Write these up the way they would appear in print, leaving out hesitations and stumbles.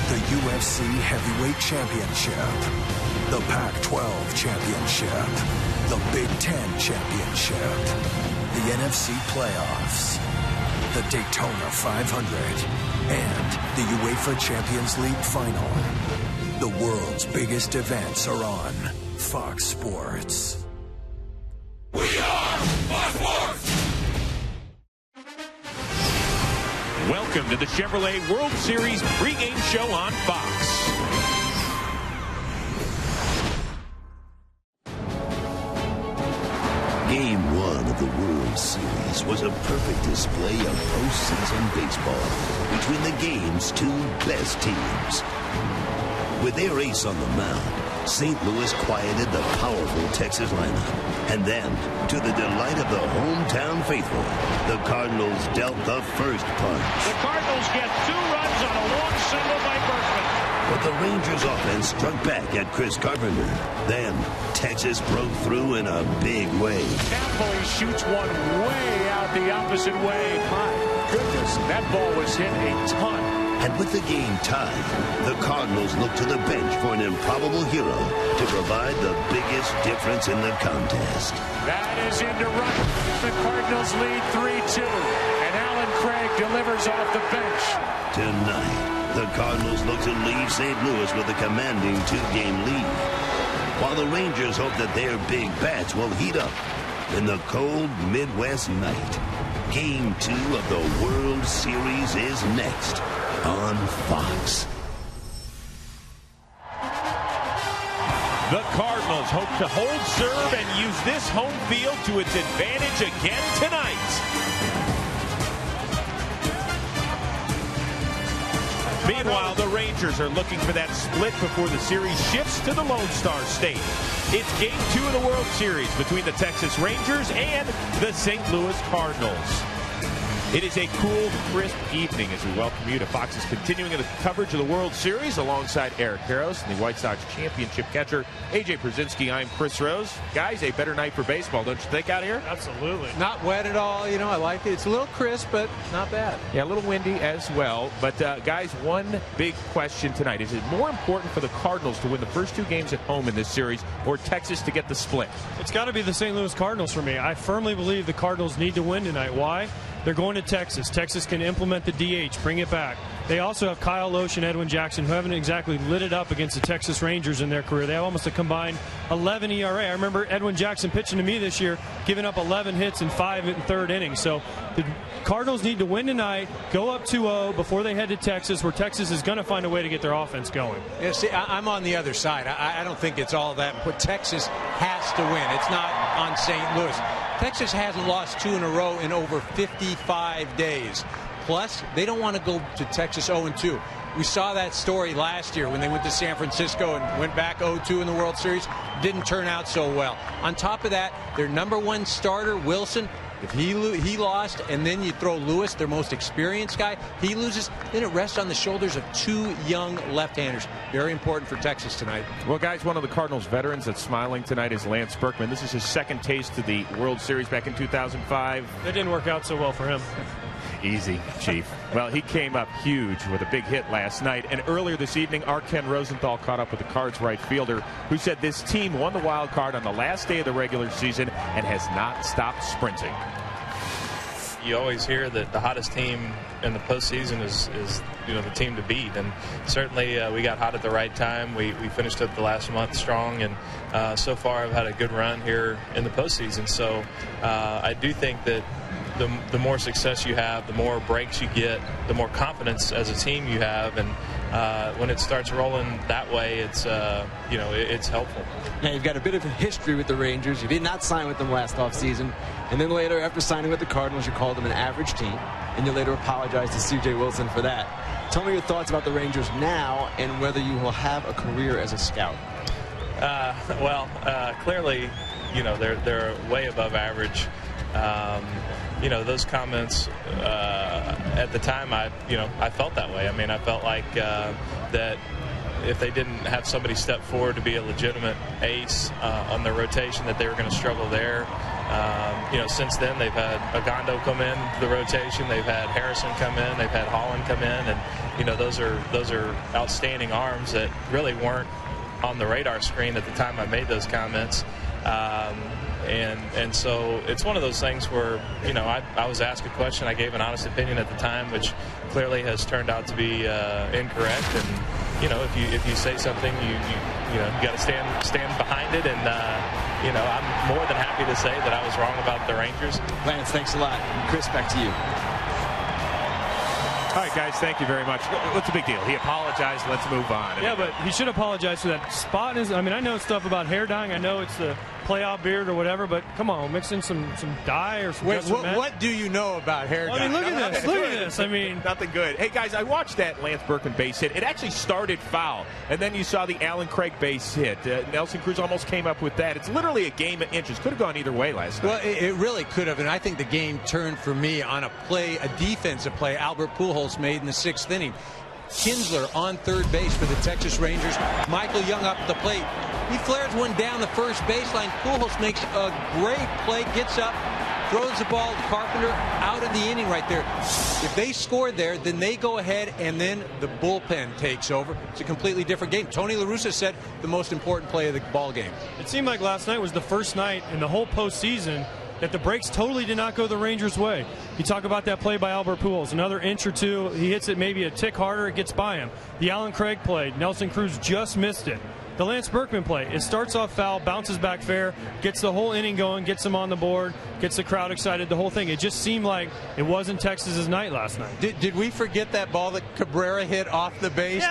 The UFC Heavyweight Championship, the Pac-12 Championship, the Big Ten Championship, the NFC Playoffs, the Daytona 500, and the UEFA Champions League Final. The world's biggest events are on Fox Sports. We are Fox Sports! Welcome to the Chevrolet World Series pregame show on Fox. Game 1 of the World Series was a perfect display of postseason baseball between the game's two best teams. With their ace on the mound, St. Louis quieted the powerful Texas lineup. And then, to the delight of the hometown faithful, the Cardinals dealt the first punch. The Cardinals get 2 runs on a long single by Berkman. But the Rangers offense struck back at Chris Carpenter. Then, Texas broke through in a big way. Napoli shoots one way out the opposite way. My goodness, that ball was hit a ton. And with the game tied, the Cardinals look to the bench for an improbable hero to provide the biggest difference in the contest. That is into right. The Cardinals lead 3-2. And Alan Craig delivers off the bench. Tonight, the Cardinals look to leave St. Louis with a commanding 2-game lead, while the Rangers hope that their big bats will heat up in the cold Midwest night. Game 2 of the World Series is next on Fox. The Cardinals hope to hold serve and use this home field to its advantage again tonight. Meanwhile, the Rangers are looking for that split before the series shifts to the Lone Star State. It's Game 2 of the World Series between the Texas Rangers and the St. Louis Cardinals. It is a cool, crisp evening as we welcome you to Fox's continuing the coverage of the World Series alongside Eric Harrows and the White Sox championship catcher, A.J. Przinsky. I'm Chris Rose. Guys, a better night for baseball, don't you think, out here? Absolutely. Not wet at all. You know, I like it. It's a little crisp, but not bad. Yeah, a little windy as well. But, guys, one big question tonight. Is it more important for the Cardinals to win the first 2 games at home in this series or Texas to get the split? It's got to be the St. Louis Cardinals for me. I firmly believe the Cardinals need to win tonight. Why? They're going to Texas. Texas can implement the DH, bring it back. They also have Kyle Loesch and Edwin Jackson, who haven't exactly lit it up against the Texas Rangers in their career. They have almost a combined 11 ERA. I remember Edwin Jackson pitching to me this year, giving up 11 hits in 5 and 3rd innings. So the Cardinals need to win tonight, go up 2-0 before they head to Texas, where Texas is going to find a way to get their offense going. Yeah, see, I'm on the other side. I don't think it's all that. But Texas has to win. It's not on St. Louis. Texas hasn't lost 2 in a row in over 55 days. Plus, they don't want to go to Texas 0-2. We saw that story last year when they went to San Francisco and went back 0-2 in the World Series. Didn't turn out so well. On top of that, their #1 starter, Wilson, if he lost, and then you throw Lewis, their most experienced guy, he loses, then it rests on the shoulders of 2 young left-handers. Very important for Texas tonight. Well, guys, one of the Cardinals veterans that's smiling tonight is Lance Berkman. This is his second taste of the World Series back in 2005. That didn't work out so well for him. Easy, Chief. Well, he came up huge with a big hit last night. And earlier this evening, our Ken Rosenthal caught up with the Cards right fielder, who said this team won the wild card on the last day of the regular season and has not stopped sprinting. You always hear that the hottest team in the postseason is the team to beat, and certainly we got hot at the right time. We finished up the last month strong, and so far I've had a good run here in the postseason. So I do think that the more success you have, the more breaks you get, the more confidence as a team you have, and when it starts rolling that way, it's it's helpful. Now, you've got a bit of a history with the Rangers. You did not sign with them last offseason, and then later, after signing with the Cardinals, you called them an average team, and you later apologized to C.J. Wilson for that. Tell me your thoughts about the Rangers now and whether you will have a career as a scout. Clearly, they're way above average. Those comments at the time, I felt that way. I mean, I felt like that if they didn't have somebody step forward to be a legitimate ace on their rotation, that they were going to struggle there. Since then they've had Agondo come in the rotation, they've had Harrison come in, they've had Holland come in, and those are outstanding arms that really weren't on the radar screen at the time I made those comments. And so it's one of those things where, I was asked a question, I gave an honest opinion at the time, which clearly has turned out to be incorrect. And if you say something, you got to stand behind it. And I'm more than happy to say that I was wrong about the Rangers. Lance, thanks a lot. Chris, back to you. All right, guys, thank you very much. What's the big deal? He apologized. Let's move on. Yeah, but he should apologize for that spot. I know stuff about hair dyeing. I know it's the playoff beard or whatever, but come on, mix in some dye or some. Wait, what do you know about hair dye? Look at this. Look at this. Nothing good. Hey, guys, I watched that Lance Berkman base hit. It actually started foul, and then you saw the Alan Craig base hit. Nelson Cruz almost came up with that. It's literally a game of inches. Could have gone either way last night. Well, it really could have, and I think the game turned for me on a defensive play Albert Pujols made in the 6th inning. Kinsler on third base for the Texas Rangers. Michael Young up at the plate. He flares one down the first baseline. Pujols makes a great play, gets up, throws the ball to Carpenter, out of the inning right there. If they score there, then they go ahead, and then the bullpen takes over. It's a completely different game. Tony La Russa said the most important play of the ball game. It seemed like last night was the first night in the whole postseason that the breaks totally did not go the Rangers' way. You talk about that play by Albert Pujols, another inch or two, he hits it maybe a tick harder, it gets by him. The Alan Craig play, Nelson Cruz just missed it. The Lance Berkman play, it starts off foul, bounces back fair, gets the whole inning going, gets them on the board, gets the crowd excited, the whole thing. It just seemed like it wasn't Texas's night last night. Did we forget that ball that Cabrera hit off the base? No.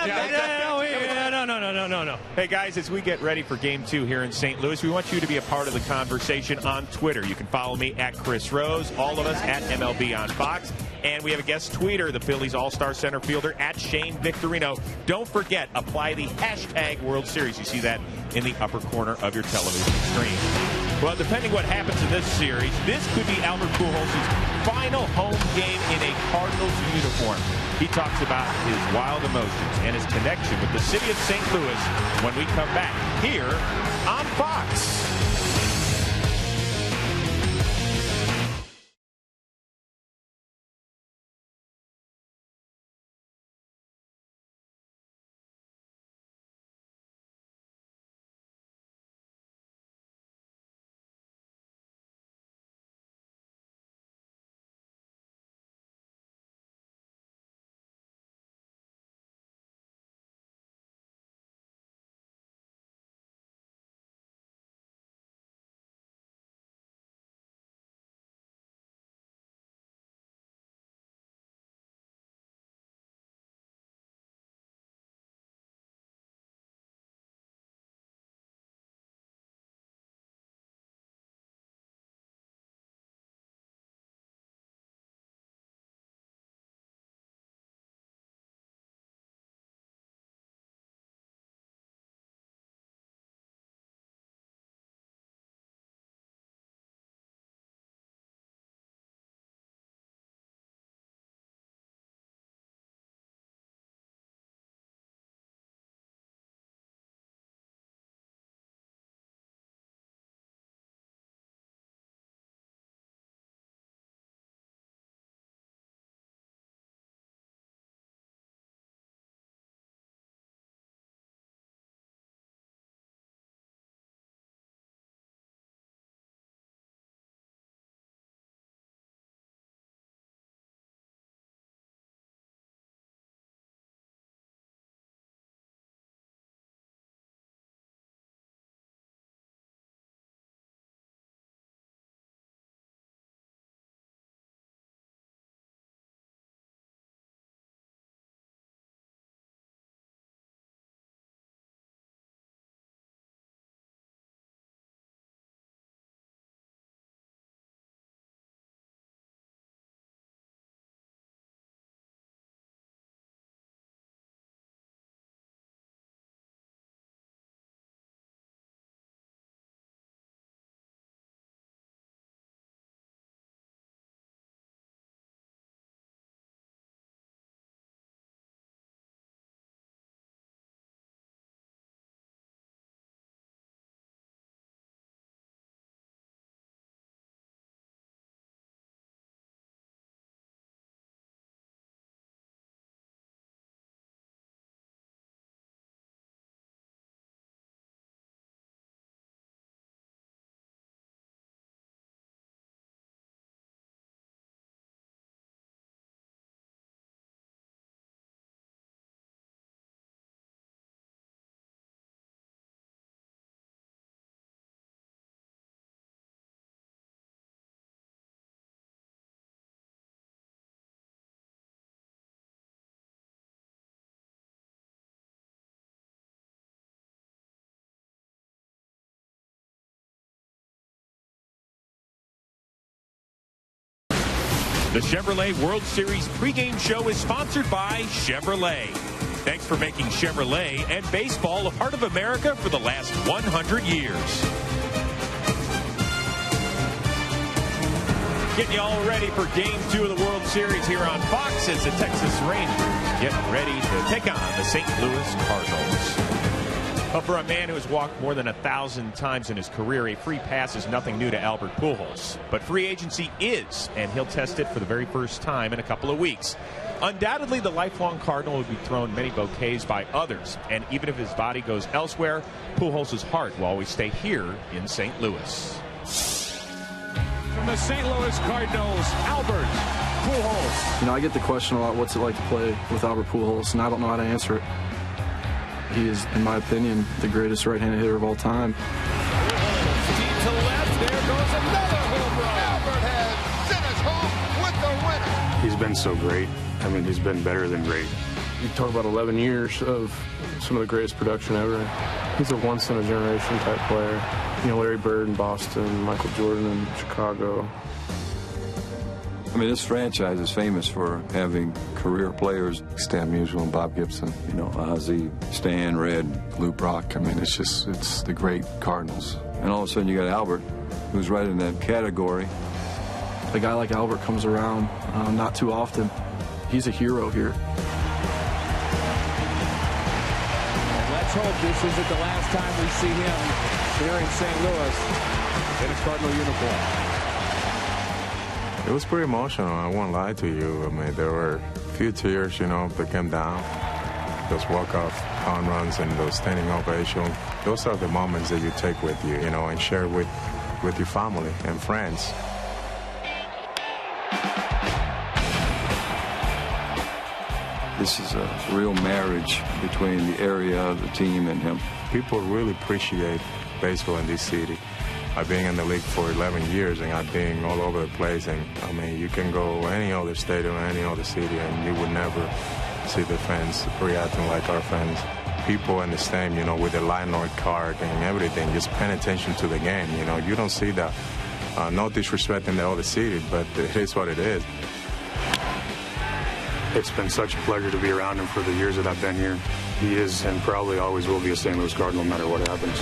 Hey, guys, as we get ready for Game 2 here in St. Louis, we want you to be a part of the conversation on Twitter. You can follow me at Chris Rose, all of us at MLB on Fox. And we have a guest tweeter, the Phillies All-Star center fielder, at Shane Victorino. Don't forget, apply the hashtag World Series. You see that in the upper corner of your television screen. Well, depending what happens in this series, this could be Albert Pujols' final home game in a Cardinals uniform. He talks about his wild emotions and his connection with the city of St. Louis when we come back here on Fox. The Chevrolet World Series pregame show is sponsored by Chevrolet. Thanks for making Chevrolet and baseball a part of America for the last 100 years. Getting you all ready for Game 2 of the World Series here on Fox as the Texas Rangers get ready to take on the St. Louis Cardinals. But for a man who has walked more than 1,000 times in his career, a free pass is nothing new to Albert Pujols. But free agency is, and he'll test it for the very first time in a couple of weeks. Undoubtedly, the lifelong Cardinal will be thrown many bouquets by others. And even if his body goes elsewhere, Pujols' heart will always stay here in St. Louis. From the St. Louis Cardinals, Albert Pujols. You know, I get the question a lot, what's it like to play with Albert Pujols, and I don't know how to answer it. He is, in my opinion, the greatest right-handed hitter of all time. Deep to left, there goes another home run. Albert has sent us home with the winner. He's been so great. I mean, he's been better than great. You talk about 11 years of some of the greatest production ever. He's a once-in-a-generation type player. You know, Larry Bird in Boston, Michael Jordan in Chicago. I mean, this franchise is famous for having career players. Stan Musial and Bob Gibson, you know, Ozzie, Stan, Red, Lou Brock. I mean, it's the great Cardinals. And all of a sudden you got Albert, who's right in that category. A guy like Albert comes around not too often. He's a hero here. And let's hope this isn't the last time we see him here in St. Louis in a Cardinal uniform. It was pretty emotional. I won't lie to you. I mean, there were a few tears, you know, that came down. Those walk-off home runs and those standing ovation. Those are the moments that you take with you, you know, and share with your family and friends. This is a real marriage between the area, the team, and him. People really appreciate baseball in this city. I've been in the league for 11 years, and I've been all over the place. And, I mean, you can go any other stadium, any other city, and you would never see the fans reacting like our fans. People in the stadium, you know, with the landlord card and everything, just paying attention to the game. You know, you don't see that. No disrespect in the other city, but it is what it is. It's been such a pleasure to be around him for the years that I've been here. He is and probably always will be a St. Louis Cardinal no matter what happens.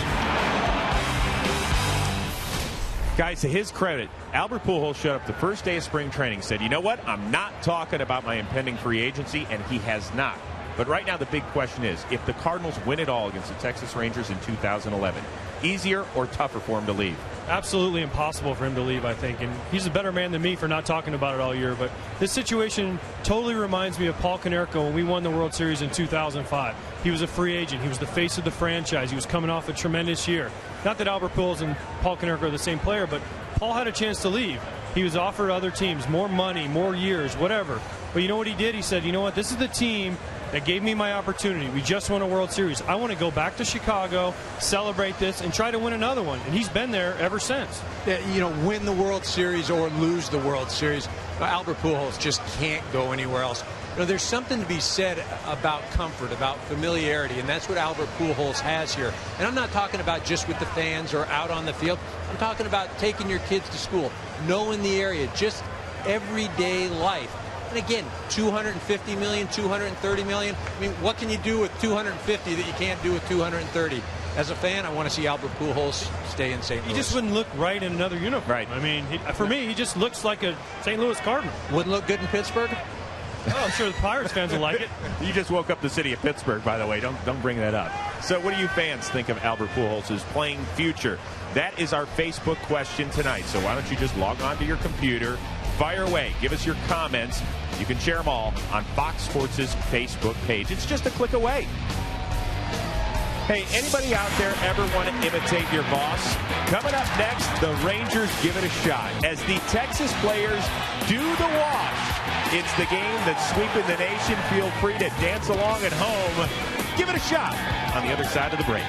Guys, to his credit, Albert Pujols showed up the first day of spring training, said, you know what, I'm not talking about my impending free agency, and he has not. But right now the big question is, if the Cardinals win it all against the Texas Rangers in 2011, easier or tougher for him to leave? Absolutely impossible for him to leave, I think. And he's a better man than me for not talking about it all year. But this situation totally reminds me of Paul Konerko when we won the World Series in 2005. He was a free agent. He was the face of the franchise. He was coming off a tremendous year. Not that Albert Pujols and Paul Konerko are the same player, but Paul had a chance to leave. He was offered other teams, more money, more years, whatever. But you know what he did? He said, you know what, this is the team that gave me my opportunity. We just won a World Series. I want to go back to Chicago, celebrate this, and try to win another one. And he's been there ever since. Yeah, you know, win the World Series or lose the World Series, Albert Pujols just can't go anywhere else. You know, there's something to be said about comfort, about familiarity, and that's what Albert Pujols has here. And I'm not talking about just with the fans or out on the field. I'm talking about taking your kids to school, knowing the area, just everyday life. And again, $250 million, $230 million. I mean, what can you do with $250 that you can't do with $230? As a fan, I want to see Albert Pujols stay in St. Louis. He just wouldn't look right in another uniform. Right. I mean, for me, he just looks like a St. Louis Cardinal. Wouldn't look good in Pittsburgh? Oh, I'm sure the Pirates fans will like it. You just woke up the city of Pittsburgh, by the way. Don't bring that up. So what do you fans think of Albert Pujols' playing future? That is our Facebook question tonight. So why don't you just log on to your computer, fire away, give us your comments. You can share them all on Fox Sports' Facebook page. It's just a click away. Hey, anybody out there ever want to imitate your boss? Coming up next, the Rangers give it a shot as the Texas players do the wash. It's the game that's sweeping the nation. Feel free to dance along at home. Give it a shot on the other side of the break.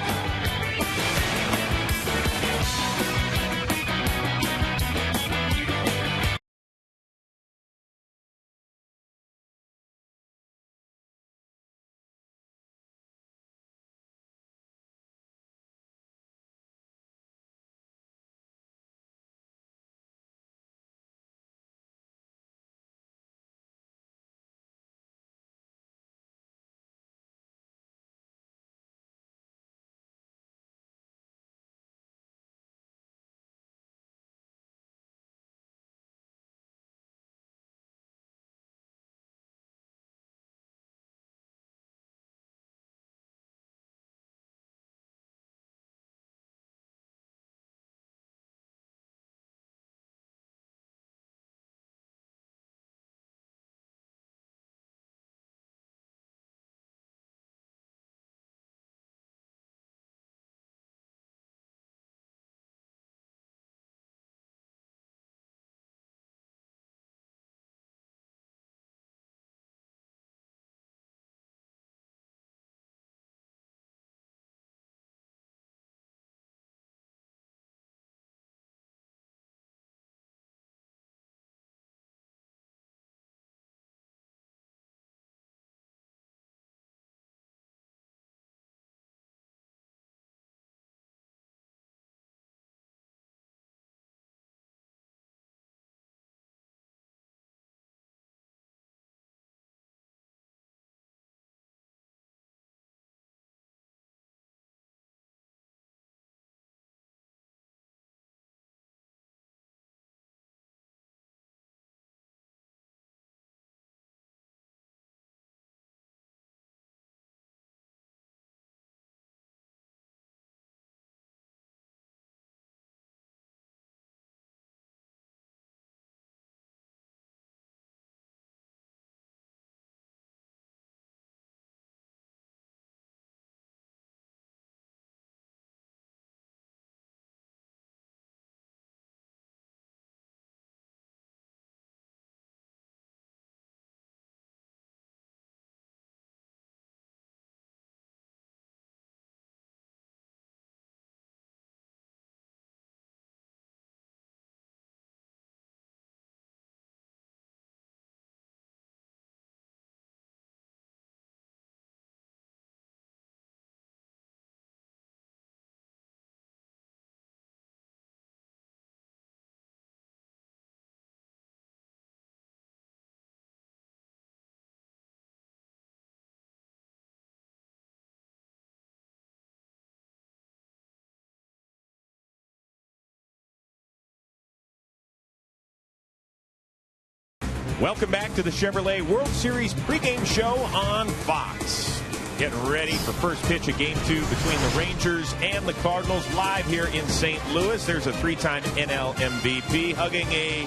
Welcome back to the Chevrolet World Series pregame show on Fox. Getting ready for first pitch of Game 2 between the Rangers and the Cardinals live here in St. Louis. There's a 3-time NL MVP hugging a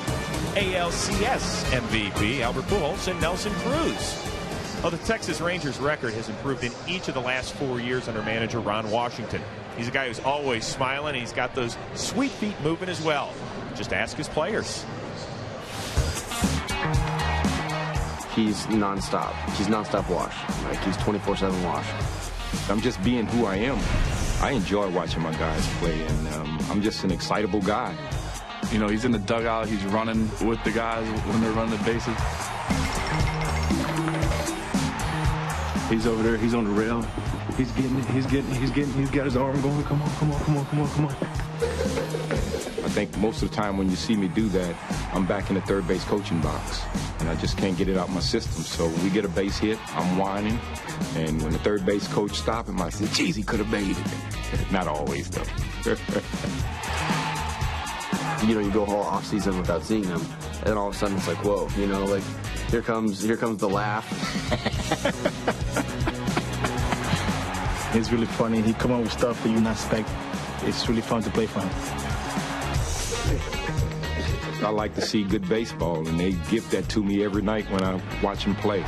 ALCS MVP, Albert Pujols and Nelson Cruz. Well, the Texas Rangers record has improved in each of the last 4 years under manager Ron Washington. He's a guy who's always smiling, and he's got those sweet feet moving as well. Just ask his players. He's nonstop. He's nonstop wash. Like, he's 24/7 wash. I'm just being who I am. I enjoy watching my guys play, and I'm just an excitable guy. You know, he's in the dugout. He's running with the guys when they're running the bases. He's over there. He's on the rail. He's getting it. He's got his arm going. Come on. I think most of the time when you see me do that, I'm back in the third base coaching box, and I just can't get it out my system. So we get a base hit, I'm whining, and when the third base coach stops him, I say, geez, he could have made it. Not always, though. You know, you go whole off season without seeing him, and then all of a sudden it's like, whoa, you know, like here comes the laugh. It's really funny. He come up with stuff that you not expect. It's really fun to play for him. I like to see good baseball, and they give that to me every night when I watch him play.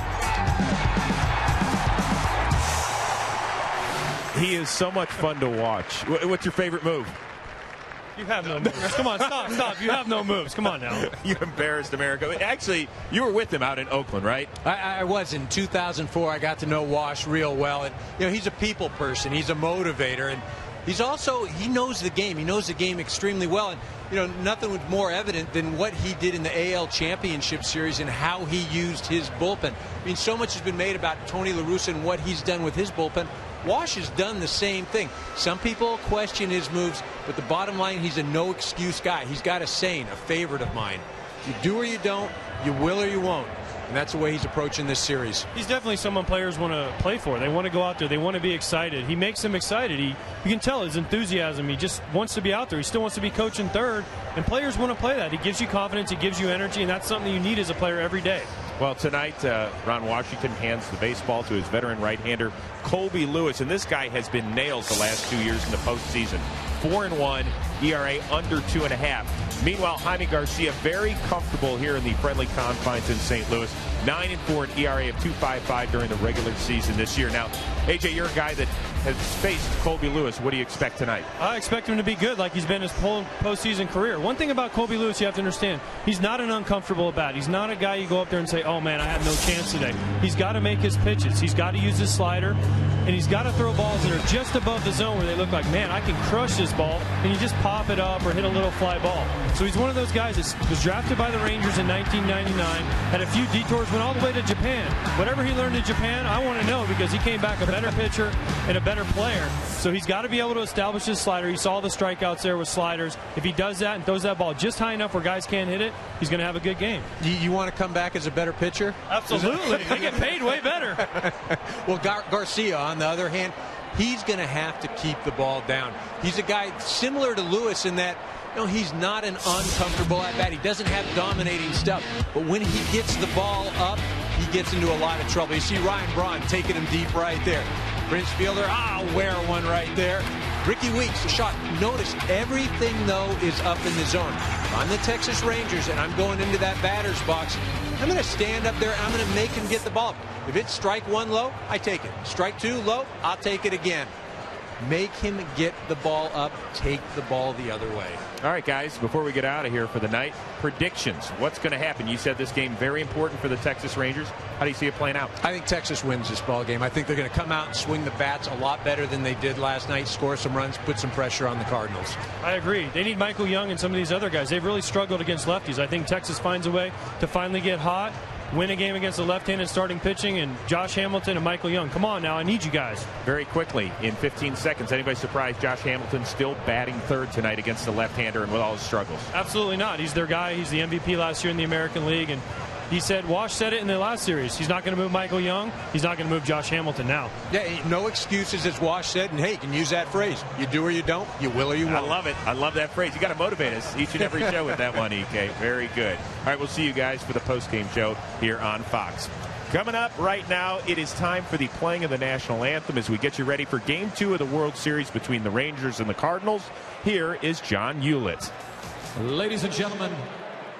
He is so much fun to watch. What's your favorite move? You have no moves. Come on, stop. You have no moves. Come on now. You embarrassed America. Actually, you were with him out in Oakland, right? I was. In 2004, I got to know Wash real well. And, you know, he's a people person. He's a motivator. And he's also, he knows the game. He knows the game extremely well. And, you know, nothing was more evident than what he did in the AL Championship Series and how he used his bullpen. I mean, so much has been made about Tony La Russa and what he's done with his bullpen. Wash has done the same thing. Some people question his moves, but the bottom line, he's a no-excuse guy. He's got a saying, a favorite of mine. You do or you don't, you will or you won't. And that's the way he's approaching this series. He's definitely someone players want to play for. They want to go out there. They want to be excited. He makes them excited. You can tell his enthusiasm. He just wants to be out there. He still wants to be coaching third, and players want to play that. He gives you confidence. He gives you energy, and that's something you need as a player every day. Well, tonight, Ron Washington hands the baseball to his veteran right-hander, Colby Lewis. And this guy has been nails the last 2 years in the postseason. 4-1, ERA under 2.5. Meanwhile, Jaime Garcia very comfortable here in the friendly confines in St. Louis. 9-4, an ERA of 2.55 during the regular season this year. Now, AJ, you're a guy that has faced Colby Lewis. What do you expect tonight? I expect him to be good like he's been his whole postseason career. One thing about Colby Lewis you have to understand, he's not an uncomfortable at bat. He's not a guy you go up there and say, oh man, I have no chance today. He's got to make his pitches. He's got to use his slider, and he's got to throw balls that are just above the zone where they look like, man, I can crush this ball, and you just pop it up or hit a little fly ball. So he's one of those guys that was drafted by the Rangers in 1999, had a few detours, went all the way to Japan. Whatever he learned in Japan, I want to know, because he came back a better pitcher and a better player. So he's got to be able to establish his slider. You saw the strikeouts there with sliders. If he does that and throws that ball just high enough where guys can't hit it, he's going to have a good game. You want to come back as a better pitcher? Absolutely. They get paid way better. Well, Garcia, on the other hand, he's going to have to keep the ball down. He's a guy similar to Lewis in that, you know, he's not an uncomfortable at bat. He doesn't have dominating stuff. But when he gets the ball up, he gets into a lot of trouble. You see Ryan Braun taking him deep right there. Prince Fielder, I'll wear one right there. Ricky Weeks, a shot. Notice everything, though, is up in the zone. I'm the Texas Rangers, and I'm going into that batter's box. I'm going to stand up there, and I'm going to make him get the ball. If it's strike one low, I take it. Strike two low, I'll take it again. Make him get the ball up, take the ball the other way. All right, guys, before we get out of here for the night, predictions. What's going to happen? You said this game very important for the Texas Rangers. How do you see it playing out? I think Texas wins this ball game. I think they're going to come out and swing the bats a lot better than they did last night, score some runs, put some pressure on the Cardinals. I agree. They need Michael Young and some of these other guys. They've really struggled against lefties. I think Texas finds a way to finally get hot, win a game against the left-handed starting pitching, and Josh Hamilton and Michael Young. Come on now, I need you guys. Very quickly, in 15 seconds, anybody surprised Josh Hamilton still batting third tonight against the left-hander and with all his struggles? Absolutely not. He's their guy. He's the MVP last year in the American League, and He said, Wash said it in the last series. He's not going to move Michael Young. He's not going to move Josh Hamilton now. Yeah, no excuses, as Wash said. And, hey, you can use that phrase. You do or you don't. You will or you won't. I love it. I love that phrase. You got to motivate us each and every show with that one, EK. Very good. All right, we'll see you guys for the post-game show here on Fox. Coming up right now, it is time for the playing of the national anthem as we get you ready for Game 2 of the World Series between the Rangers and the Cardinals. Here is John Hewlett. Ladies and gentlemen,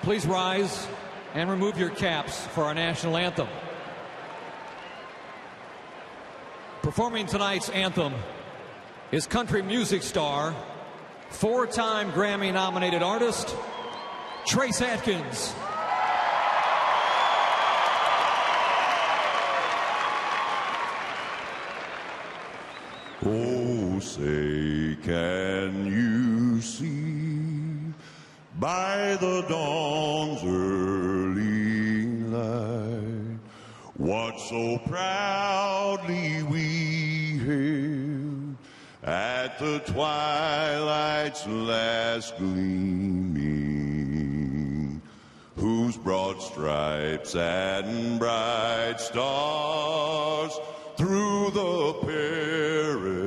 please rise and remove your caps for our national anthem. Performing tonight's anthem is country music star, 4-time Grammy-nominated artist, Trace Adkins. Oh, say, can you see by the dawn's early light what so proudly we hailed at the twilight's last gleaming, whose broad stripes and bright stars through the perilous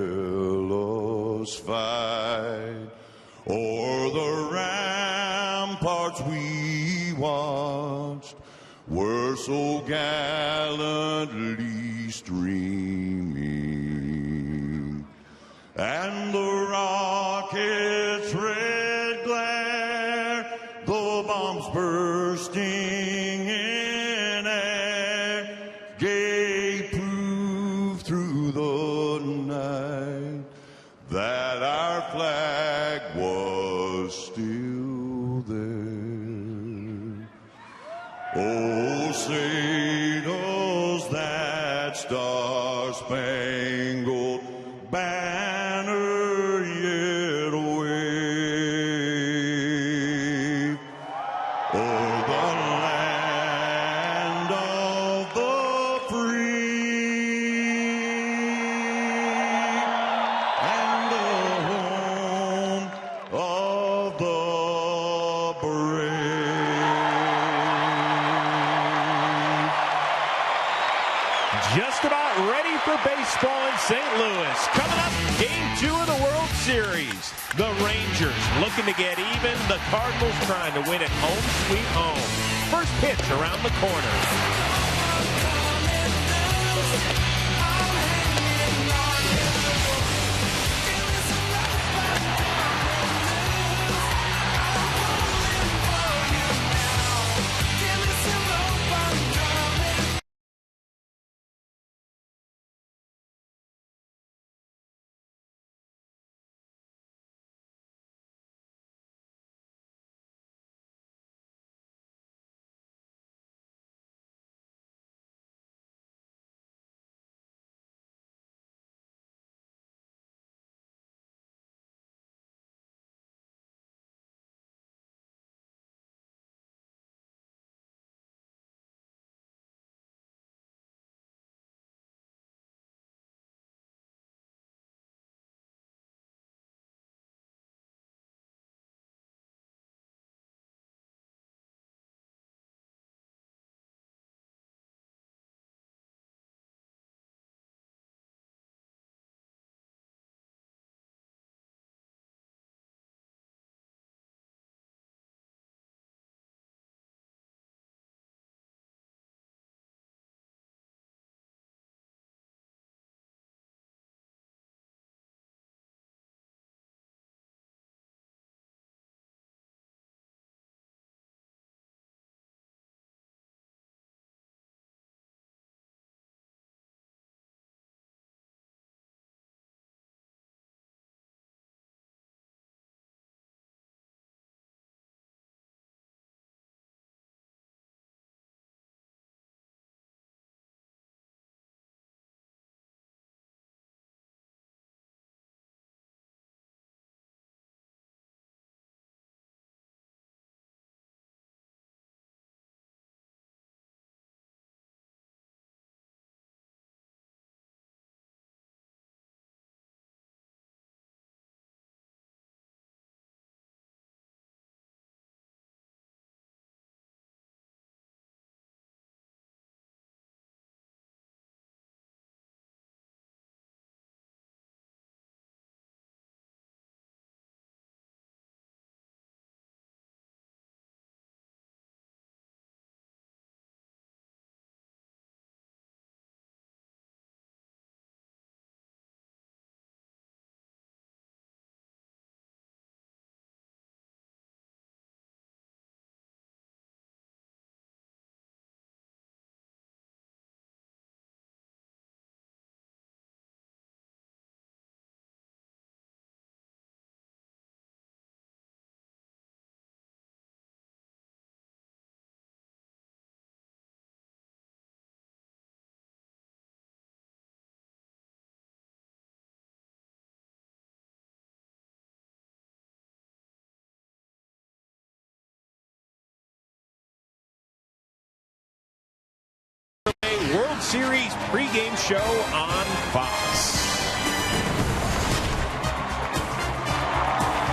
fight o'er the ramparts we watched were so gallantly streaming, and the rocket's red glare, the bombs bursting in air, gave proof through the night that our flag was still there. Oh, say does that star-spangled banner yet wave o'er the land of the free and the home of the brave. Just about ready for baseball in St. Louis. Coming up, Game 2 of the World Series. The Rangers looking to get even. The Cardinals trying to win at home sweet home. First pitch around the corner. Series pregame show on Fox.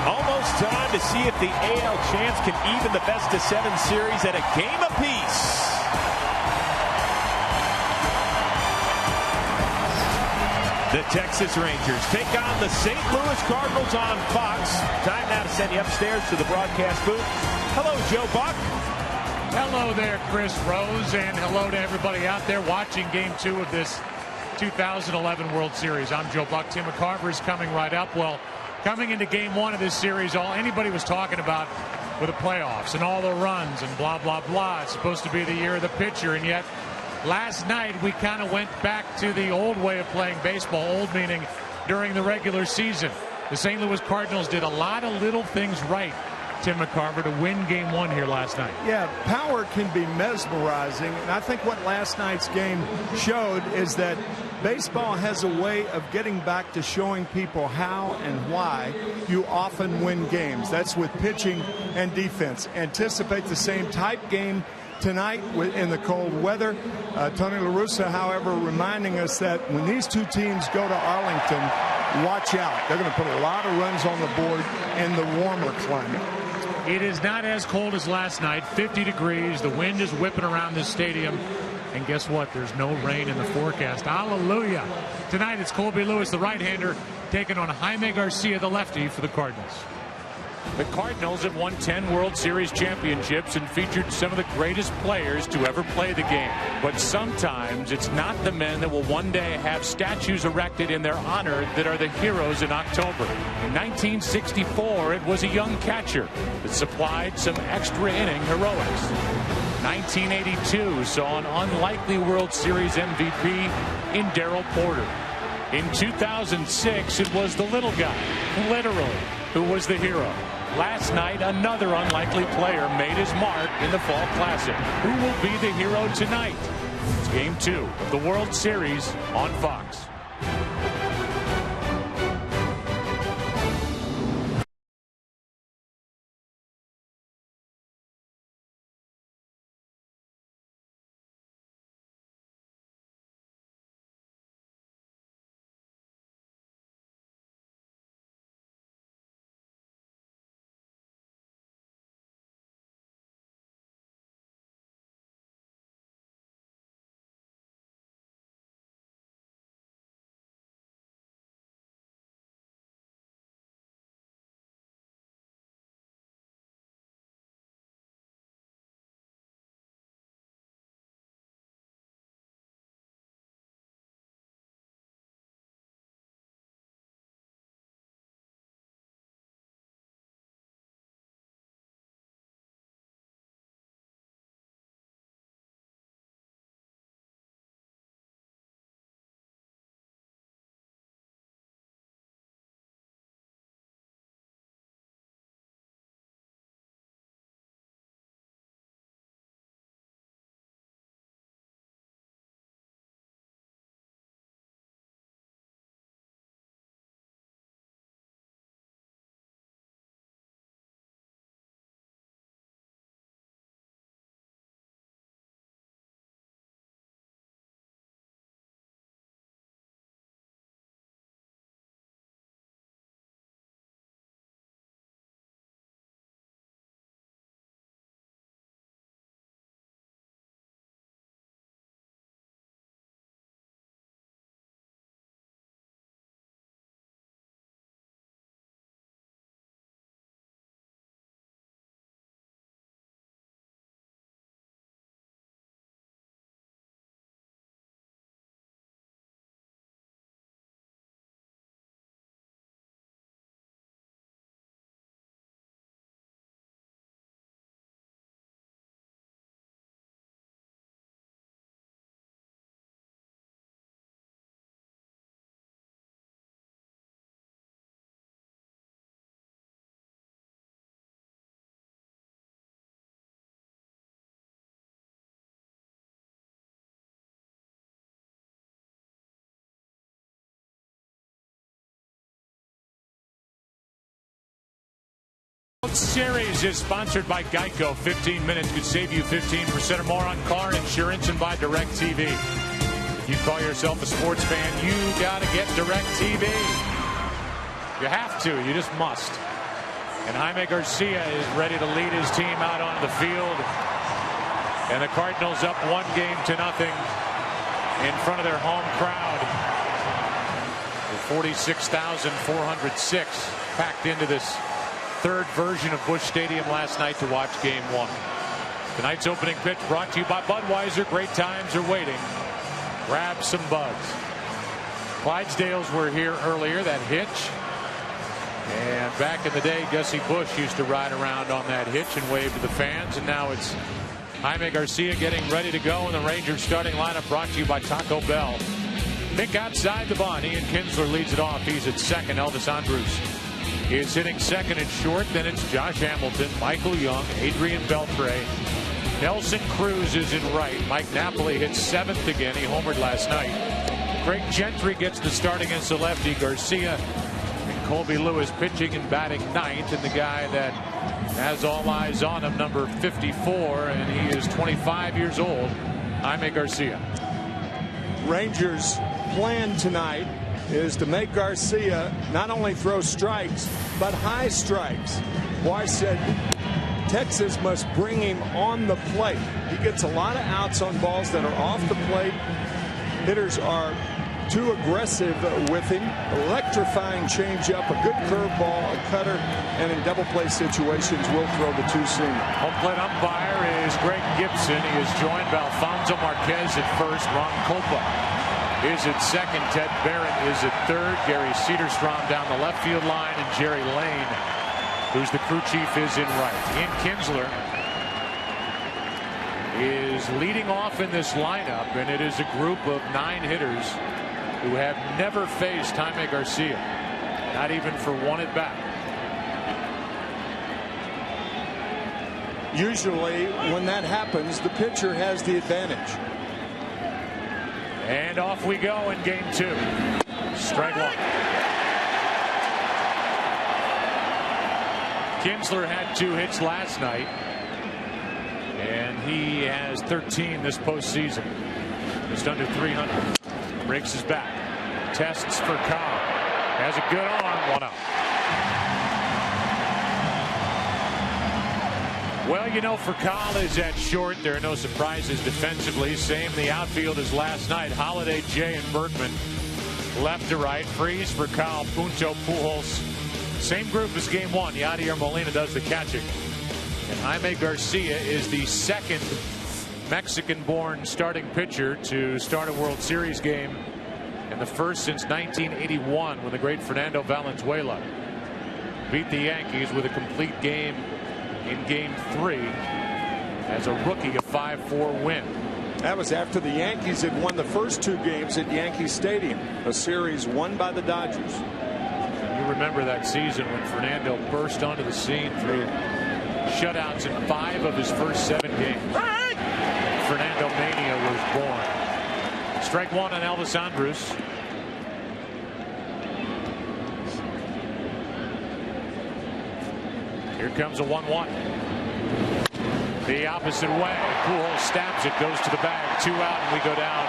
Almost time to see if the AL champs can even the best-of-7 series at a game apiece. The Texas Rangers take on the St. Louis Cardinals on Fox. Time now to send you upstairs to the broadcast booth. Hello, Joe Buck. Hello there, Chris Rose, and hello to everybody out there watching Game 2 of this 2011 World Series. I'm Joe Buck. Tim McCarver is coming right up. Well, coming into Game 1 of this series, all anybody was talking about were the playoffs and all the runs and blah, blah, blah. It's supposed to be the year of the pitcher, and yet last night we kind of went back to the old way of playing baseball, old meaning during the regular season. The St. Louis Cardinals did a lot of little things right, Tim McCarver, to win Game 1 here last night. Yeah, power can be mesmerizing, and I think what last night's game showed is that baseball has a way of getting back to showing people how and why you often win games. That's with pitching and defense. Anticipate the same type game tonight in the cold weather. Tony La Russa, however, reminding us that when these two teams go to Arlington, watch out. They're going to put a lot of runs on the board in the warmer climate. It is not as cold as last night, 50 degrees. The wind is whipping around this stadium. And guess what? There's no rain in the forecast. Hallelujah. Tonight it's Colby Lewis, the right-hander, taking on Jaime Garcia, the lefty, for the Cardinals. The Cardinals have won 10 World Series championships and featured some of the greatest players to ever play the game. But sometimes it's not the men that will one day have statues erected in their honor that are the heroes in October. In 1964, it was a young catcher that supplied some extra inning heroics. 1982 saw an unlikely World Series MVP in Darrell Porter. In 2006, it was the little guy, literally, who was the hero. Last night, another unlikely player made his mark in the Fall Classic. Who will be the hero tonight? It's Game 2 of the World Series on Fox. Series is sponsored by Geico. 15 minutes could save you 15% or more on car insurance and by DirecTV. you call yourself a sports fan, you got to get DirecTV. You have to. You just must. And Jaime Garcia is ready to lead his team out on the field. And the Cardinals up 1-0 in front of their home crowd. 46,406 packed into this third version of Busch Stadium last night to watch Game 1. Tonight's opening pitch brought to you by Budweiser. Great times are waiting. Grab some buds. Clydesdales were here earlier, that hitch. And back in the day, Gussie Busch used to ride around on that hitch and wave to the fans. And now it's Jaime Garcia getting ready to go. And the Rangers starting lineup brought to you by Taco Bell. Pick outside the bunt. Ian Kinsler leads it off. He's at second. Elvis Andrus is hitting second and short. Then it's Josh Hamilton, Michael Young, Adrian Beltre. Nelson Cruz is in right. Mike Napoli hits seventh again. He homered last night. Craig Gentry gets the start against the lefty. Garcia and Colby Lewis pitching and batting ninth. And the guy that has all eyes on him, number 54, and he is 25 years old, Jaime Garcia. Rangers' plan tonight is to make Garcia not only throw strikes, but high strikes. Boy said Texas must bring him on the plate. He gets a lot of outs on balls that are off the plate. Hitters are too aggressive with him. Electrifying changeup, a good curveball, a cutter, and in double play situations will throw the two-seamer. Home plate umpire is Greg Gibson. He is joined by Alfonso Marquez at first. Ron Copa is at second. Ted Barrett is at third. Gary Cedarstrom down the left field line, and Jerry Lane, who's the crew chief, is in right. Ian Kinsler is leading off in this lineup, and it is a group of 9 hitters who have never faced Jaime Garcia, not even for one at bat. Usually when that happens, the pitcher has the advantage. And off we go in Game 2. Strike one. Kinsler had 2 hits last night, and he has 13 this postseason. Just under 300. Breaks his back. Tests for Kyle. Has a good arm. 1 out. Well, you know, for Kyle is at short. There are no surprises defensively. Same in the outfield as last night. Holiday, Jay, and Bergman left to right. Freeze for Kyle. Punto, Pujols. Same group as Game 1. Yadier Molina does the catching. And Jaime Garcia is the second Mexican-born starting pitcher to start a World Series game, and the first since 1981 when the great Fernando Valenzuela beat the Yankees with a complete game in Game 3 as a rookie, a 5-4 win. That was after the Yankees had won the first 2 games at Yankee Stadium, a series won by the Dodgers. You remember that season when Fernando burst onto the scene through shutouts in 5 of his first 7 games. Fernando Mania was born. Strike one on Elvis Andrus. Here comes a 1-1. The opposite way. Pujols stabs it, goes to the bag. 2 out, and we go down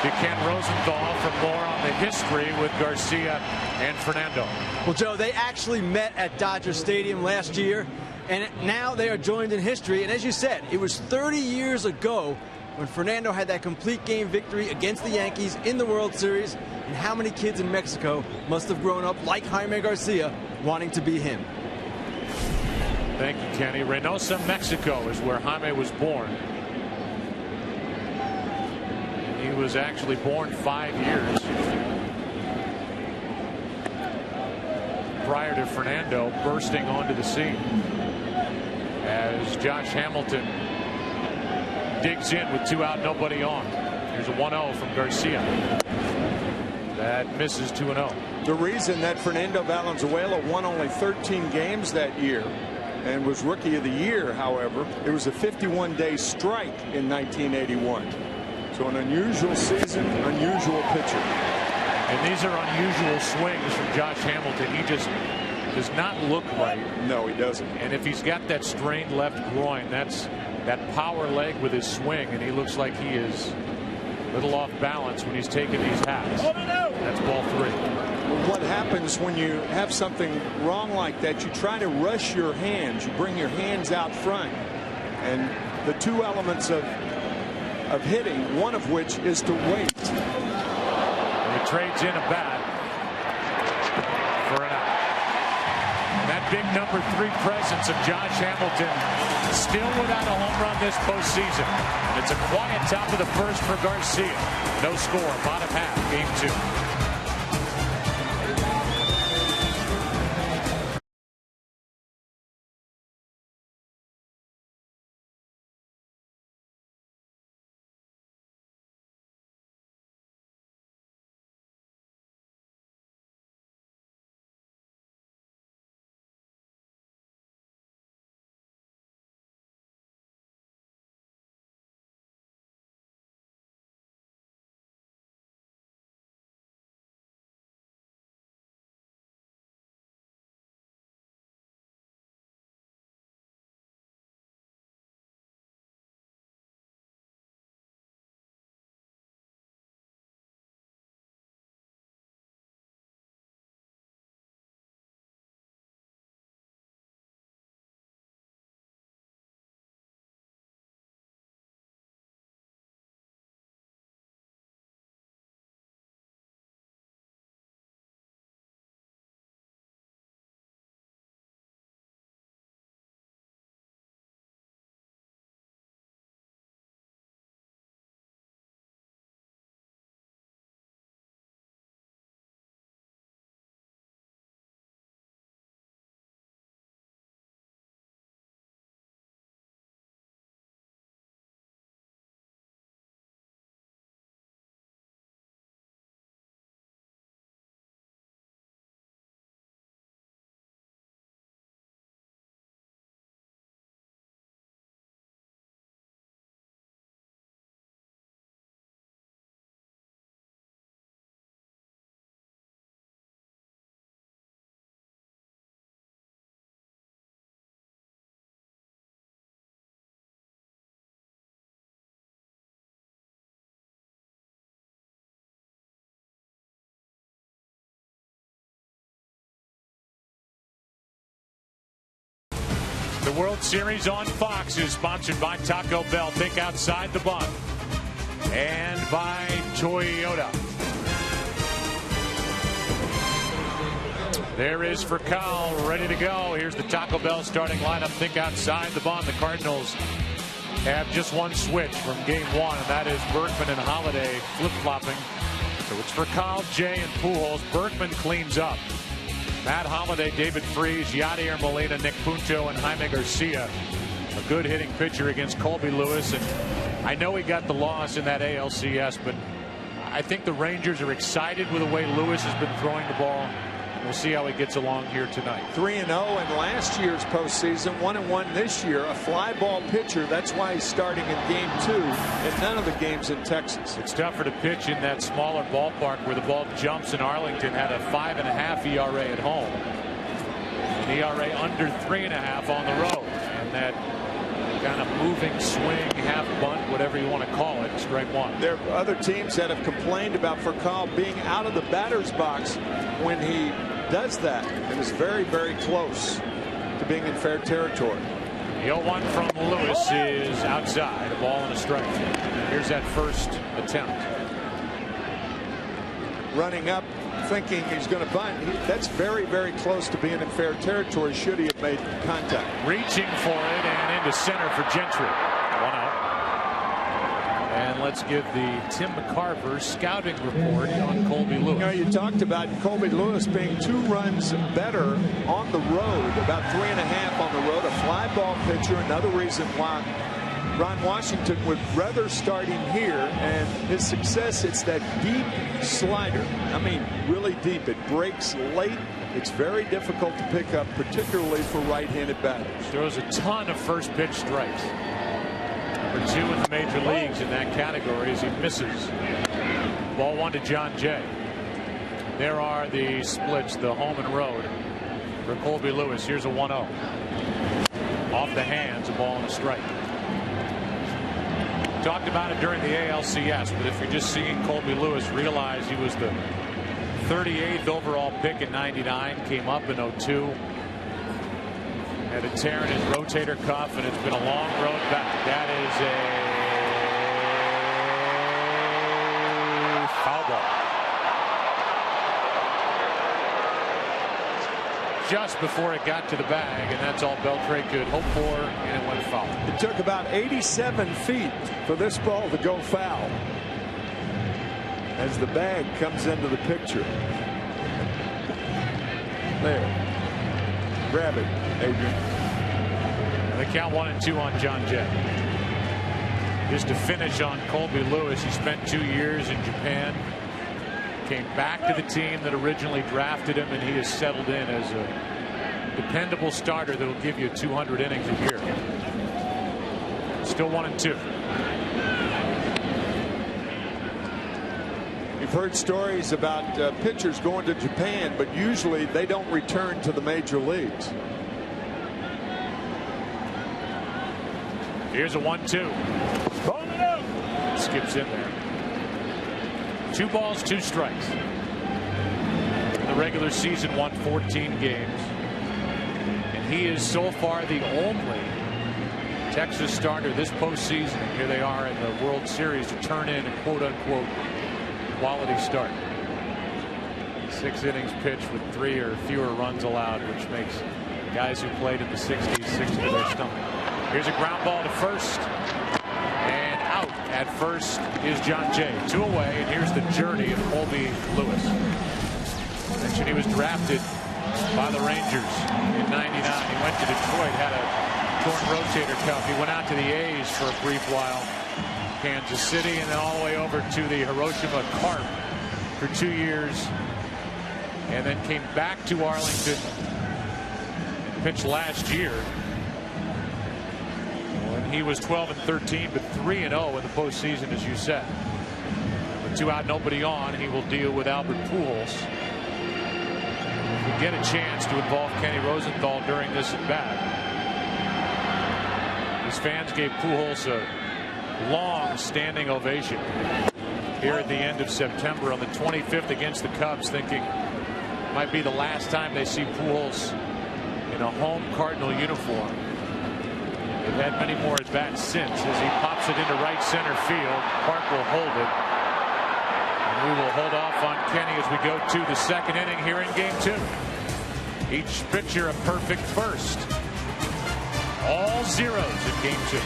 to Ken Rosenthal for more on the history with Garcia and Fernando. Well, Joe, they actually met at Dodger Stadium last year, and now they are joined in history. And as you said, it was 30 years ago when Fernando had that complete game victory against the Yankees in the World Series. And how many kids in Mexico must have grown up like Jaime Garcia wanting to be him? Thank you, Kenny. Reynosa, Mexico is where Jaime was born. He was actually born 5 years prior to Fernando bursting onto the scene, as Josh Hamilton digs in with 2 out, nobody on. Here's a 1-0 from Garcia. That misses 2-0. The reason that Fernando Valenzuela won only 13 games that year and was Rookie of the Year, however, it was a 51-day strike in 1981. So an unusual season, unusual pitcher. And these are unusual swings from Josh Hamilton. He just does not look right. No, he doesn't. And if he's got that strained left groin, that's that power leg with his swing, and he looks like he is Little off balance when he's taking these hacks. That's ball 3. Well, what happens when you have something wrong like that? You try to rush your hands. You bring your hands out front. And the two elements of hitting, one of which is to wait. And he trades in a bat for an out. And that big number 3 presence of Josh Hamilton still without a home run this postseason. And it's a quiet top of the first for Garcia. No score, bottom half, game 2. The World Series on Fox is sponsored by Taco Bell. Think outside the bun. And by Toyota. There is Furcal ready to go. Here's the Taco Bell starting lineup. Think outside the bun. The Cardinals have just one switch from game 1, and that is Berkman and Holiday flip-flopping. So it's Furcal, Jay, and Pujols. Berkman cleans up. Matt Holliday, David Freese, Yadier Molina, Nick Punto, and Jaime Garcia. A good hitting pitcher against Colby Lewis. And I know he got the loss in that ALCS, but I think the Rangers are excited with the way Lewis has been throwing the ball. We'll see how he gets along here tonight. 3-0 in last year's postseason, 1-1 this year. A fly ball pitcher. That's why he's starting in game 2 and none of the games in Texas. It's tougher to pitch in that smaller ballpark where the ball jumps, and Arlington had a 5.5 ERA at home. An ERA under 3.5 on the road. And that kind of moving swing, half bunt, whatever you want to call it, strike 1. There are other teams that have complained about Furcal being out of the batter's box when he does that. It is very, very close to being in fair territory. The 0-1 from Lewis is outside. A ball and a strike. Here's that first attempt. Running up, thinking he's going to bunt. That's very, very close to being in fair territory should he have made contact. Reaching for it and into center for Gentry. 1 out. And let's give the Tim McCarver scouting report on Colby Lewis. You know, you talked about Colby Lewis being 2 runs better on the road, about 3.5 on the road. A fly ball pitcher, another reason why Ron Washington would rather start him here, and his success, it's that deep slider. I mean, really deep. It breaks late. It's very difficult to pick up, particularly for right-handed batters. Throws a ton of first pitch strikes. Number 2 in the major leagues in that category as he misses. Ball 1 to John Jay. There are the splits, the home and road for Colby Lewis. Here's a 1-0. Off the hands, a ball and a strike. Talked about it during the ALCS, but if you're just seeing Colby Lewis, realize he was the 38th overall pick in '99, came up in '02, had a tear in his rotator cuff, and it's been a long road back. That is a foul ball. Just before it got to the bag, and that's all Beltre could hope for, and it went foul. It took about 87 feet for this ball to go foul as the bag comes into the picture. There. Grab it, Adrian. And they count 1-2 on John Jay. Just to finish on Colby Lewis, he spent 2 years in Japan. Came back to the team that originally drafted him, and he has settled in as a dependable starter that will give you 200 innings a year. Still 1-2. You've heard stories about pitchers going to Japan, but usually they don't return to the major leagues. Here's a 1-2. Skips in there. 2 balls, 2 strikes. In the regular season, won 14 games. And he is so far the only Texas starter this postseason, and here they are in the World Series, to turn in a quote-unquote quality start. 6 innings pitched with 3 or fewer runs allowed, which makes guys who played in the 60s sick to their stomach. Here's a ground ball to first. Out at first is John Jay. 2 away, and here's the journey of Colby Lewis. I mentioned he was drafted by the Rangers in '99. He went to Detroit, had a torn rotator cuff. He went out to the A's for a brief while, Kansas City, and then all the way over to the Hiroshima Carp for 2 years, and then came back to Arlington and pitched last year. He was 12-13, but 3-0 in the postseason, as you said. With 2 out, nobody on, he will deal with Albert Pujols. If we get a chance to involve Kenny Rosenthal during this at bat. His fans gave Pujols a long standing ovation here at the end of September on the 25th against the Cubs, thinking it might be the last time they see Pujols in a home Cardinal uniform. They've had many more at bats since as he pops it into right center field. Park will hold it. And we will hold off on Kenny as we go to the 2nd inning here in game 2. Each pitcher a perfect first. All zeros in game 2.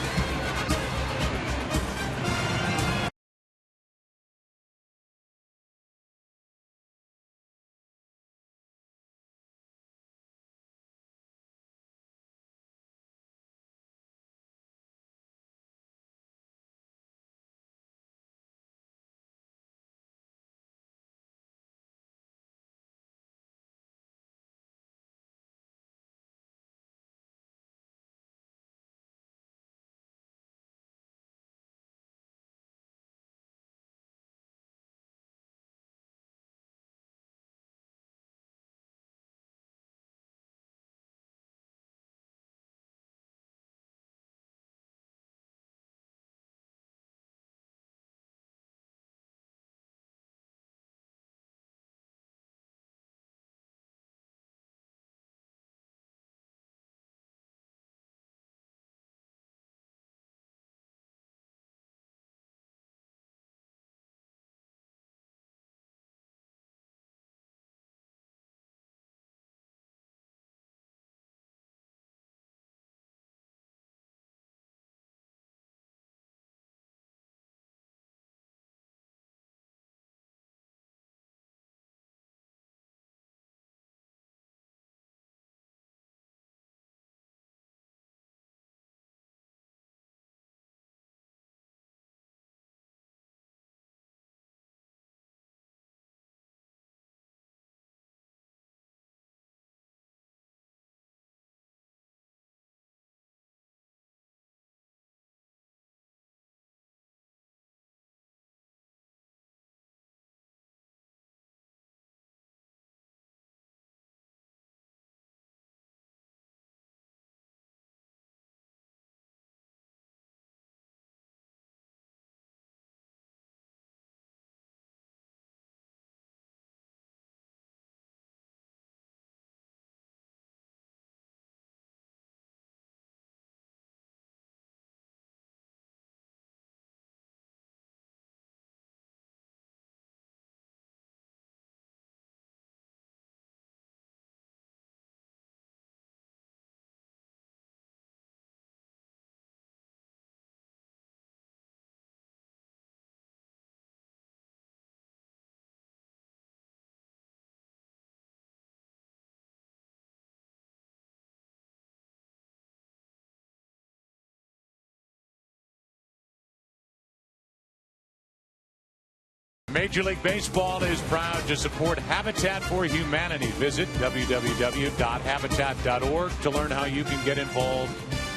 Major League Baseball is proud to support Habitat for Humanity. Visit www.habitat.org to learn how you can get involved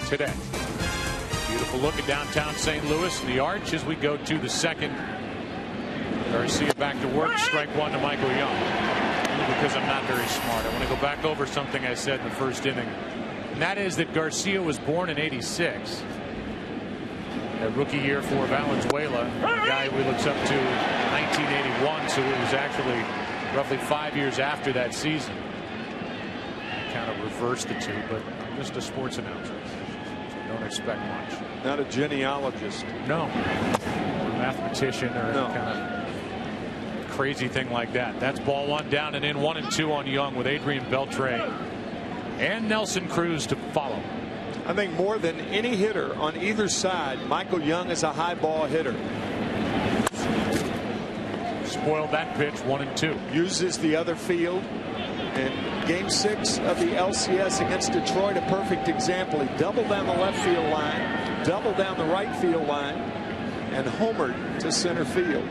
today. Beautiful look at downtown St. Louis, the Arch, as we go to the second. Garcia back to work, strike one to Michael Young. Because I'm not very smart, I want to go back over something I said in the first inning. And that is that Garcia was born in '86. A rookie year for Valenzuela, a guy who looks up to 1981, so it was actually roughly 5 years after that season. I kind of reversed the two, but I'm just a sports announcer. Don't expect much. Not a genealogist. No. Or a mathematician or any kind of crazy thing like that. That's ball one down and in, 1-2 on Young with Adrian Beltre and Nelson Cruz to follow. I think more than any hitter on either side, Michael Young is a high ball hitter. Spoiled that pitch, 1-2. Uses the other field. And game 6 of the LCS against Detroit, a perfect example. He doubled down the left field line, doubled down the right field line, and homered to center field.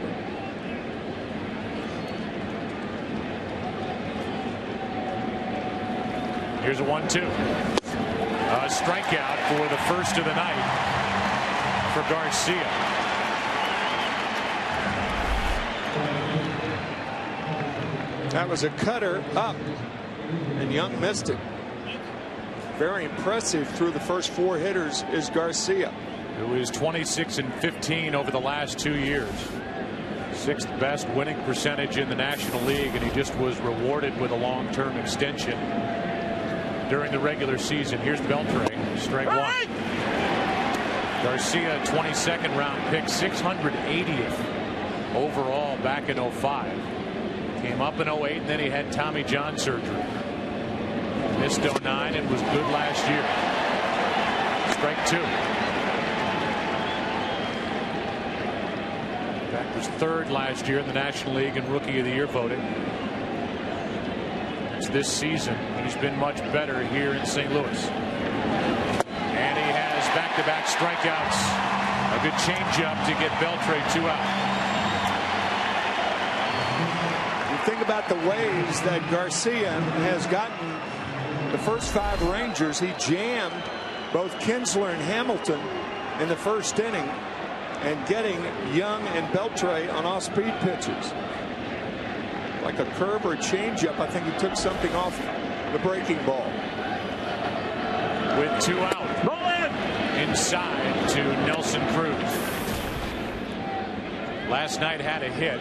Here's a 1-2. A strikeout for the first of the night for Garcia. That was a cutter up, and Young missed it. Very impressive through the first 4 hitters is Garcia, who is 26-15 over the last 2 years. 6th best winning percentage in the National League, and he just was rewarded with a long-term extension during the regular season. Here's Beltre, strike one. Garcia, 22nd round pick, 680th overall back in '05. Came up in '08, and then he had Tommy John surgery. Missed '09 and was good last year. Strike two. That was 3rd last year in the National League in Rookie of the Year voting. This season, he's been much better here in St. Louis. And he has back-to-back strikeouts. A good changeup to get Beltre 2 out. You think about the ways that Garcia has gotten the first 5 Rangers. He jammed both Kinsler and Hamilton in the first inning, and getting Young and Beltre on off-speed pitches. Like a curve or a changeup, I think he took something off the breaking ball. With 2 out. Inside to Nelson Cruz. Last night had a hit.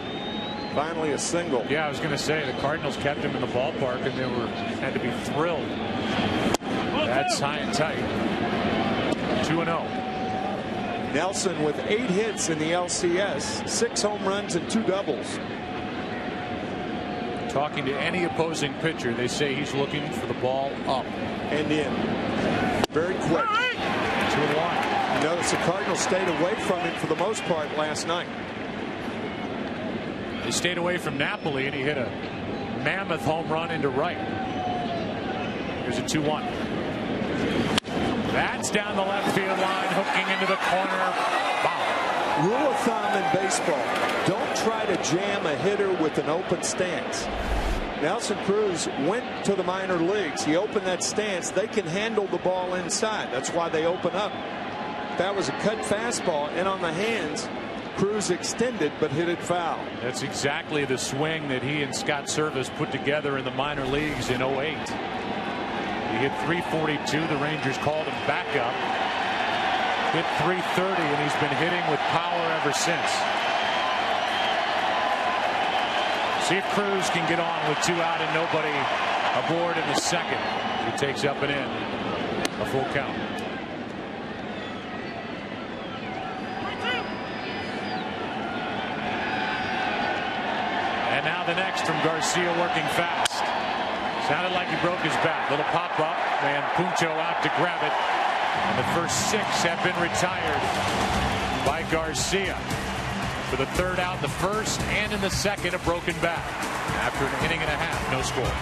Finally a single. Yeah, I was going to say the Cardinals kept him in the ballpark, and they had to be thrilled. That's high and tight. 2-0. Nelson with 8 hits in the LCS, 6 home runs and 2 doubles. Talking to any opposing pitcher, they say he's looking for the ball up and in. Very quick. 2-1. You notice the Cardinals stayed away from him for the most part last night. They stayed away from Napoli, and he hit a mammoth home run into right. Here's a 2-1. That's down the left field line, hooking into the corner. Foul. Rule of thumb in baseball: don't try to jam a hitter with an open stance. Nelson Cruz went to the minor leagues. He opened that stance. They can handle the ball inside. That's why they open up. That was a cut fastball, and on the hands, Cruz extended but hit it foul. That's exactly the swing that he and Scott Service put together in the minor leagues in '08. He hit .342. The Rangers called him back up. Hit .330, and he's been hitting with power ever since. See if Cruz can get on with 2 out and nobody aboard in the second. He takes up and in. A full count. And now the next from Garcia, working fast. Sounded like he broke his back. Little pop up, and Pujols out to grab it. And the first 6 have been retired by Garcia. For the 3rd out in the first and in the second, a broken back. After an inning and a half, no score.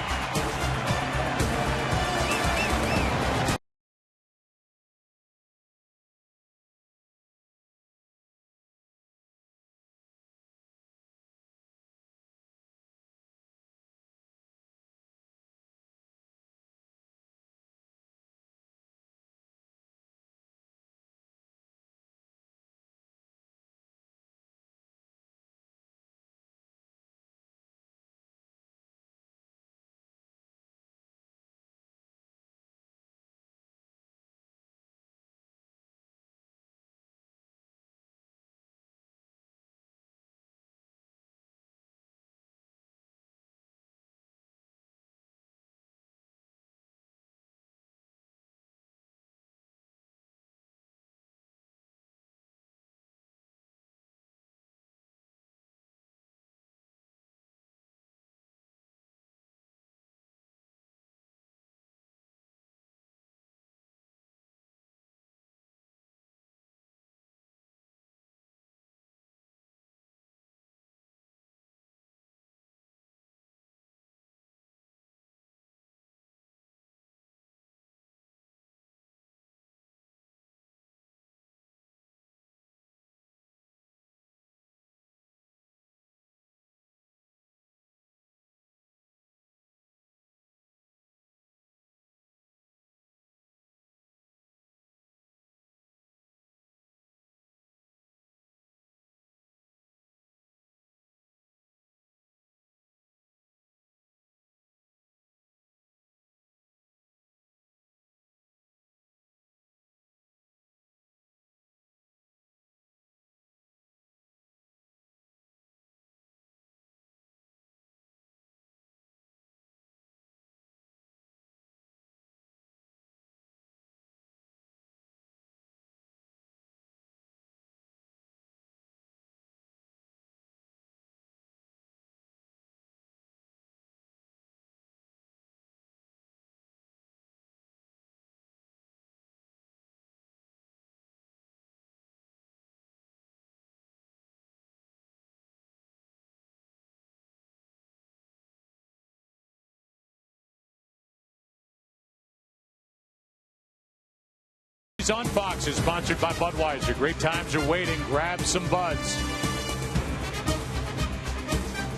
Series on Fox is sponsored by Budweiser. Great times are waiting. Grab some buds.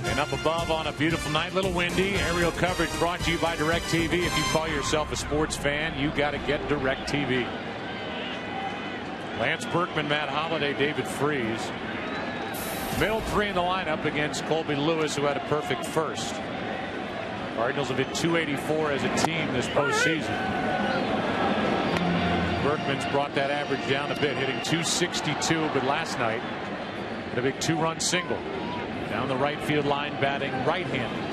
And up above on a beautiful night, little windy. Aerial coverage brought to you by DirecTV. If you call yourself a sports fan, you got to get DirecTV. Lance Berkman, Matt Holliday, David Freese. Middle three in the lineup against Colby Lewis, who had a perfect first. Cardinals have hit .284 as a team this postseason. Berkman's brought that average down a bit, hitting .262, but last night had a big 2-run single. Down the right field line, batting right-handed.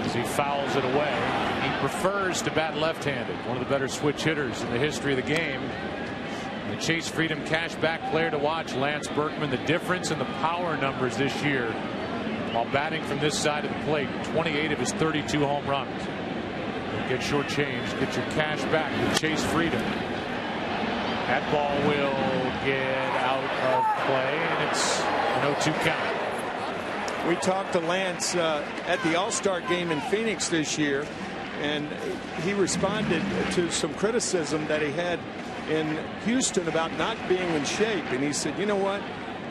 As he fouls it away, he prefers to bat left-handed. One of the better switch hitters in the history of the game. The Chase Freedom cashback player to watch, Lance Berkman. The difference in the power numbers this year while batting from this side of the plate. 28 of his 32 home runs. Get shortchanged. Get your cash back with Chase Freedom. That ball will get out of play, and it's an 0-2 count. We talked to Lance at the All-Star game in Phoenix this year, and he responded to some criticism that he had in Houston about not being in shape. And he said, you know what?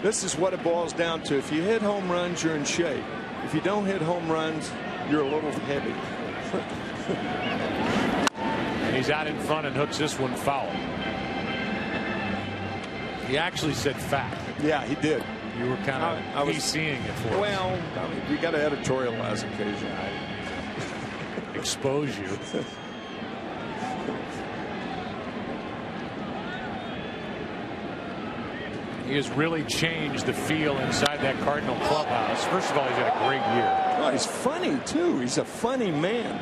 This is what it boils down to. If you hit home runs, you're in shape. If you don't hit home runs, you're a little heavy. And he's out in front and hooks this one foul. He actually said fat. Yeah, he did. You were kind of PCing it for us. Well, I mean, we got to editorialize occasionally. Expose you. He has really changed the feel inside that Cardinal clubhouse. First of all, he's had a great year. Oh, he's funny, too. He's a funny man.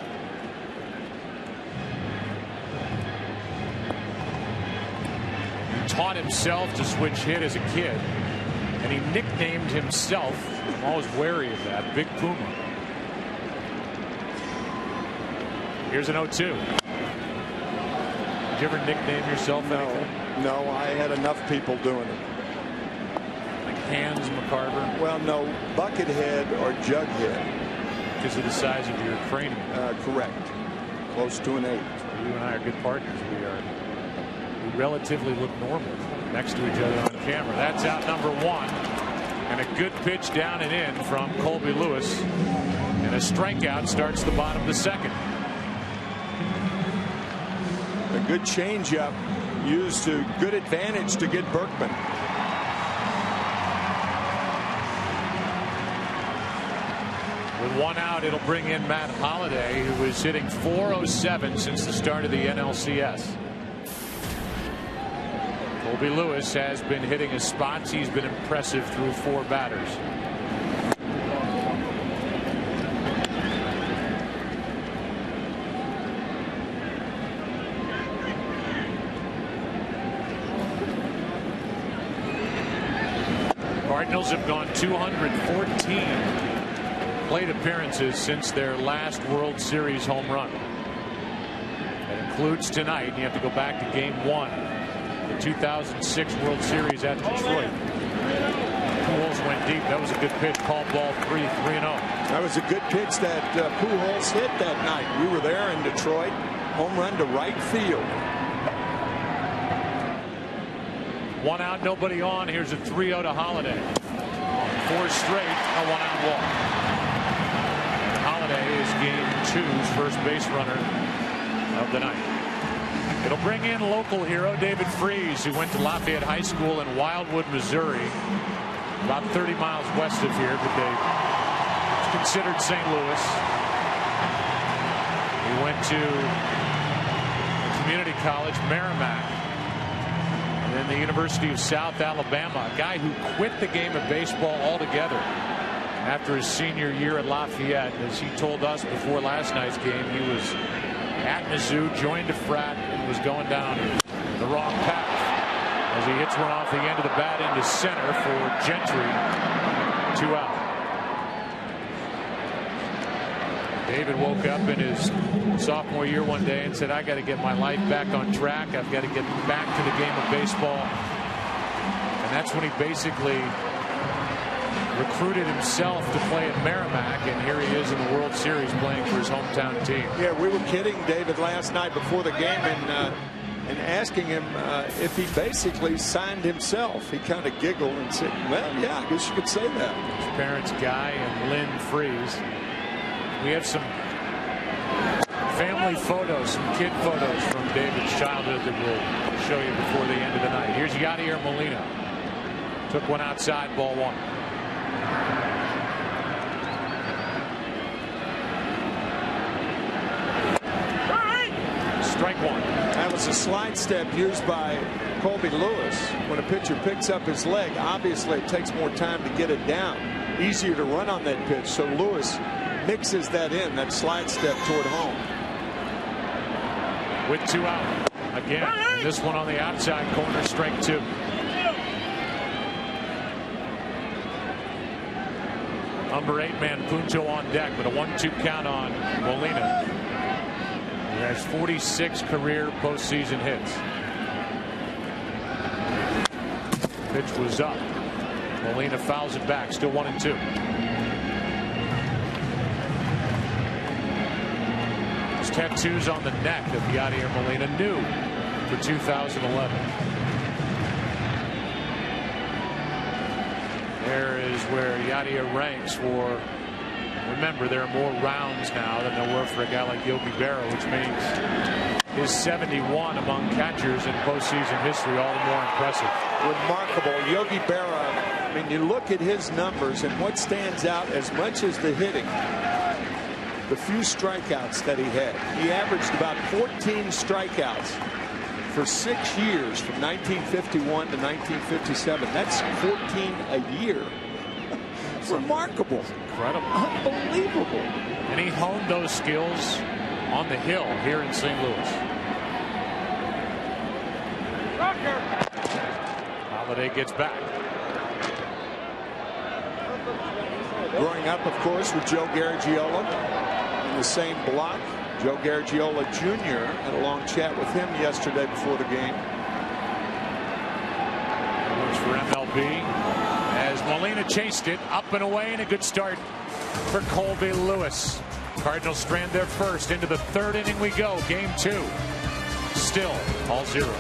He taught himself to switch hit as a kid, and he nicknamed himself, I'm always wary of that, Big Puma. Here's an 0-2. Did you ever nickname yourself anything? No, I had enough people doing it. Hands McCarver? Well, no, Buckethead or Jughead. Because of the size of your cranium? Correct. Close to an 8. You and I are good partners. We relatively look normal next to each other on camera. That's out number 1. And a good pitch down and in from Colby Lewis. And a strikeout starts the bottom of the second. A good changeup used to good advantage to get Berkman. With 1 out, it'll bring in Matt Holliday, who is hitting .407 since the start of the NLCS. Colby Lewis has been hitting his spots. He's been impressive through 4 batters. Cardinals have gone 214 plate appearances since their last World Series home run. That includes tonight. You have to go back to Game 1, the 2006 World Series at Detroit. Pujols went deep. That was a good pitch. Called ball 3-0. That was a good pitch that Pujols hit that night. We were there in Detroit. Home run to right field. 1 out, nobody on. Here's a 3-0 to Holliday. 4 straight, a 1-out walk. Holliday is Game 2's first base runner of the night. It'll bring in local hero David Freese, who went to Lafayette High School in Wildwood, Missouri, about 30 miles west of here, but it's considered St. Louis. He went to community college, Merrimack, and then the University of South Alabama, a guy who quit the game of baseball altogether after his senior year at Lafayette. As he told us before last night's game, he was at Mizzou, joined a frat, and was going down the wrong path as he hits one off the end of the bat into center for Gentry. 2 out. David woke up in his sophomore year one day and said, I got to get my life back on track. I've got to get back to the game of baseball. And that's when he basically recruited himself to play at Merrimack, and here he is in the World Series playing for his his hometown team. Yeah, we were kidding David last night before the game and asking him if he basically signed himself. He kind of giggled and said, well, yeah, I guess you could say that. His parents, Guy and Lynn Freeze. We have some family photos, some kid photos from David's childhood that we'll show you before the end of the night. Here's Yadier Molina. Took one outside, ball one. Strike one. That was a slide step used by Colby Lewis. When a pitcher picks up his leg, obviously it takes more time to get it down. Easier to run on that pitch. So Lewis mixes that in, that slide step toward home. With 2 out. Again, and this one on the outside corner, strike 2. Number 8 man Pujols on deck, but a 1-2 count on Molina. He has 46 career postseason hits. Pitch was up. Molina fouls it back. Still 1-2. His tattoos on the neck of Yadier Molina, new for 2011. There is where Yadier ranks for. Remember, there are more rounds now than there were for a guy like Yogi Berra, which means his 71 among catchers in postseason history, all the more impressive. Remarkable. Yogi Berra, I mean, you look at his numbers and what stands out as much as the hitting, the few strikeouts that he had. He averaged about 14 strikeouts for 6 years from 1951 to 1957. That's 14 a year. Remarkable. Incredible. Unbelievable. And he honed those skills on the hill here in St. Louis. Holiday gets back. Growing up, of course, with Joe Garagiola in the same block. Joe Garagiola Jr. had a long chat with him yesterday before the game. Looks for MLB. As Molina chased it up and away, and a good start for Colby Lewis. Cardinals strand their first. Into the 3rd inning we go. Game 2. Still all zeros.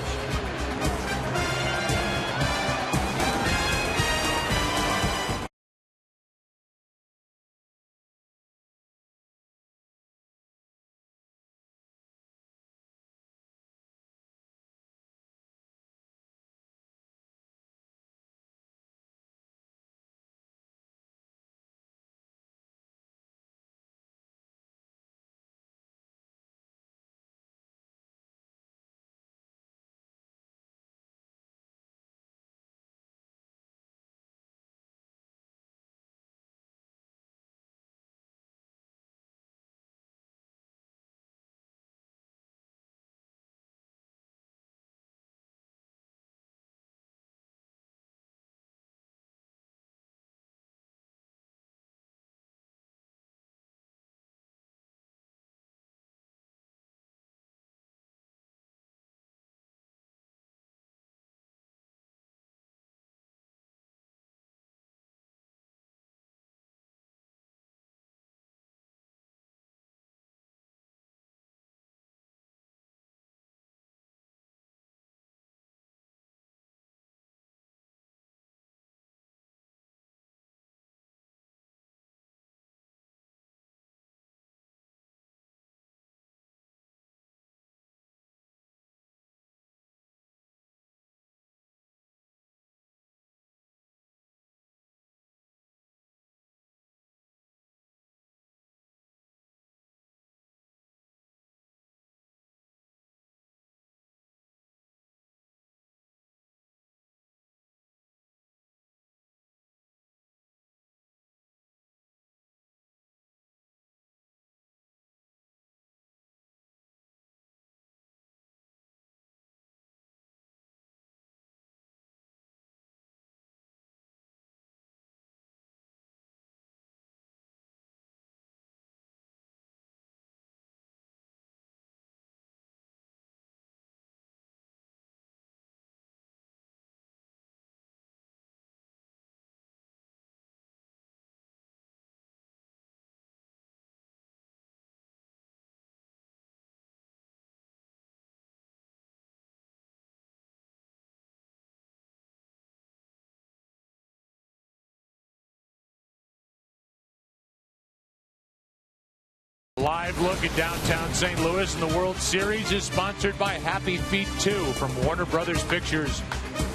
Live look at downtown St. Louis, and the World Series is sponsored by Happy Feet 2 from Warner Brothers Pictures,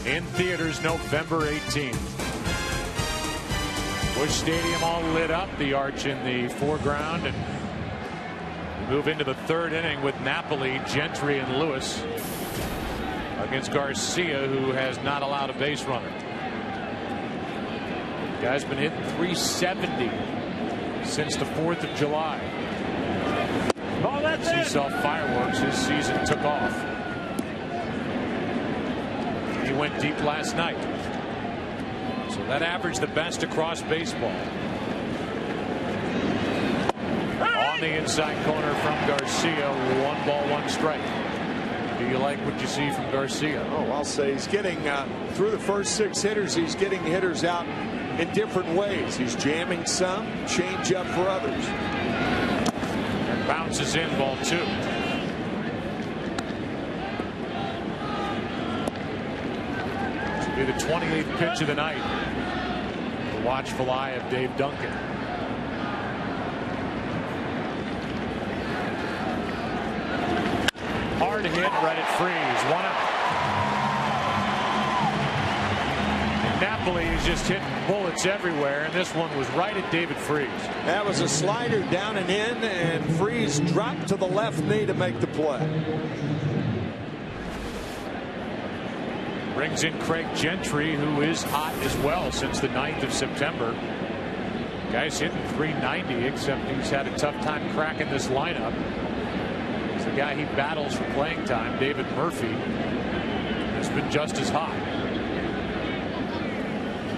in theaters November 18th. Busch Stadium all lit up, the arch in the foreground, and we move into the third inning with Napoli, Gentry, and Lewis against Garcia, who has not allowed a base runner. The guy's been hitting .370 since the 4th of July. Oh, that's he saw fireworks. His season took off. He went deep last night. So that averaged the best across baseball. On the inside corner from Garcia, 1 ball, 1 strike. Do you like what you see from Garcia? Oh, I'll say he's getting through the first 6 hitters. He's getting hitters out in different ways. He's jamming some, change up for others. Bounces in, ball 2. This will be the 28th pitch of the night. The watchful eye of Dave Duncan. Hard hit, right at Freeze. 1 out. Napoli is just hitting bullets everywhere, and this one was right at David Freeze. That was a slider down and in, and Freeze dropped to the left knee to make the play. Brings in Craig Gentry, who is hot as well since the 9th of September. Guy's hitting .390, except he's had a tough time cracking this lineup. It's the guy he battles for playing time, David Murphy, has been just as hot.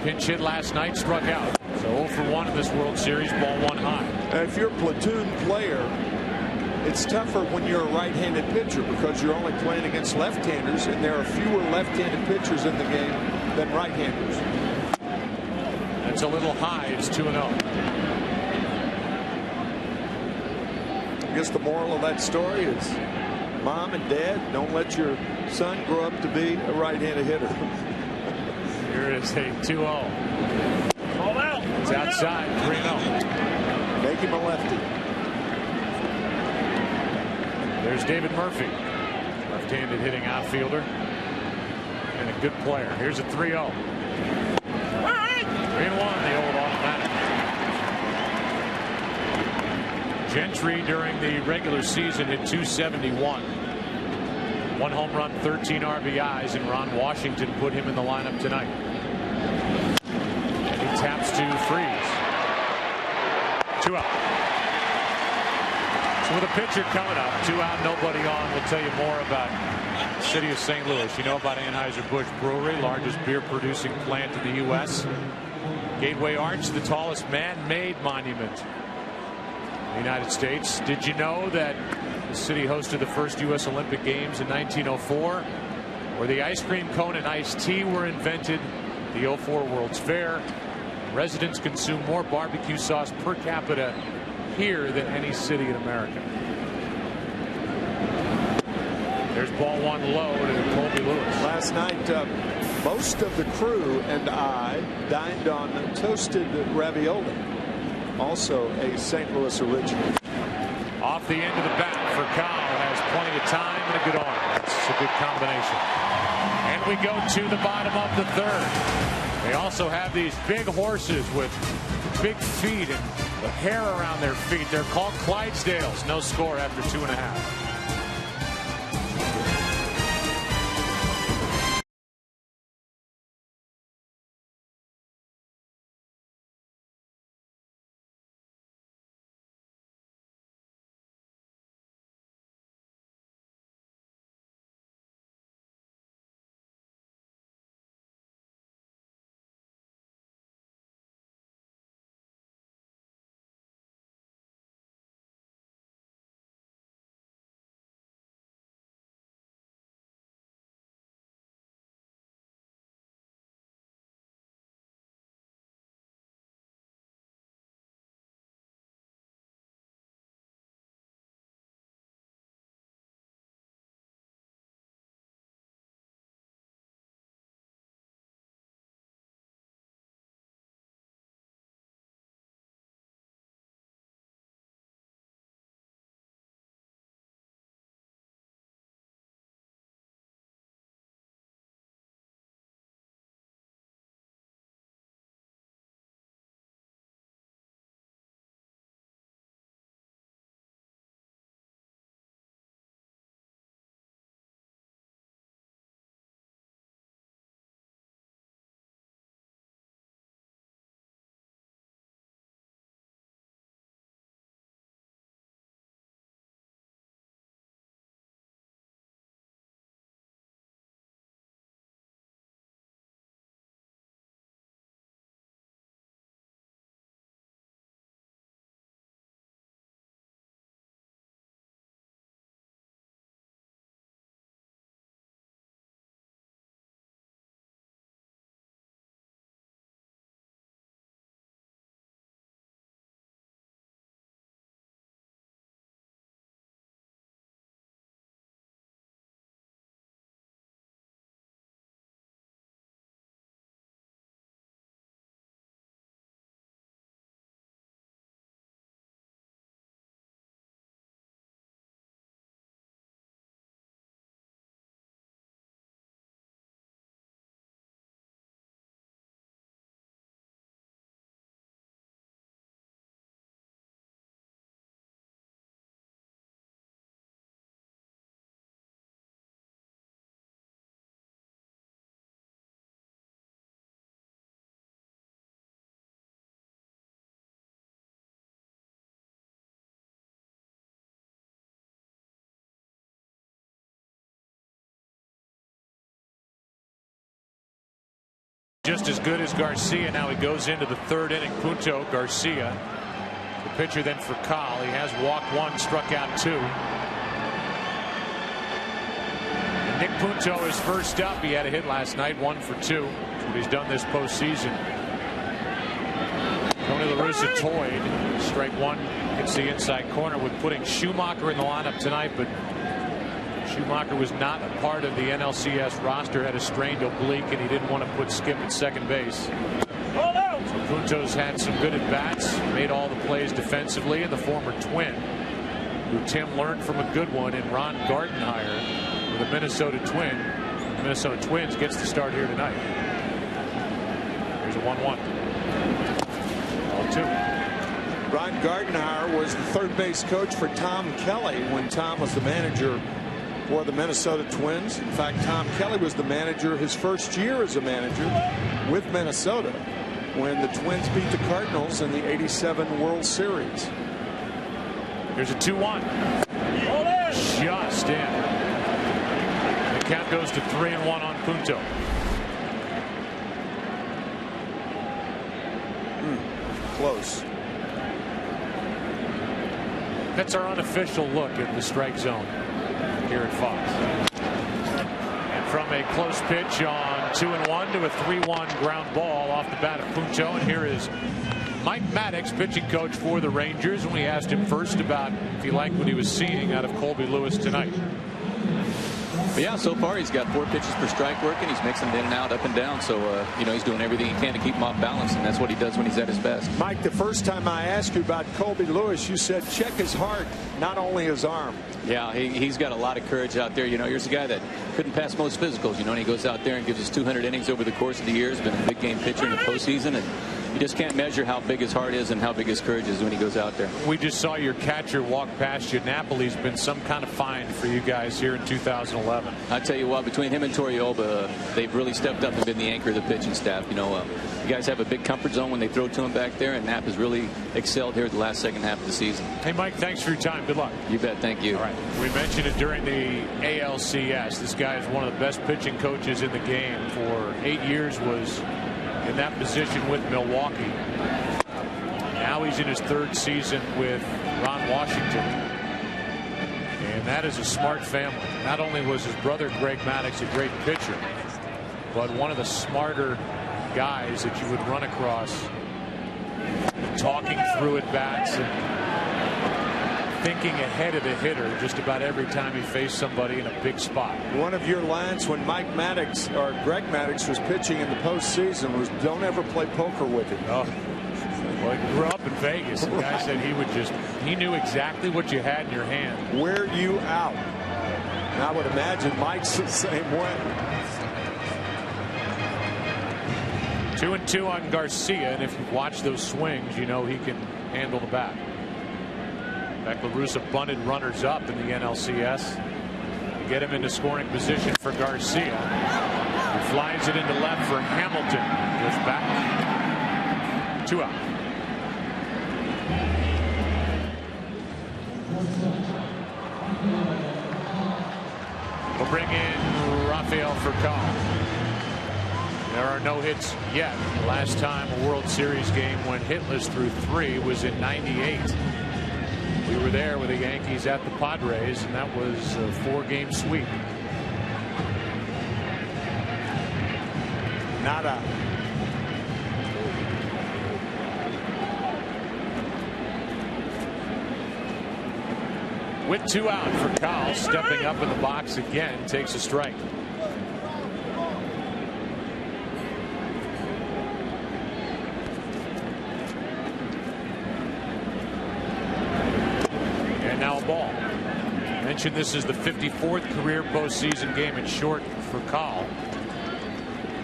Pinch hit last night, struck out. So 0 for 1 in this World Series, ball 1 high. If you're a platoon player, it's tougher when you're a right-handed pitcher because you're only playing against left-handers, and there are fewer left-handed pitchers in the game than right-handers. That's a little high. It's 2-0. I guess the moral of that story is, Mom and Dad, don't let your son grow up to be a right-handed hitter. Here is a 2-0. Ball out. It's outside. 3-0. Make him a lefty. There's David Murphy, left-handed hitting outfielder and a good player. Here's a 3-0. 3-1, the old automatic. Gentry during the regular season hit .271. 1 home run, 13 RBIs, and Ron Washington put him in the lineup tonight. And he taps to Freeze. 2 out. So with a pitcher coming up, 2 out, nobody on. We'll tell you more about the city of St. Louis. You know about Anheuser-Busch Brewery, largest beer producing plant in the U.S. Gateway Arch, the tallest man-made monument in the United States. Did you know that the city hosted the first U.S. Olympic Games in 1904, where the ice cream cone and iced tea were invented? The 04 World's Fair. Residents consume more barbecue sauce per capita here than any city in America. There's ball 1 low to Colby Lewis. Last night, most of the crew and I dined on toasted ravioli, also a St. Louis original. Off the end of the bat for Kyle, has plenty of time and a good arm. That's a good combination. And we go to the bottom of the 3rd. They also have these big horses with big feet and the hair around their feet. They're called Clydesdales. No score after 2.5. just as good as Garcia. Now he goes into the third inning. Punto, Garcia. The pitcher then for Cal. He has walked 1, struck out 2. And Nick Punto is first up. He had a hit last night, 1 for 2. That's what he's done this postseason. Tony La Russa toyed. Strike 1 hits the inside corner with putting Schumacher in the lineup tonight, but Schumacher was not a part of the NLCS roster, had a strained oblique, and he didn't want to put Skip at second base. So Punto's had some good at-bats, made all the plays defensively, and the former Twin, who Tim learned from a good one in Ron Gardenhire with a Minnesota Twin. The Minnesota Twins gets the start here tonight. Here's a 1-1. 0-2. Ron Gardenhire was the third base coach for Tom Kelly when Tom was the manager for the Minnesota Twins. In fact, Tom Kelly was the manager his first year as a manager with Minnesota when the Twins beat the Cardinals in the '87 World Series. Here's a 2-1. Just in. The count goes to 3-1 on Punto. Close. That's our unofficial look at the strike zone here at Fox. And from a close pitch on 2-1 to a 3-1 ground ball off the bat of Punto. And here is Mike Maddox, pitching coach for the Rangers, and we asked him first about if he liked what he was seeing out of Colby Lewis tonight. But yeah, so far he's got 4 pitches per strike working. He's mixing them in and out, up and down. So, you know, he's doing everything he can to keep him off balance, and that's what he does when he's at his best. Mike, the first time I asked you about Colby Lewis, you said check his heart, not only his arm. Yeah, he's got a lot of courage out there. You know, here's a guy that couldn't pass most physicals, you know, and he goes out there and gives us 200 innings over the course of the year. He's been a big game pitcher in the postseason, and you just can't measure how big his heart is and how big his courage is when he goes out there. We just saw your catcher walk past you. Napoli's been some kind of find for you guys here in 2011. I tell you what, between him and Torrealba, they've really stepped up and been the anchor of the pitching staff. You know, you guys have a big comfort zone when they throw to him back there, and Nap has really excelled here the last second half of the season. Hey, Mike, thanks for your time. Good luck. You bet. Thank you. All right. We mentioned it during the ALCS. This guy is one of the best pitching coaches in the game. For 8 years was in that position with Milwaukee. Now he's in his 3rd season with Ron Washington. And that is a smart family. Not only was his brother Greg Maddux a great pitcher, but one of the smarter guys that you would run across, talking through at bats and thinking ahead of the hitter just about every time he faced somebody in a big spot. One of your lines when Mike Maddux or Greg Maddux was pitching in the postseason was, "Don't ever play poker with him." Oh. Well, he grew up in Vegas. The guy said he knew exactly what you had in your hand. Wear you out. And I would imagine Mike's the same way. 2-2 on Garcia, and if you've watched those swings, you know he can handle the bat. In fact, La Russa bunted runners up in the NLCS to get him into scoring position for Garcia. He flies it into left for Hamilton. Goes back. 2 out. We'll bring in Rafael Furcal. There are no hits yet. Last time a World Series game went hitless through 3 was in '98. We were there with the Yankees at the Padres, and that was a 4-game sweep. Nada. With 2 out for Kyle, stepping up in the box again, takes a strike. And now a ball. I mentioned this is the 54th career postseason game. It's short for Kyle.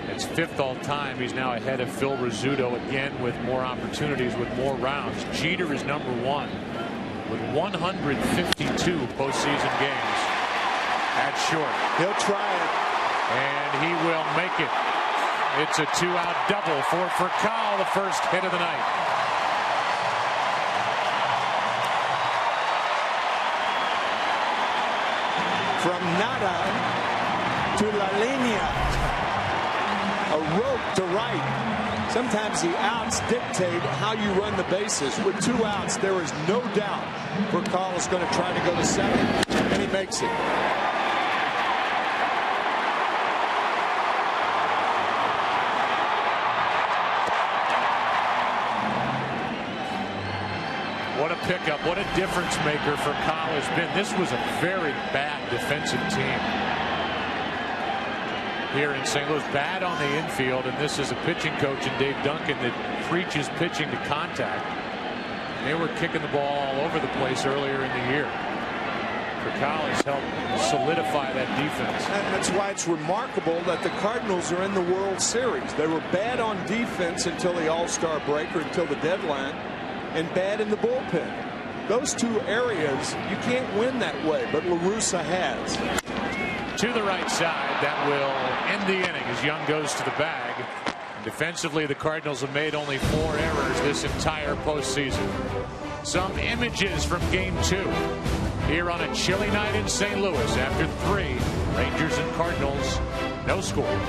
It's 5th all time. He's now ahead of Phil Rizzuto again with more opportunities, with more rounds. Jeter is number 1. With 152 postseason games at short. He'll try it. And he will make it. It's a 2-out double for Furcal, the first hit of the night. From nada to la línea. a rope to right. Sometimes the outs dictate how you run the bases. With 2 outs, there is no doubt Pujols is going to try to go to second, and he makes it. What a pickup. What a difference maker for Kyle has been. This was a very bad defensive team here in St. Louis. Bad on the infield, and this is a pitching coach in Dave Duncan that preaches pitching to contact. They were kicking the ball all over the place earlier in the year. Kyle has helped solidify that defense. And that's why it's remarkable that the Cardinals are in the World Series. They were bad on defense until the All-Star break or until the deadline, and bad in the bullpen. Those 2 areas, you can't win that way, but La Russa has. To the right side, that will end the inning as Young goes to the bag. Defensively, the Cardinals have made only 4 errors this entire postseason. Some images from Game 2 here on a chilly night in St. Louis after 3. Rangers and Cardinals, no score.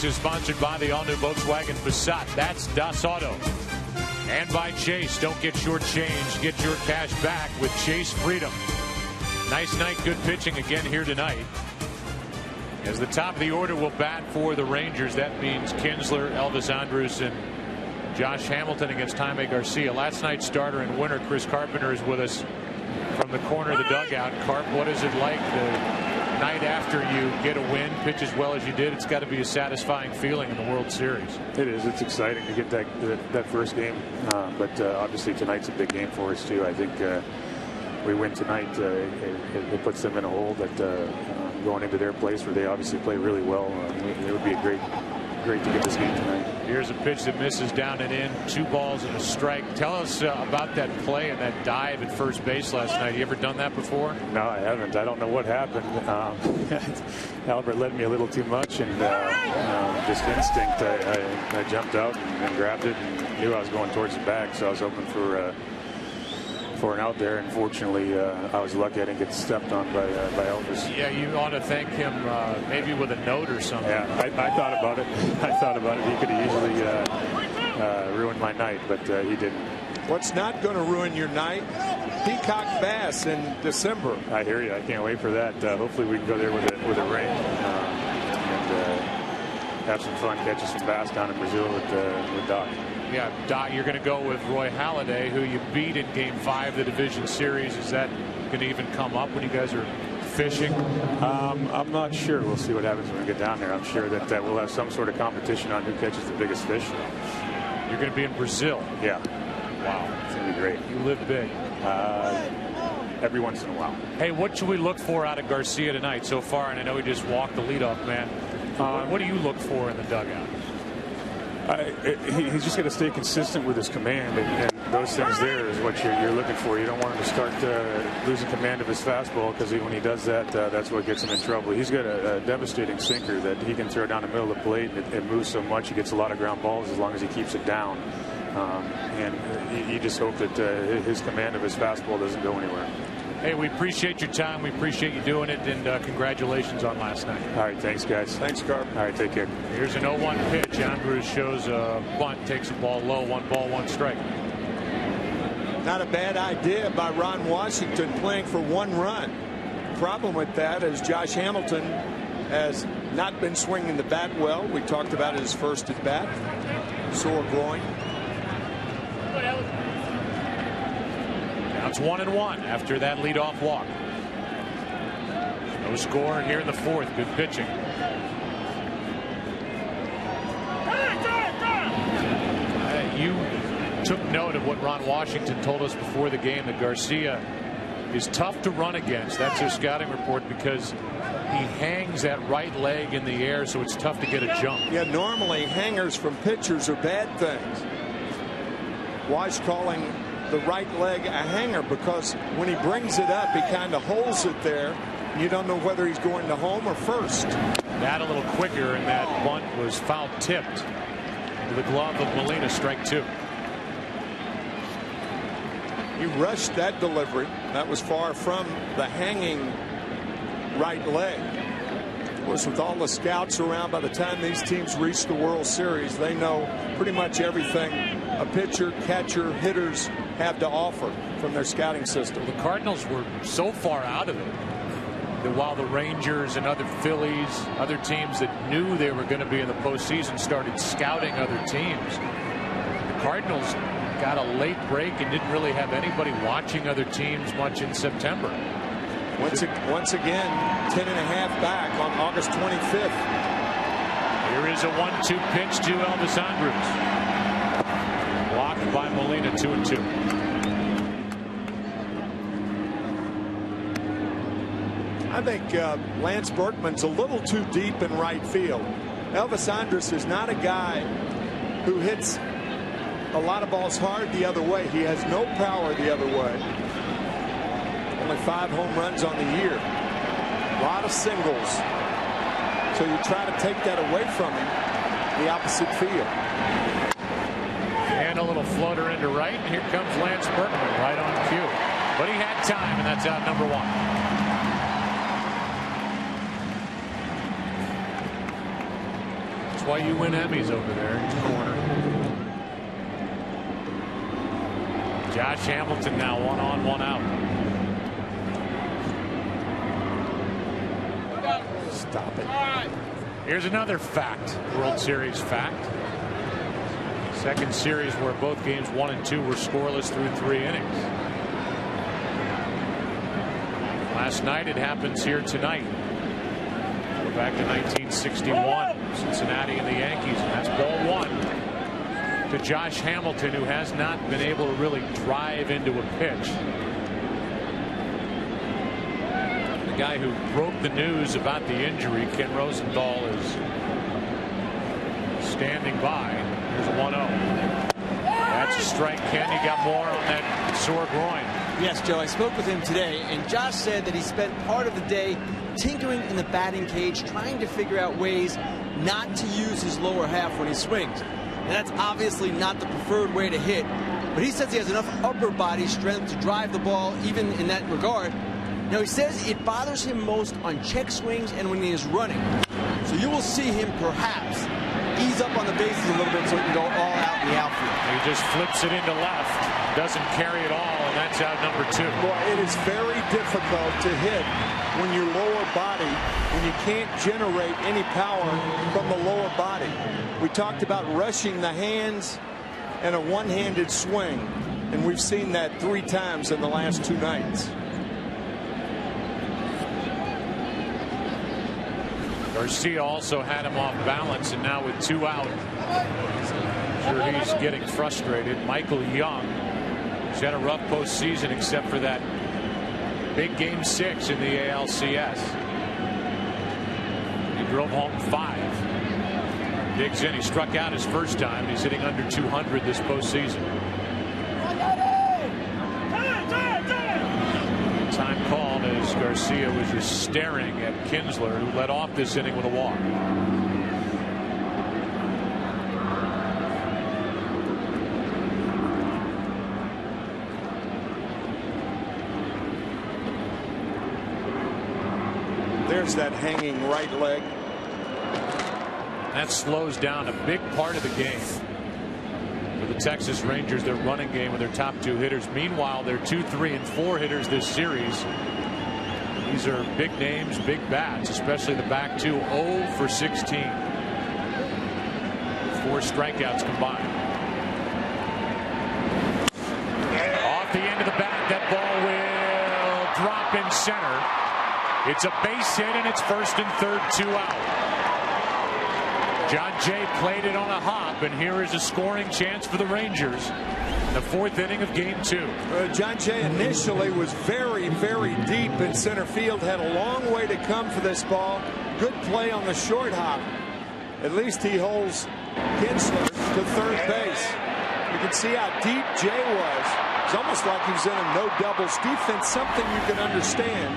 Is sponsored by the all-new Volkswagen Passat. That's Das Auto. And by Chase. Don't get shortchanged. Get your cash back with Chase Freedom. Nice night. Good pitching again here tonight. As the top of the order will bat for the Rangers. That means Kinsler, Elvis Andrus, and Josh Hamilton against Jaime Garcia. Last night's starter and winner, Chris Carpenter, is with us from the corner of the dugout. Carp, what is it like the night after you get a win, pitch as well as you did? It's got to be a satisfying feeling in the World Series. It is. It's exciting to get that first game, but obviously tonight's a big game for us too. I think we win tonight, it puts them in a hole that going into their place where they obviously play really well. It would be great to get this game tonight. Here's a pitch that misses down and in. 2 balls and a strike. Tell us about that play and that dive at first base last night. You ever done that before? No, I haven't. I don't know what happened. Albert led me a little too much, and just instinct. I jumped out and grabbed it and knew I was going towards the bag, so I was hoping for for an out there. Unfortunately, I was lucky I didn't get stepped on by Elvis. Yeah, you ought to thank him maybe with a note or something. Yeah, I thought about it. I thought about it. He could have easily ruined my night, but he didn't. What's not going to ruin your night? Peacock Bass in December. I hear you. I can't wait for that. Hopefully we can go there with a ring and have some fun, catching some bass down in Brazil with Doc. Yeah, Doc, you're going to go with Roy Halladay, who you beat in Game 5 of the division series. Is that going to even come up when you guys are fishing? I'm not sure. We'll see what happens when we get down there. I'm sure that we'll have some sort of competition on who catches the biggest fish. You're going to be in Brazil. Yeah. Wow. It's going to be great. You live big. Every once in a while. Hey, what should we look for out of Garcia tonight so far? And I know he just walked the leadoff man. What do you look for in the dugout? He's just got to stay consistent with his command, and those things there is what you're looking for. You don't want him to start losing command of his fastball, because when he does that, that's what gets him in trouble. He's got a devastating sinker that he can throw down the middle of the plate, and it moves so much. He gets a lot of ground balls as long as he keeps it down. And you just hope that his command of his fastball doesn't go anywhere. Hey, we appreciate your time. We appreciate you doing it, and congratulations on last night. All right, thanks, guys. Thanks, Carp. All right, take care. Here's an 0-1 pitch. Andrews shows a bunt, takes the ball low. 1 ball, 1 strike. Not a bad idea by Ron Washington, playing for 1 run. Problem with that is Josh Hamilton has not been swinging the bat well. We talked about his first at bat. Sore groin. Now it's 1-1 after that leadoff walk. No score here in the 4th. Good pitching. You took note of what Ron Washington told us before the game, that Garcia is tough to run against. That's their scouting report, because he hangs that right leg in the air, so it's tough to get a jump. Yeah, normally hangers from pitchers are bad things. Wash calling the right leg a hanger, because when he brings it up, he kind of holds it there. You don't know whether he's going to home or first. That a little quicker, and that bunt was foul tipped to the glove of Molina. Strike 2. He rushed that delivery. That was far from the hanging right leg. Of course, with all the scouts around, by the time these teams reach the World Series, they know pretty much everything a pitcher, catcher, hitters have to offer from their scouting system. The Cardinals were so far out of it that while the Rangers and other Phillies, other teams that knew they were going to be in the postseason, started scouting other teams, the Cardinals got a late break and didn't really have anybody watching other teams much in September. Once again, 10.5 back on August 25th. Here is a 1-2 pitch to Elvis Andrus. Blocked by Molina. 2-2. I think Lance Berkman's a little too deep in right field. Elvis Andrus is not a guy who hits a lot of balls hard the other way. He has no power the other way. Only 5 home runs on the year. A lot of singles. So you try to take that away from him, the opposite field. And a little floater into right, and here comes Lance Berkman right on cue. But he had time, and that's out number 1. That's why you win Emmys over there in the corner. Josh Hamilton now 1 on, 1 out. Stop it. Here's another fact, World Series fact. Second series where both games 1 and 2 were scoreless through 3 innings. Last night, it happens here tonight. We're back to 1961, Cincinnati and the Yankees, and that's ball 1 to Josh Hamilton, who has not been able to really drive into a pitch. The guy who broke the news about the injury, Ken Rosenthal, is standing by. Here's a 1-0. That's a strike. Ken, you got more on that sore groin. Yes, Joe, I spoke with him today, and Josh said that he spent part of the day tinkering in the batting cage, trying to figure out ways not to use his lower half when he swings. And that's obviously not the preferred way to hit, but he says he has enough upper body strength to drive the ball even in that regard. Now, he says it bothers him most on check swings and when he is running. So you will see him perhaps ease up on the bases a little bit so he can go all out in the outfield. He just flips it into left, doesn't carry it all, and that's out number 2. Boy, it is very difficult to hit when your lower body, when you can't generate any power from the lower body. We talked about rushing the hands and a one-handed swing, and we've seen that 3 times in the last 2 nights. Garcia also had him off balance, and now with 2 out, sure he's getting frustrated. Michael Young, he's had a rough postseason except for that big game 6 in the ALCS. He drove home 5. Digs in. He struck out his first time. He's hitting under 200 this postseason. Time called as Garcia was just staring at Kinsler, who led off this inning with a walk. There's that hanging right leg. That slows down a big part of the game for the Texas Rangers, their running game with their top 2 hitters. Meanwhile, their 2, 3, and 4 hitters this series, these are big names, big bats, especially the back 2, 0 for 16. 4 strikeouts combined. Off the end of the bat, that ball will drop in center. It's a base hit, and it's first and third, 2 out. John Jay played it on a hop, and here is a scoring chance for the Rangers in the 4th inning of game 2. John Jay initially was very, very deep in center field, had a long way to come for this ball. Good play on the short hop. At least he holds Kinsler to third base. You can see how deep Jay was. It's almost like he was in a no doubles defense, something you can understand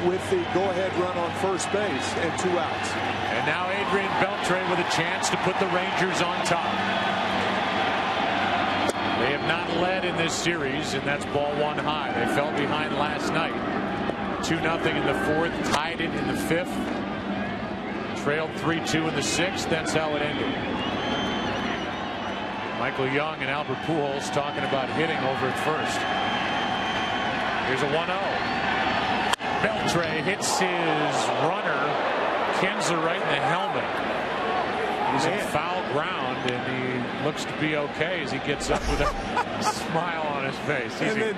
with the go-ahead run on first base and 2 outs. And now Adrian Beltre with a chance to put the Rangers on top. They have not led in this series, and that's ball 1 high. They fell behind last night. 2-0 in the 4th, tied it in the 5th, trailed 3-2 in the 6th. That's how it ended. Michael Young and Albert Pujols talking about hitting over at first. Here's a 1-0. Beltre hits his runner, Kinsler, right in the helmet. He's in foul ground, and he looks to be okay as he gets up with a smile on his face. And then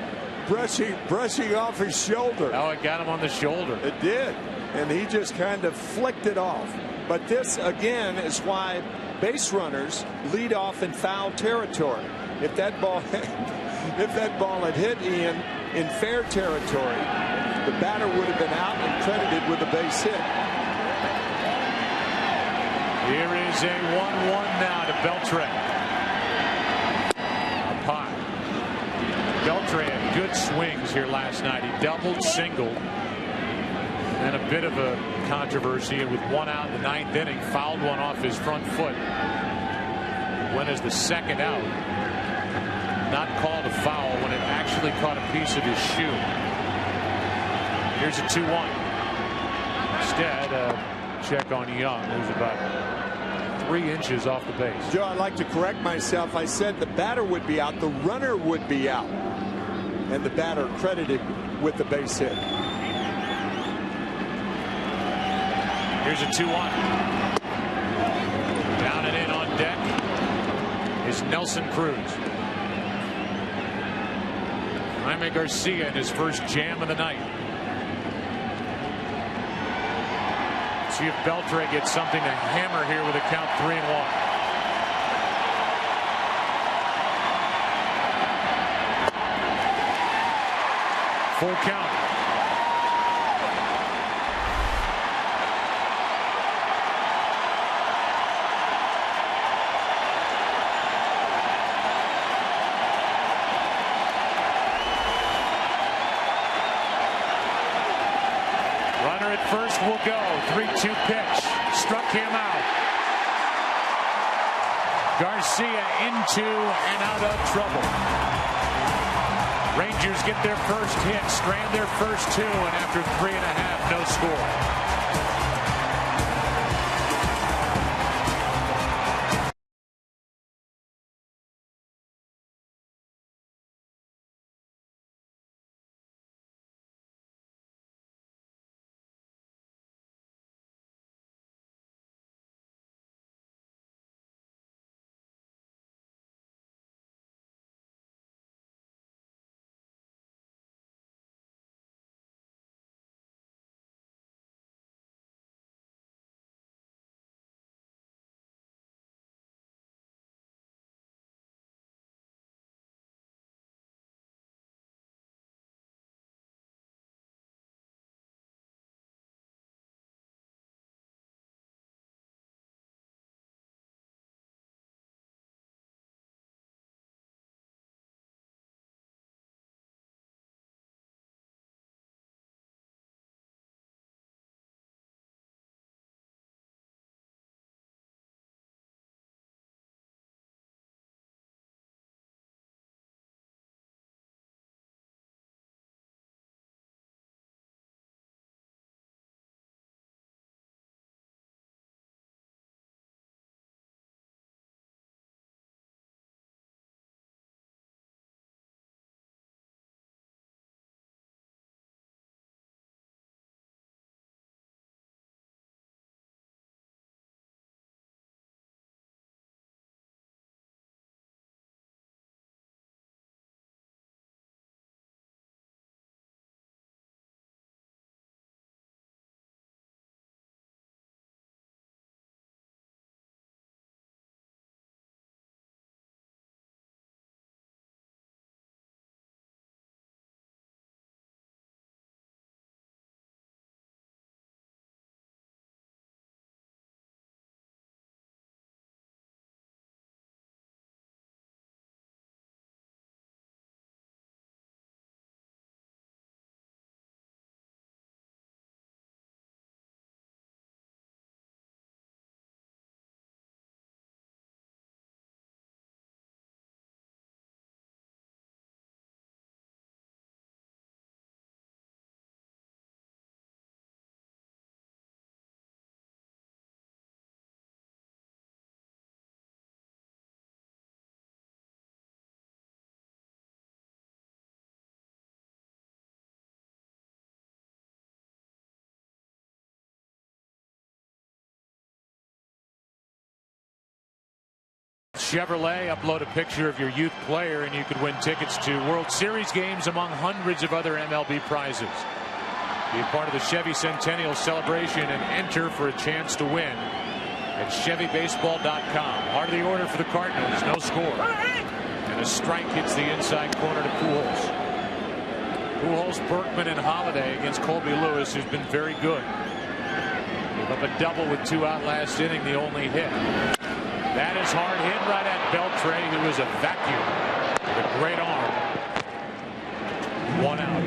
brushing off his shoulder. Oh, it got him on the shoulder. It did. And he just kind of flicked it off. But this, again, is why base runners lead off in foul territory. If that ball had hit Ian in fair territory, the batter would have been out and credited with a base hit. Here is a 1-1 now to Beltre. Up high. Beltre had good swings here last night. He doubled, singled, and a bit of a controversy with 1 out in the 9th inning. Fouled one off his front foot. Went as the 2nd out. Not called a foul when it actually caught a piece of his shoe. Here's a 2-1. Instead, check on Young, who's about 3 inches off the base. Joe, I'd like to correct myself. I said the batter would be out, the runner would be out, and the batter credited with the base hit. Here's a 2-1. Down and in on deck is Nelson Cruz. Jaime Garcia in his first jam of the night. See if Beltre gets something to hammer here with a count 3-1. Full count. Runner at first will go. 3-2 pitch. Struck him out. Garcia into and out of trouble. Rangers get their first hit, strand their first 2, and after 3.5, no score. Chevrolet, upload a picture of your youth player and you could win tickets to World Series games among hundreds of other MLB prizes. Be a part of the Chevy Centennial celebration and enter for a chance to win at ChevyBaseball.com. Heart of the order for the Cardinals, no score. And a strike hits the inside corner to Pujols. Pujols, Berkman, and Holiday against Colby Lewis, who's been very good. Gave up a double with 2 out last inning, the only hit. That is hard hit right at Beltre, who is a vacuum with a great arm. 1 out.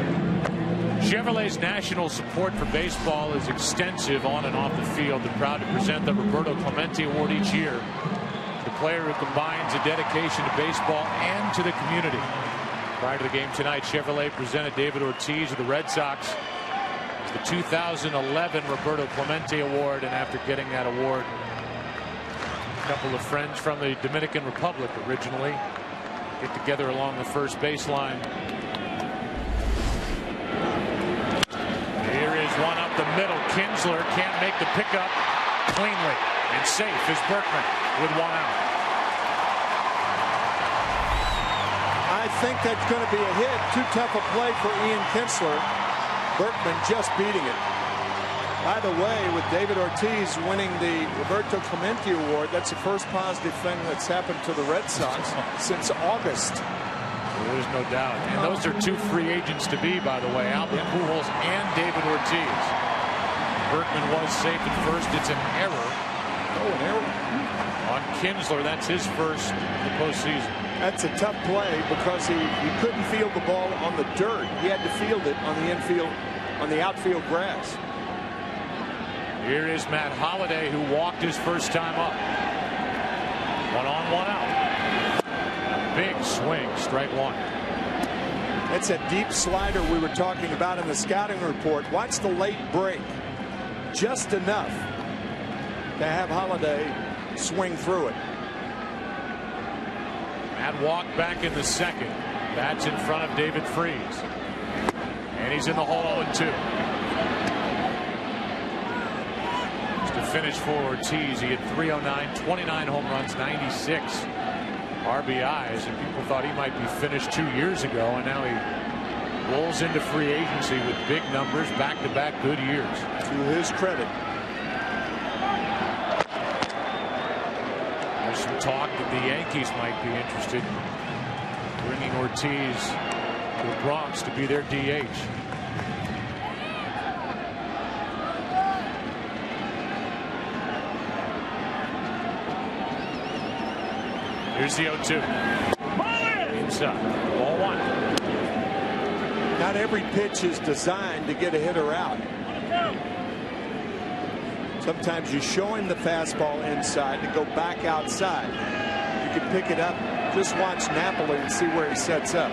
Chevrolet's national support for baseball is extensive on and off the field. They're proud to present the Roberto Clemente Award each year. The player who combines a dedication to baseball and to the community. Prior to the game tonight, Chevrolet presented David Ortiz of the Red Sox as the 2011 Roberto Clemente Award, and after getting that award, a couple of friends from the Dominican Republic originally get together along the first baseline. Here is one up the middle. Kinsler can't make the pickup cleanly, and safe is Berkman with 1 out. I think that's going to be a hit. Too tough a play for Ian Kinsler. Berkman just beating it. By the way, with David Ortiz winning the Roberto Clemente Award, that's the first positive thing that's happened to the Red Sox since August. There's no doubt. And those are 2 free agents to be, by the way, Albert Pujols and David Ortiz. Berkman was safe at first. It's an error. Oh, an error. On Kinsler, that's his first in the postseason. That's a tough play because he couldn't field the ball on the dirt. He had to field it on the infield, on the outfield grass. Here is Matt Holliday, who walked his first time up. 1 on, 1 out. A big swing, strike 1. It's a deep slider we were talking about in the scouting report. Watch the late break. Just enough to have Holiday swing through it. Matt Walk back in the second. That's in front of David Freese. And he's in the hole 0-2. Just to finish for Ortiz, he had 309, 29 home runs, 96 RBIs, and people thought he might be finished 2 years ago, and now he rolls into free agency with big numbers, back-to-back good years. To his credit. There's some talk that the Yankees might be interested in bringing Ortiz to the Bronx to be their DH. Here's the 0-2. Inside. Ball 1. Not every pitch is designed to get a hitter out. Sometimes you show him the fastball inside to go back outside. You can pick it up. Just watch Napoli and see where he sets up.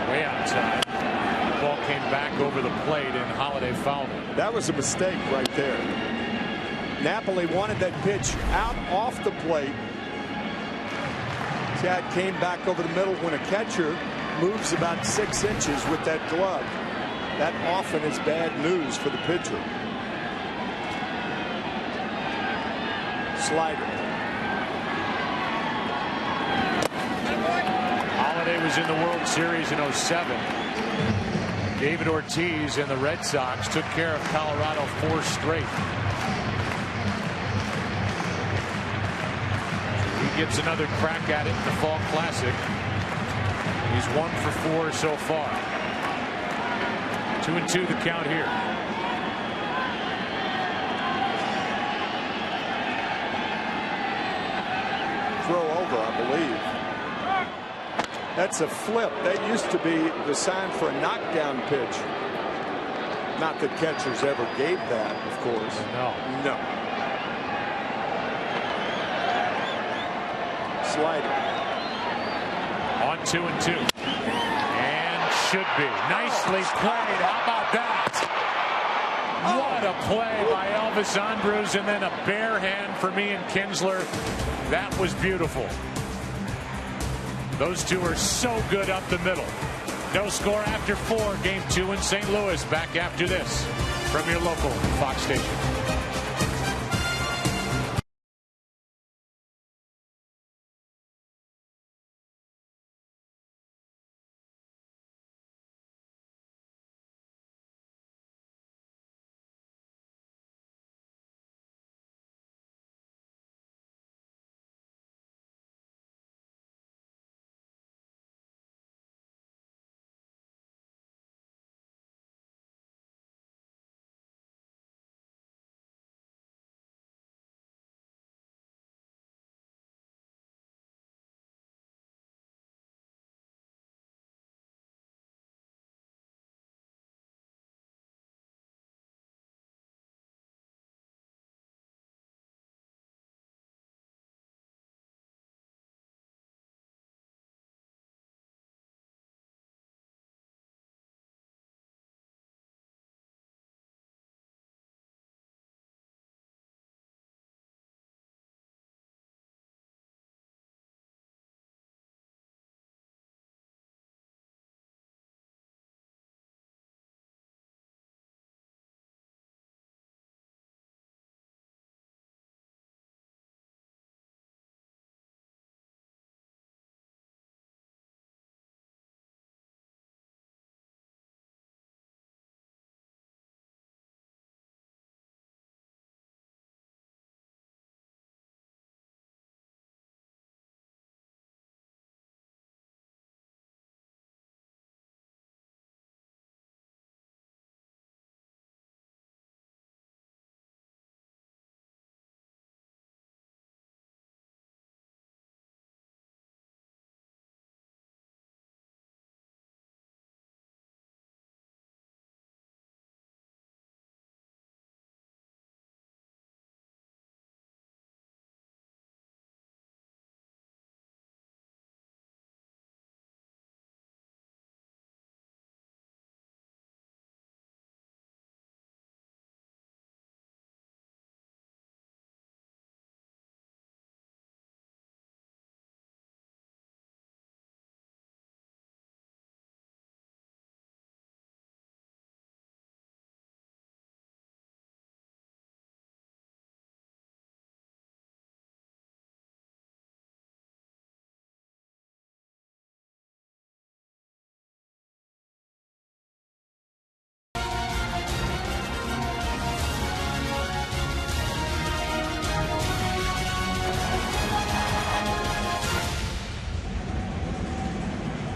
Way outside. The ball came back over the plate and Holiday fouled it. That was a mistake right there. Napoli wanted that pitch out off the plate. Chad came back over the middle when a catcher moves about 6 inches with that glove. That often is bad news for the pitcher. Slider. Holiday was in the World Series in 07. David Ortiz and the Red Sox took care of Colorado 4 straight. He gets another crack at it in the Fall Classic. He's 1 for 4 so far. 2-2 the count here. Throw over, I believe. That's a flip. That used to be the sign for a knockdown pitch. Not that catchers ever gave that, of course. No. No. Slider. On 2-2. And should be. Nicely played. How about that? What a play by Elvis Andrus, and then a bare hand for me and Kinsler. That was beautiful. Those two are so good up the middle. No score after 4. Game 2 in St. Louis. Back after this from your local Fox station.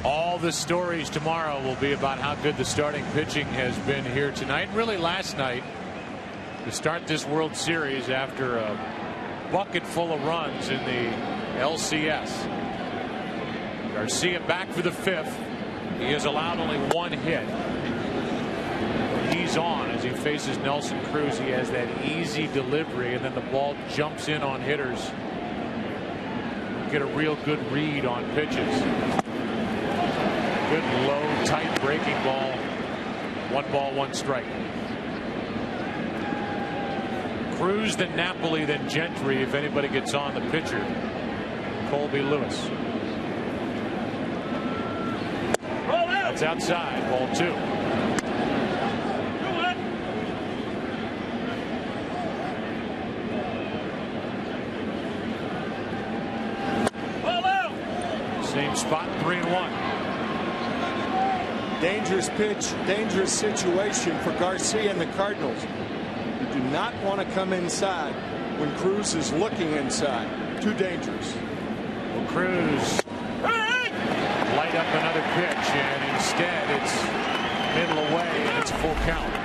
All the stories tomorrow will be about how good the starting pitching has been here tonight. Really last night to start this World Series after a bucket full of runs in the LCS. Garcia back for the 5th. He has allowed only 1 hit. He's on as he faces Nelson Cruz. He has that easy delivery, and then the ball jumps in on hitters. Get a real good read on pitches. Good low, tight breaking ball. 1 ball, 1 strike. Cruz, then Napoli, then Gentry if anybody gets on the pitcher. Colby Lewis. That's outside. Ball 2. Same spot, 3-1. Dangerous pitch, dangerous situation for Garcia and the Cardinals. You do not want to come inside when Cruz is looking inside. Too dangerous. Well, Cruz light up another pitch, and instead it's middle away, and it's full count.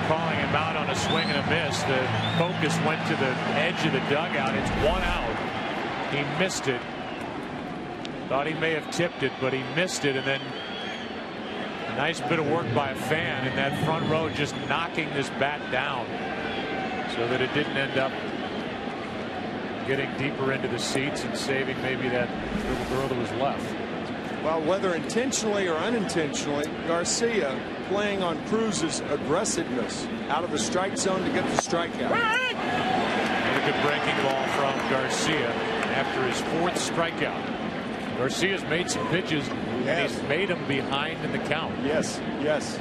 Calling him out on a swing and a miss. The focus went to the edge of the dugout. It's 1 out. He missed it. Thought he may have tipped it, but he missed it. And then a nice bit of work by a fan in that front row, just knocking this bat down so that it didn't end up getting deeper into the seats and saving maybe that little girl that was left. Well, whether intentionally or unintentionally, Garcia playing on Cruz's aggressiveness out of the strike zone to get the strikeout. And a good breaking ball from Garcia after his 4th strikeout. Garcia's made some pitches, and he's made them behind in the count. Yes, yes.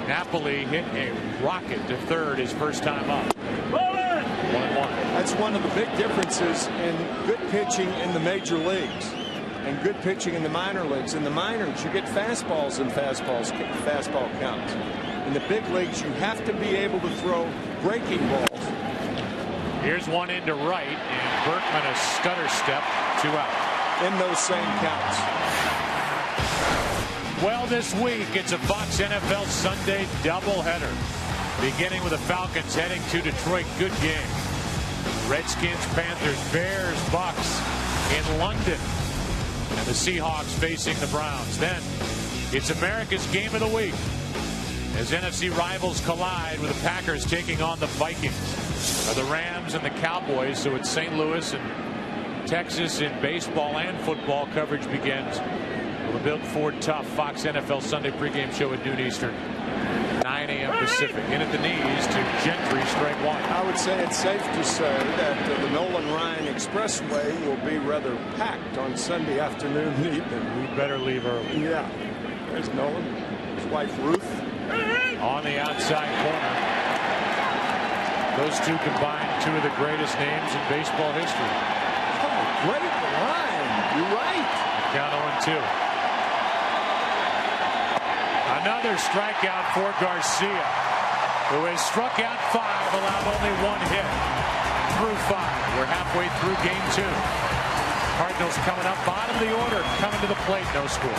Napoli hit a rocket to 3rd his first time up. 1-1. That's one of the big differences in good pitching in the major leagues and good pitching in the minor leagues. In the minors, you get fastballs and fastball counts. In the big leagues, you have to be able to throw breaking balls. Here's one into right, and Berkman a stutter step, 2 out. In those same counts. Well, this week it's a Fox NFL Sunday doubleheader, beginning with the Falcons heading to Detroit. Good game. Redskins, Panthers, Bears, Bucks in London, and the Seahawks facing the Browns. Then it's America's game of the week as NFC rivals collide with the Packers taking on the Vikings. The Rams and the Cowboys. So it's St. Louis and Texas in baseball and football. Coverage begins with a Built Ford Tough Fox NFL Sunday pregame show at noon Eastern, 9 a.m. Pacific. In at the knees to Gentry, strike 1. I would say it's safe to say that the Nolan Ryan Expressway will be rather packed on Sunday afternoon and evening. We better leave early. Yeah. There's Nolan. His wife Ruth. On the outside corner. Those two combined 2 of the greatest names in baseball history. Oh, great line. You're right. Count 0-2. Another strikeout for Garcia, who has struck out 5, allowed only 1 hit through 5. We're halfway through game 2. Cardinals coming up bottom of the order, coming to the plate, no score.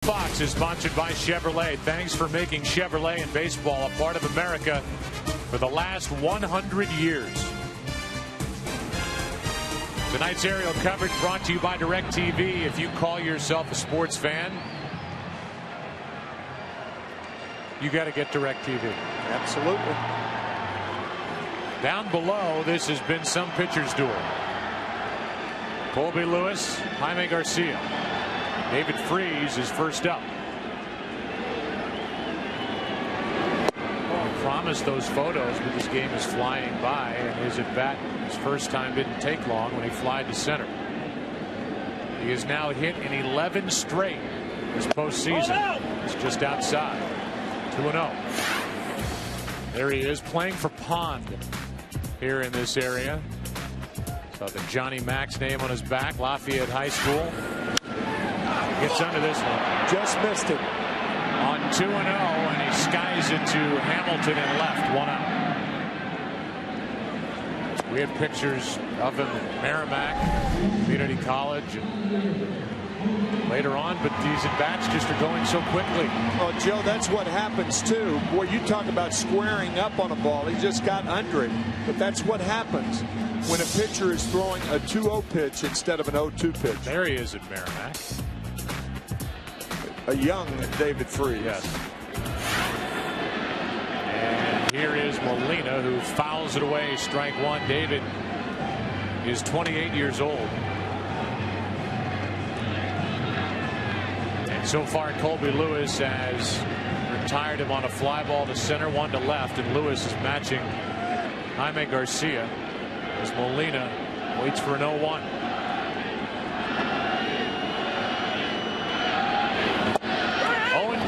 Fox is sponsored by Chevrolet. Thanks for making Chevrolet and baseball a part of America for the last 100 years. Tonight's aerial coverage brought to you by DirecTV. If you call yourself a sports fan, you got to get DirecTV. Absolutely. Down below, this has been some pitcher's duel. Colby Lewis, Jaime Garcia. David Freese is first up. Promised those photos, but this game is flying by, and his at bat, his first time, didn't take long when he flied to center. He is now hit in 11 straight this postseason. It's just outside. 2-0. There he is playing for Pond here in this area. Saw the Johnny Max name on his back. Lafayette High School. Gets under this one. Just missed it. On 2-0, and he skies it to Hamilton and left. 1 out. We have pictures of him at Merrimack Community College and later on, but these at bats just are going so quickly. Oh, Joe, that's what happens too. Boy, you talk about squaring up on a ball. He just got under it, but that's what happens when a pitcher is throwing a 2-0 pitch instead of an 0-2 pitch. There he is at Merrimack. A young David Freese. Yes. And here is Molina, who fouls it away. Strike one. David is 28 years old. And so far, Colby Lewis has retired him on a fly ball to center, 1 to left, and Lewis is matching Jaime Garcia as Molina waits for an 0-1.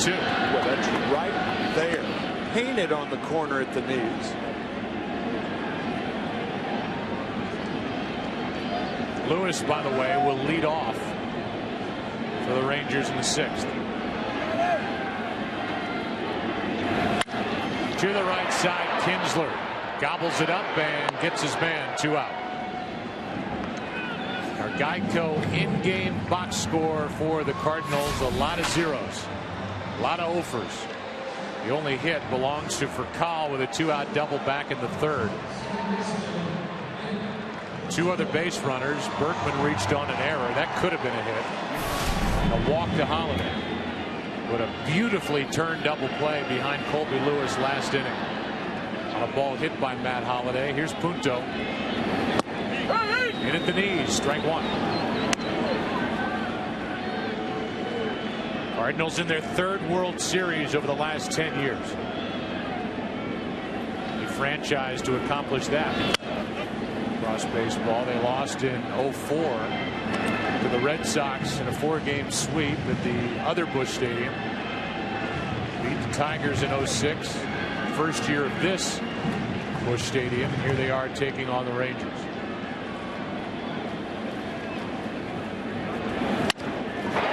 Well, that's right there. Painted on the corner at the knees. Lewis, by the way, will lead off for the Rangers in the 6th. To the right side, Kinsler gobbles it up and gets his man. 2 out. Our Geico in-game box score for the Cardinals, a lot of zeros. A lot of offers. The only hit belongs to Furcal with a 2-out double back in the 3rd. 2 other base runners. Berkman reached on an error. That could have been a hit. A walk to Holiday. But a beautifully turned double play behind Colby Lewis last inning. On a ball hit by Matt Holiday. Here's Punto. In at the knees. Strike 1. Cardinals in their 3rd World Series over the last 10 years. A franchise to accomplish that. Across baseball, they lost in 04 to the Red Sox in a 4-game sweep at the other Busch Stadium. Beat the Tigers in 06. First year of this Busch Stadium. Here they are taking on the Rangers.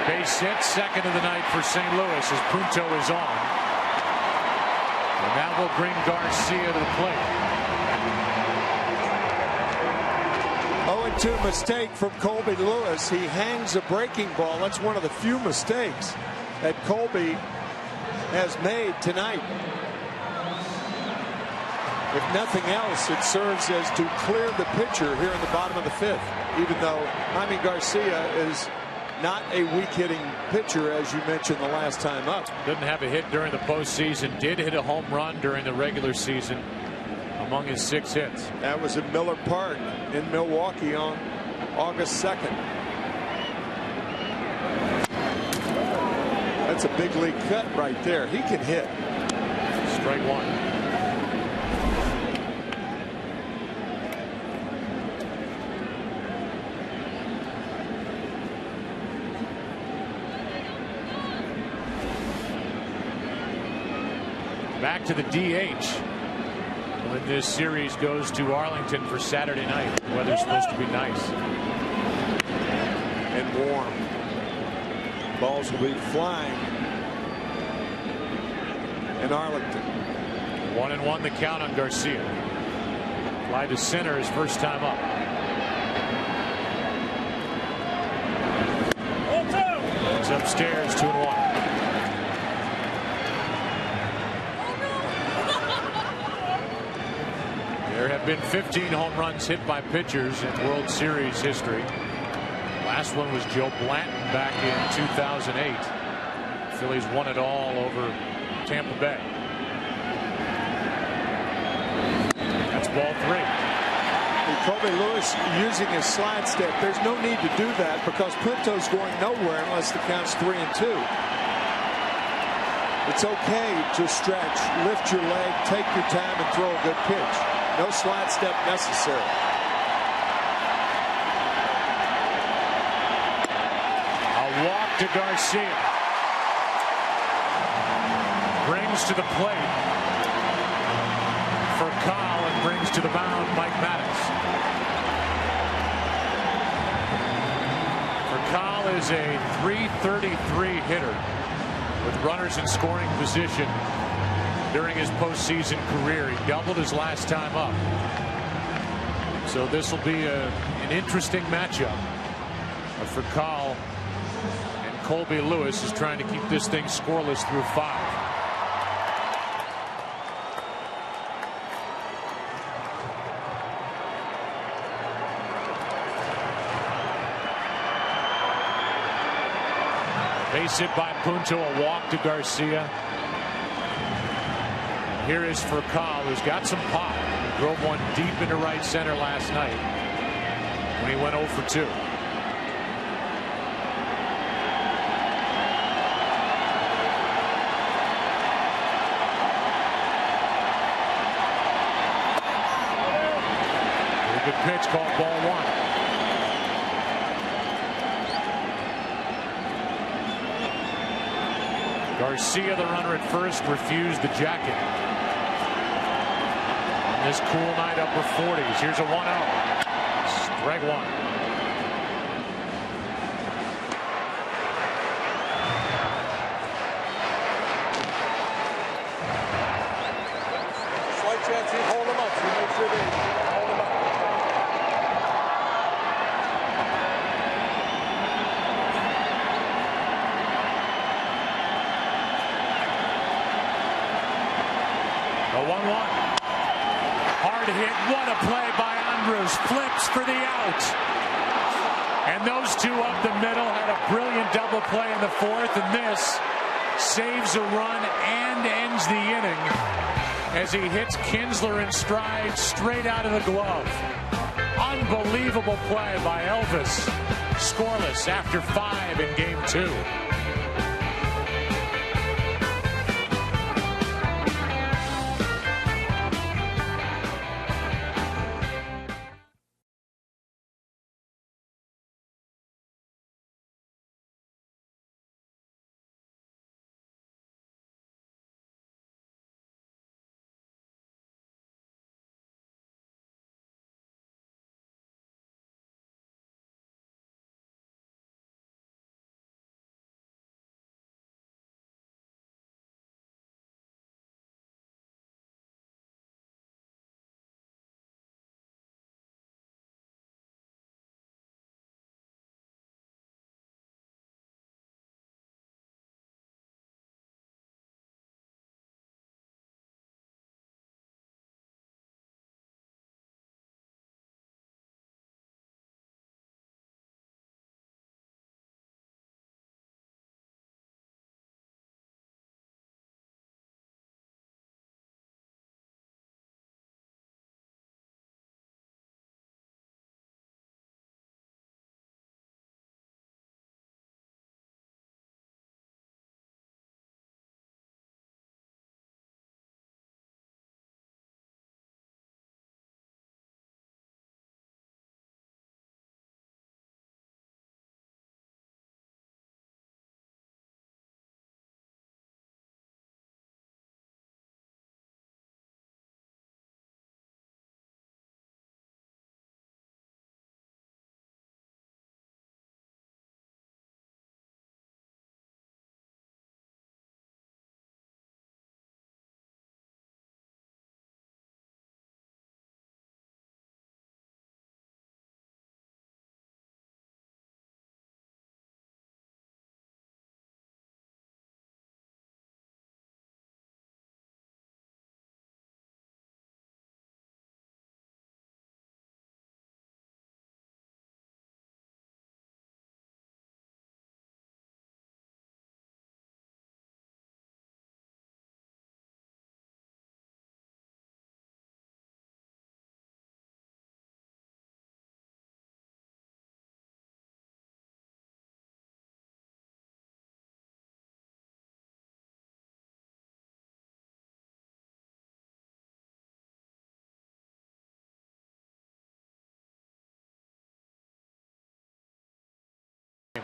Base hit, 2nd of the night for St. Louis as Punto is on. And that will bring Garcia to the plate. 0-2 mistake from Colby Lewis. He hangs a breaking ball. That's one of the few mistakes that Colby has made tonight. If nothing else, it serves as to clear the pitcher here in the bottom of the 5th, even though Jaime Garcia is not a weak hitting pitcher, as you mentioned the last time up. Didn't have a hit during the postseason. Did hit a home run during the regular season among his 6 hits. That was at Miller Park in Milwaukee on August 2nd. That's a big league cut right there. He can hit. Strike 1. Back to the DH when this series goes to Arlington for Saturday night. The weather's supposed to be nice and warm. Balls will be flying in Arlington. 1-1 the count on Garcia. Fly to center his first time up. It's upstairs. 2-1. have been 15 home runs hit by pitchers in World Series history. Last one was Joe Blanton back in 2008. Phillies won it all over Tampa Bay. That's ball 3. Colby Lewis using his slide step. There's no need to do that because Pinto's going nowhere unless the count's 3-2. It's okay to stretch, lift your leg, take your time, and throw a good pitch. No slide step necessary. A walk to Garcia. Brings to the plate for Kyle and brings to the mound Mike Maddox. Kyle is a .333 hitter with runners in scoring position during his postseason career. He doubled his last time up. So this will be an interesting matchup for Kyle, and Colby Lewis is trying to keep this thing scoreless through 5. Base hit by Punto, a walk to Garcia. And here is Furcal, who's got some pop. He drove one deep into right center last night when he went 0 for 2. Very good pitch, called ball 1. Garcia, the runner at first, refused the jacket. On this cool night, upper 40s. Here's a 1-0. Strike 1. Slight chance he'd hold him up. So make sure they hold him up. The 1-1. Hard hit. What a play by Andrus. Flips for the out. And those two up the middle had a brilliant double play in the 4th. And this saves a run and ends the inning as he hits Kinsler in stride straight out of the glove. Unbelievable play by Elvis. Scoreless after 5 in game 2.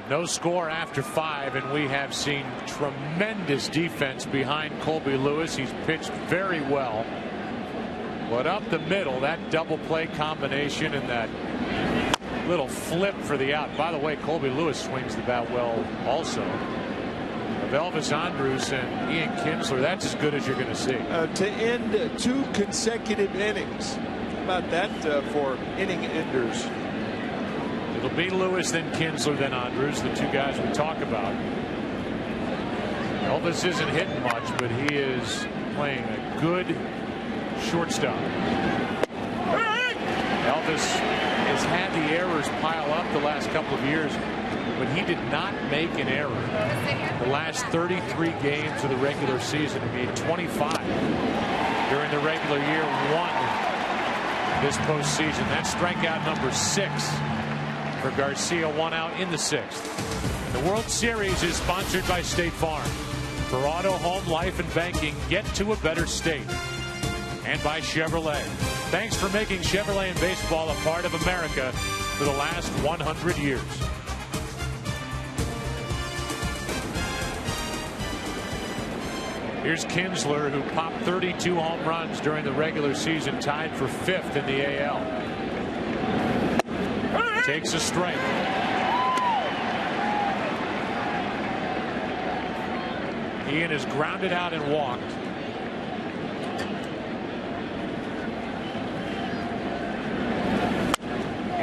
No score after 5, and we have seen tremendous defense behind Colby Lewis. He's pitched very well. But up the middle, that double play combination and that little flip for the out. By the way, Colby Lewis swings the bat well also. Of Elvis Andrus and Ian Kinsler, that's as good as you're going to see. To end 2 consecutive innings. How about that for inning enders? It'll be Lewis, then Kinsler, then Andrus, the 2 guys we talk about. Elvis isn't hitting much, but he is playing a good shortstop. Elvis has had the errors pile up the last couple of years, but he did not make an error. The last 33 games of the regular season, he made 25 during the regular year, 1 this postseason. That's strikeout number 6 for Garcia, 1 out in the 6th. The World Series is sponsored by State Farm. For auto, home, life, and banking, get to a better state. And by Chevrolet. Thanks for making Chevrolet and baseball a part of America for the last 100 years. Here's Kinsler, who popped 32 home runs during the regular season, tied for 5th in the AL. Takes a strike. Ian is grounded out and walked.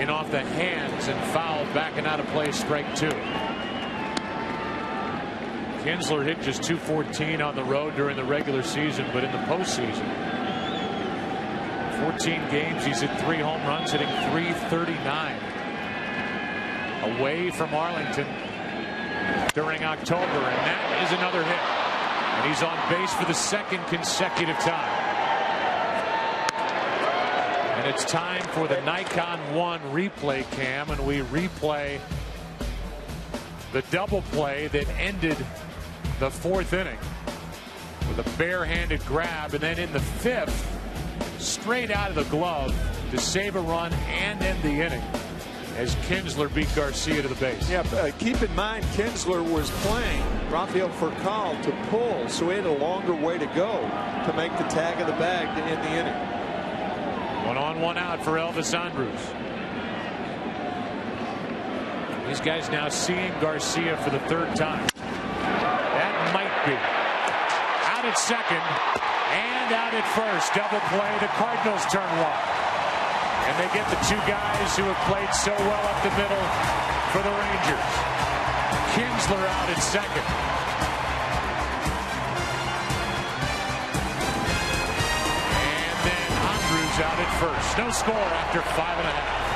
In off the hands and fouled, backing out of play, strike 2. Kinsler hit just .214 on the road during the regular season, but in the postseason, 14 games, he's hit 3 home runs, hitting .339. Away from Arlington during October, and that is another hit. And he's on base for the 2nd consecutive time. And it's time for the Nikon 1 replay cam, and we replay the double play that ended the 4th inning with a barehanded grab, and then in the 5th, straight out of the glove to save a run and end the inning as Kinsler beat Garcia to the base. Yeah, keep in mind Kinsler was playing Rafael Furcal to pull, so he had a longer way to go to make the tag of the bag to end the inning. 1 on, 1 out for Elvis Andrus. These guys now seeing Garcia for the 3rd time. That might be out at 2nd and out at 1st. Double play. The Cardinals turn 1. And they get the 2 guys who have played so well up the middle for the Rangers. Kinsler out at 2nd. And then Andrus out at 1st. No score after 5.5.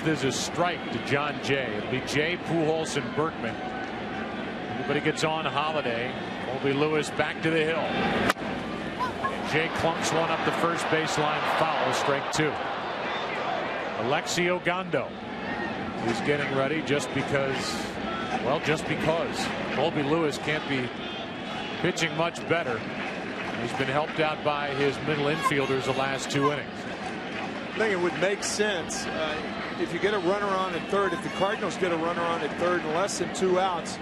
There's a strike to John Jay. It'll be Jay, Pujols, and Berkman. Everybody gets on Holiday. Colby Lewis back to the hill. And Jay clunks one up the first baseline foul. Strike 2. Alexi Ogando. He's getting ready just because. Colby Lewis can't be pitching much better. He's been helped out by his middle infielders the last 2 innings. I think it would make sense if you get a runner on at third. If the Cardinals get a runner on at third and less than 2 outs,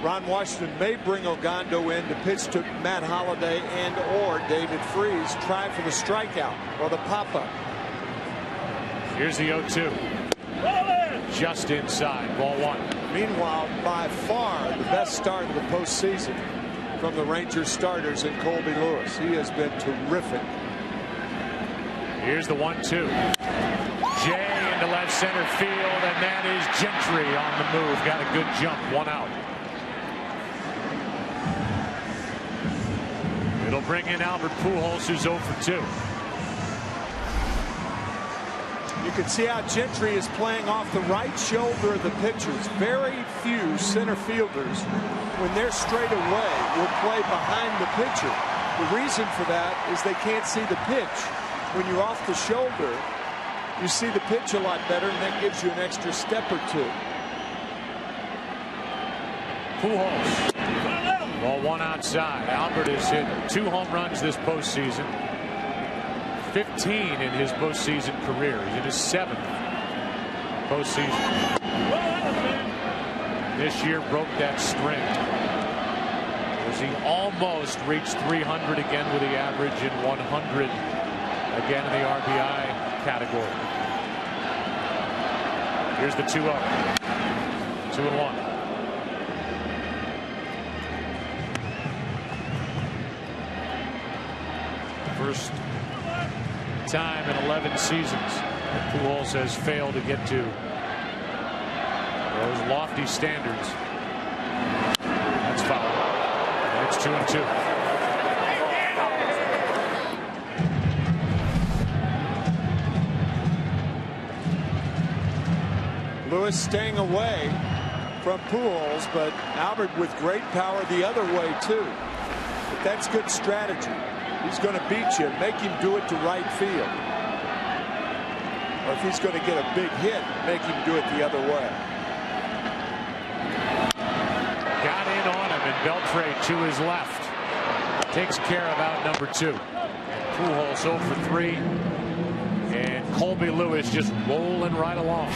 Ron Washington may bring Ogando in to pitch to Matt Holliday and or David Freese. Try for the strikeout or the pop-up. Here's the 0-2. Just inside. Ball 1. Meanwhile, by far the best start of the postseason from the Rangers starters in Colby Lewis. He has been terrific. Here's the 1-2. Jay into left center field, and that is Gentry on the move. Got a good jump. 1 out. It'll bring in Albert Pujols, who's 0 for 2. You can see how Gentry is playing off the right shoulder of the pitchers. Very few center fielders, when they're straight away, will play behind the pitcher. The reason for that is they can't see the pitch. When you're off the shoulder, you see the pitch a lot better, and that gives you an extra step or 2. Pujols. Ball 1 outside. Albert has hit 2 home runs this postseason. 15 in his postseason career. He's in his 7th postseason. This year broke that string as he almost reached 300 again with the average and 100 again in the RBI category. Here's the 2-0. 2-1. First time in 11 seasons that Pujols has failed to get to those lofty standards. That's foul. And it's 2-2. Lewis staying away from Pujols, but Albert with great power the other way too. But that's good strategy. He's going to beat you, make him do it to right field. Or if he's going to get a big hit, make him do it the other way. Got in on him, and Beltre to his left takes care of out number 2. Pujols 0 for 3, and Colby Lewis just rolling right along.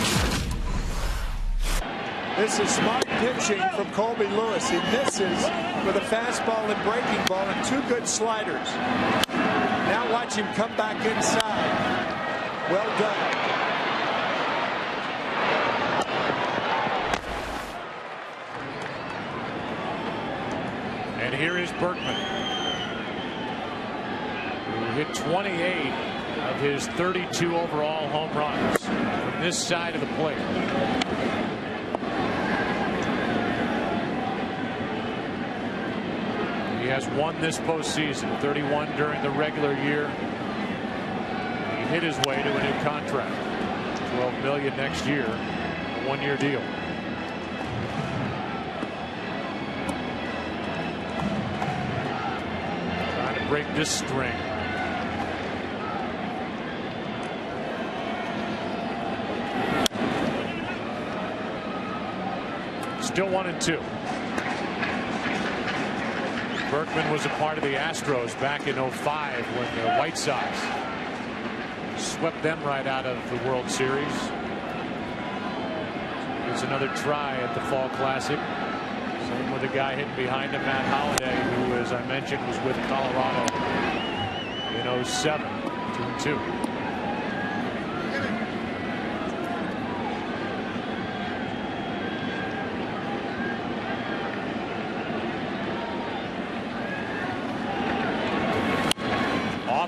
This is smart pitching from Colby Lewis. He misses with a fastball and breaking ball and 2 good sliders. Now watch him come back inside. Well done. And here is Berkman, who hit 28 of his 32 overall home runs from this side of the plate. He has 1 this postseason, 31 during the regular year. He hit his way to a new contract, $12 million next year, a 1-year deal. Trying to break this string. Still 1-2. Berkman was a part of the Astros back in 05 when the White Sox swept them right out of the World Series. It's another try at the Fall Classic. Same with the guy hitting behind him, Matt Holliday, who, as I mentioned, was with Colorado in 07. 2-2.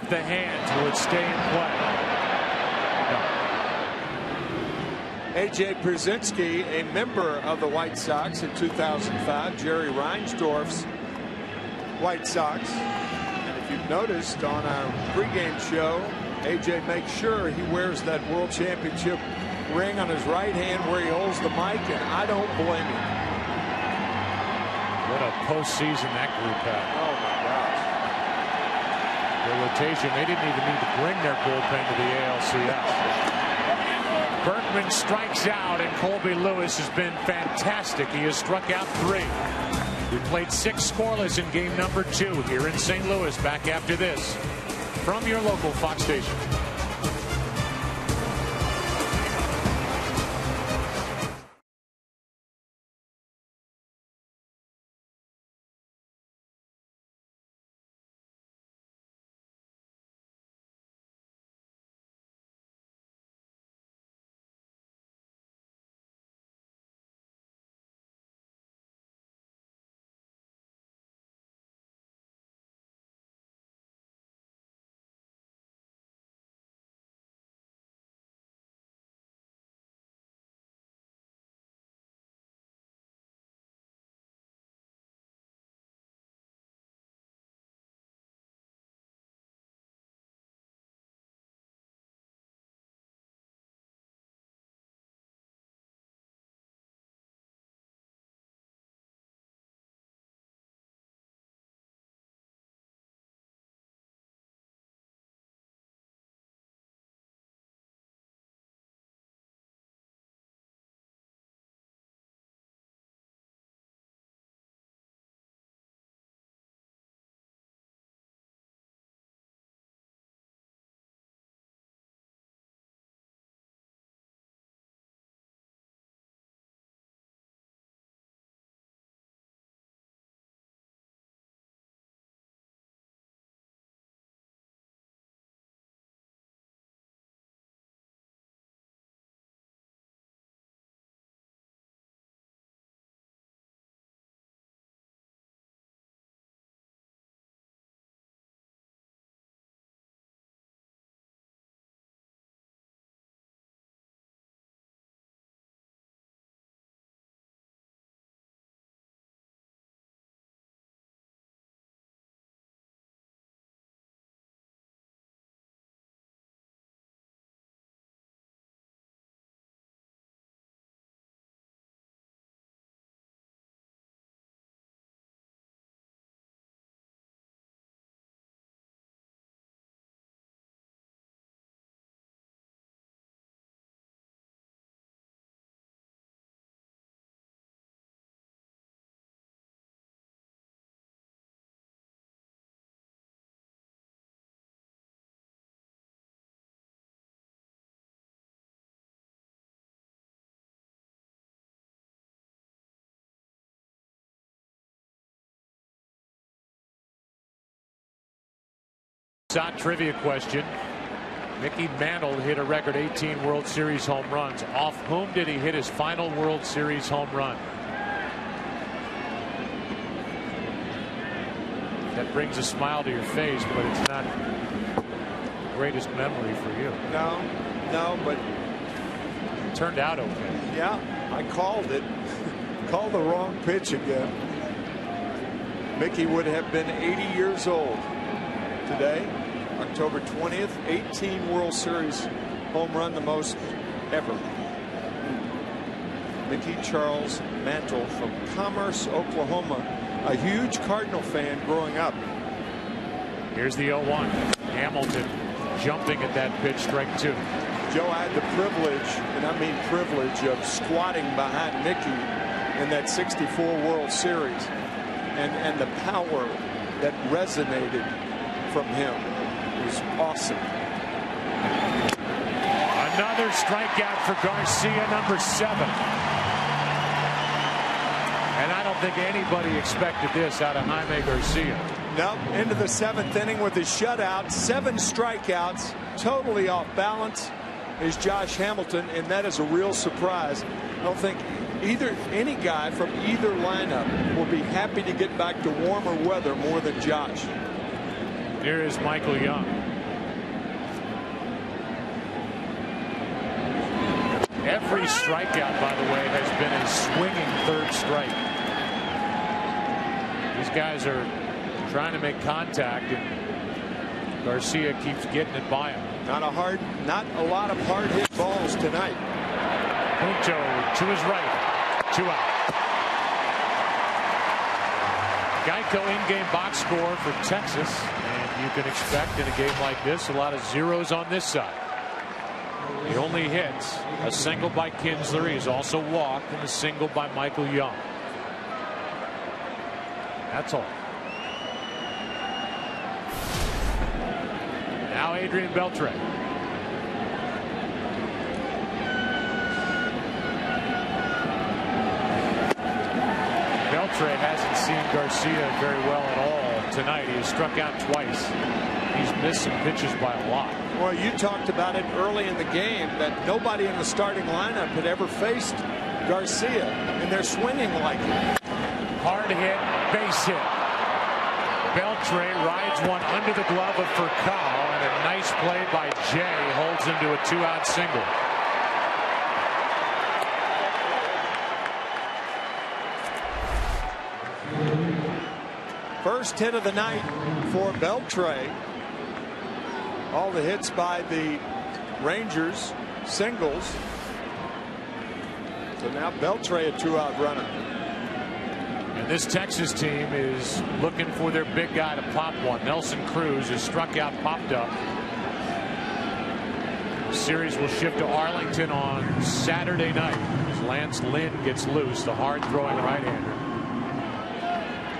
The hands, will it stay in play? A.J. Pierzynski, a member of the White Sox in 2005, Jerry Reinsdorf's White Sox. And if you've noticed on our pregame show, A.J. makes sure he wears that World Championship ring on his right hand where he holds the mic, and I don't blame him. What a postseason that group had. Oh, my gosh. Their rotation, they didn't even need to bring their bullpen to the ALCS. Berkman strikes out, and Colby Lewis has been fantastic. He has struck out 3. We played 6 scoreless in game number 2 here in St. Louis. Back after this from your local Fox station. Hot trivia question. Mickey Mantle hit a record 18 World Series home runs. Off whom did he hit his final World Series home run? That brings a smile to your face, but it's not the greatest memory for you. No, but it turned out okay. Yeah, I called it. Called the wrong pitch again. Mickey would have been 80 years old today, October 20th. 18 World Series home run, the most ever. Mickey Charles Mantle from Commerce, Oklahoma, a huge Cardinal fan growing up. Here's the 0-1. Hamilton jumping at that pitch, strike 2. Joe, I had the privilege, and I mean privilege, of squatting behind Mickey in that '64 World Series, and the power that resonated from him was awesome. Another strikeout for Garcia, number 7. And I don't think anybody expected this out of Jaime Garcia. No, into the 7th inning with his shutout, 7 strikeouts, totally off balance is Josh Hamilton, and that is a real surprise. I don't think any guy from either lineup will be happy to get back to warmer weather more than Josh. Here is Michael Young. Every strikeout, by the way, has been a swinging 3rd strike. These guys are trying to make contact, and Garcia keeps getting it by him. Not a lot of hard hit balls tonight. Punto to his right. 2 out. Geico in-game box score for Texas. And you can expect in a game like this a lot of zeros on this side. He only hits a single by Kinsler. He's also walked and a single by Michael Young. That's all. Now Adrian Beltre. Beltre hasn't seen Garcia very well at all tonight. He has struck out twice. He's missed some pitches by a lot. Well, you talked about it early in the game that nobody in the starting lineup had ever faced Garcia, and they're swinging like it. Hard hit, base hit. Beltre rides one under the glove of Furcal, and a nice play by Jay holds him to a 2-out single. First hit of the night for Beltre. All the hits by the Rangers, singles. So now Beltre a 2-out runner. And this Texas team is looking for their big guy to pop one. Nelson Cruz is struck out, popped up. The series will shift to Arlington on Saturday night as Lance Lynn gets loose, the hard-throwing right-hander.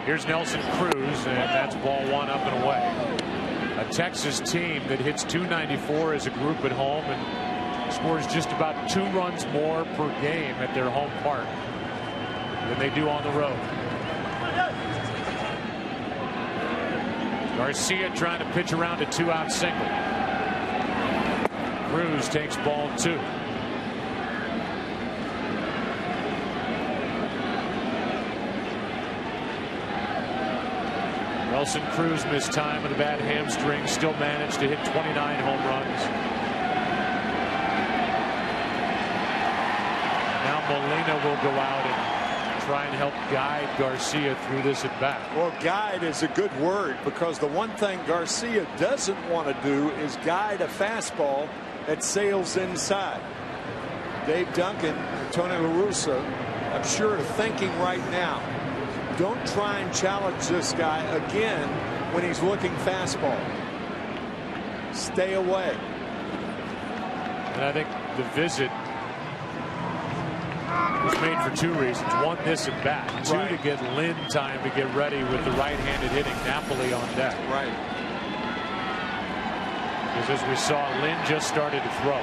Here's Nelson Cruz, and that's ball 1 up and away. A Texas team that hits .294 as a group at home and scores just about 2 runs more per game at their home park than they do on the road. Garcia trying to pitch around a 2-out single. Cruz takes ball 2. Nelson Cruz missed time with a bad hamstring, still managed to hit 29 home runs. Now Molina will go out and try and help guide Garcia through this at bat. Well, guide is a good word, because the one thing Garcia doesn't want to do is guide a fastball that sails inside. Dave Duncan, Tony La Russa, I'm sure, are thinking right now, don't try and challenge this guy again when he's looking fastball. Stay away. And I think the visit was made for 2 reasons. 1, this at bat. 2, right, to get Lynn time to get ready with the right-handed hitting. Napoli on deck. Right. Because as we saw, Lynn just started to throw.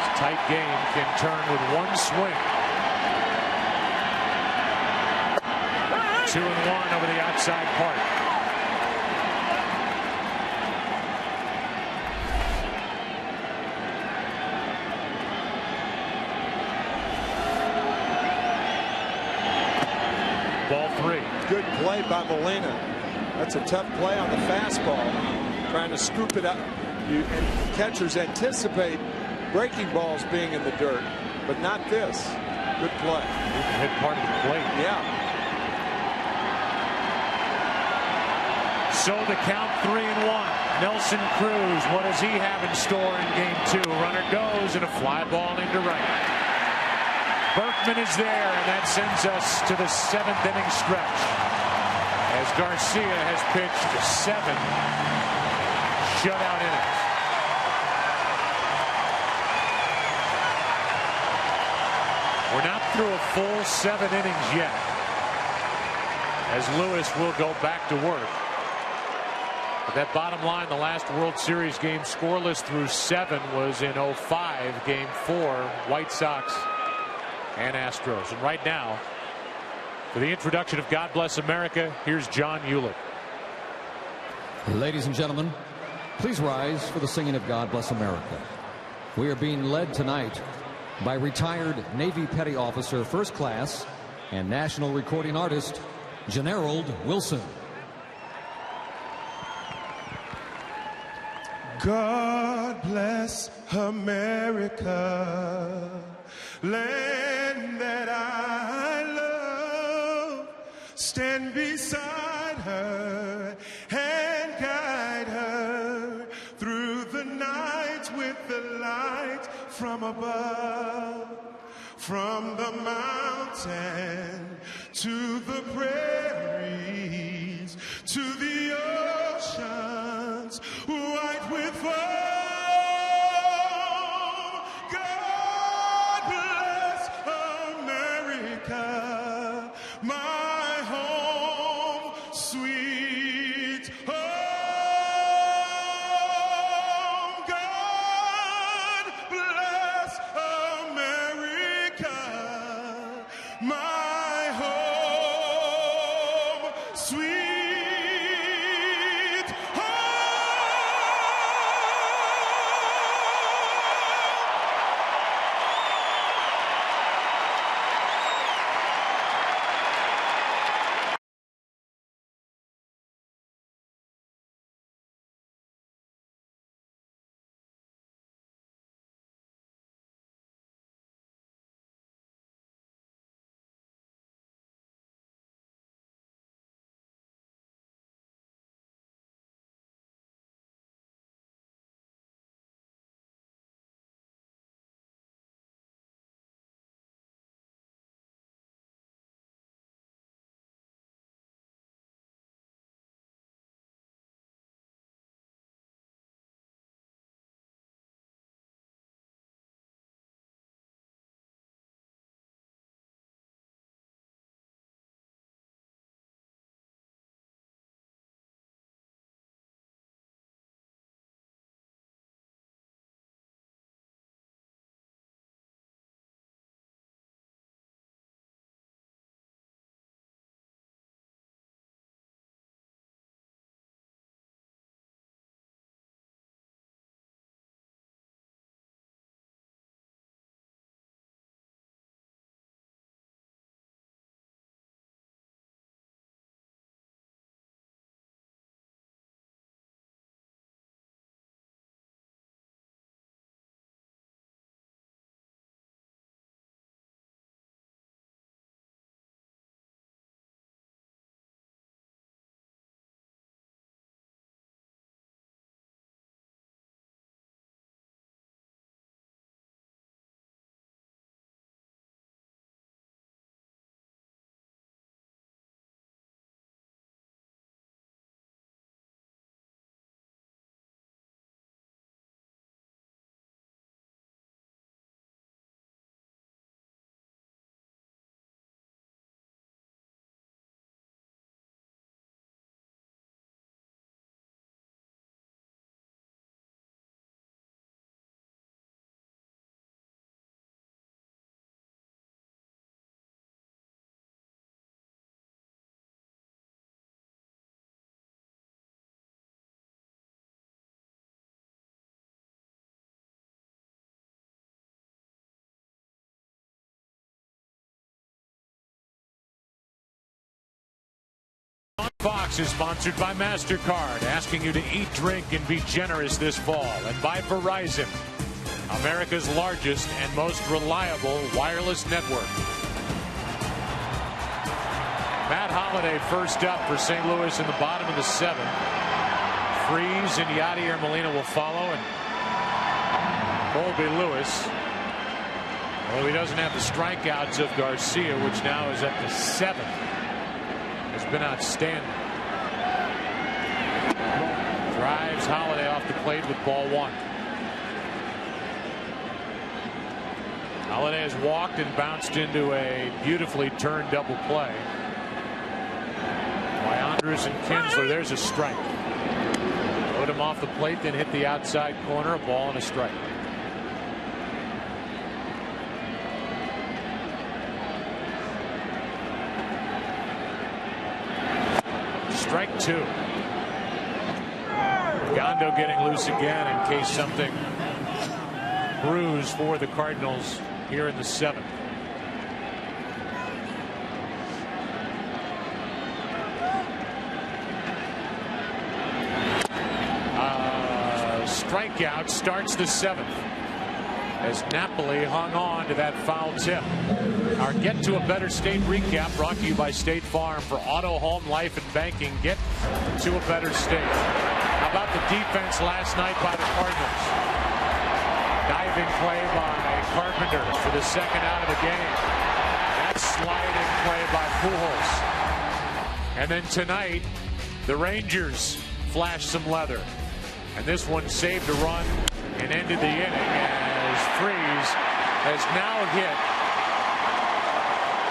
This tight game can turn with 1 swing. 2-1 over the outside part. Ball 3. Good play by Molina. That's a tough play on the fastball. Trying to scoop it up. And catchers anticipate breaking balls being in the dirt, but not this. Good play. You can hit part of the plate. Yeah. So the count 3-1. Nelson Cruz, what does he have in store in game 2? Runner goes and a fly ball into right. Berkman is there, and that sends us to the 7th inning stretch as Garcia has pitched 7 shutout innings. We're not through a full 7 innings yet, as Lewis will go back to work. But that bottom line, the last World Series game scoreless through 7 was in 05, game 4, White Sox and Astros. And right now, for the introduction of God Bless America, here's John Hewlett. Ladies and gentlemen, please rise for the singing of God Bless America. We are being led tonight by retired Navy Petty Officer First Class and national recording artist Generald Wilson. God bless America, land that I love. Stand beside her and guide her through the night with the light from above, from the mountain to the prairies, to the oceans, white with foam. God bless America, my home, sweet home. God bless America, my home, sweet Fox is sponsored by MasterCard, asking you to eat, drink, and be generous this fall. And by Verizon, America's largest and most reliable wireless network. Matt Holliday first up for St. Louis in the bottom of the 7th. Freese and Yadier Molina will follow, and Colby Lewis, although he doesn't have the strikeouts of Garcia, which now is at the 7th, has been outstanding. Drives Holliday off the plate with ball 1. Holliday has walked and bounced into a beautifully turned double play by Andrus and Kinsler. There's a strike. Put him off the plate, then hit the outside corner, a ball and a strike. Strike 2. Gondo getting loose again in case something brews for the Cardinals here in the 7th. Strikeout starts the 7th as Napoli hung on to that foul tip. Our Get to a Better State recap brought to you by State Farm. For auto, home, life, and banking, get to a better state. How about the defense last night by the Cardinals? Diving play by Carpenter for the second out of the game. That sliding play by Pujols. And then tonight, the Rangers flashed some leather. And this one saved a run and ended the inning as Freese has now hit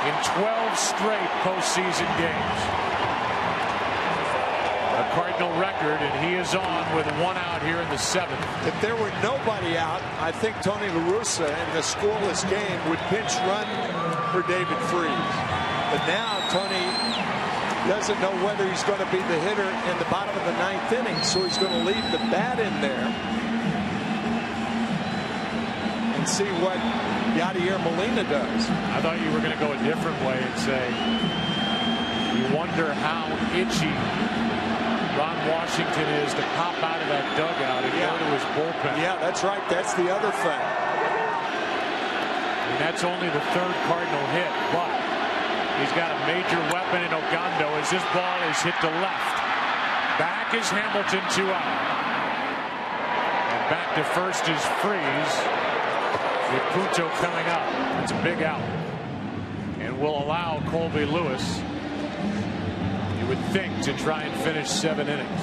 in 12 straight postseason games. A Cardinal record, and he is on with 1 out here in the 7th. If there were nobody out, I think Tony La Russa in the scoreless game would pinch run for David Freese. But now Tony doesn't know whether he's going to be the hitter in the bottom of the 9th inning, so he's going to leave the bat in there and see what Yadier Molina does. I thought you were going to go a different way and say you wonder how itchy Ron Washington is to pop out of that dugout and go to his bullpen. Yeah, that's right. That's the other thing. And that's only the 3rd Cardinal hit, but he's got a major weapon in Ogando as this ball is hit to left. Back is Hamilton, 2 out. And back to first is Freese with Punto coming up. It's a big out. And will allow Colby Lewis, you would think, to try and finish 7 innings.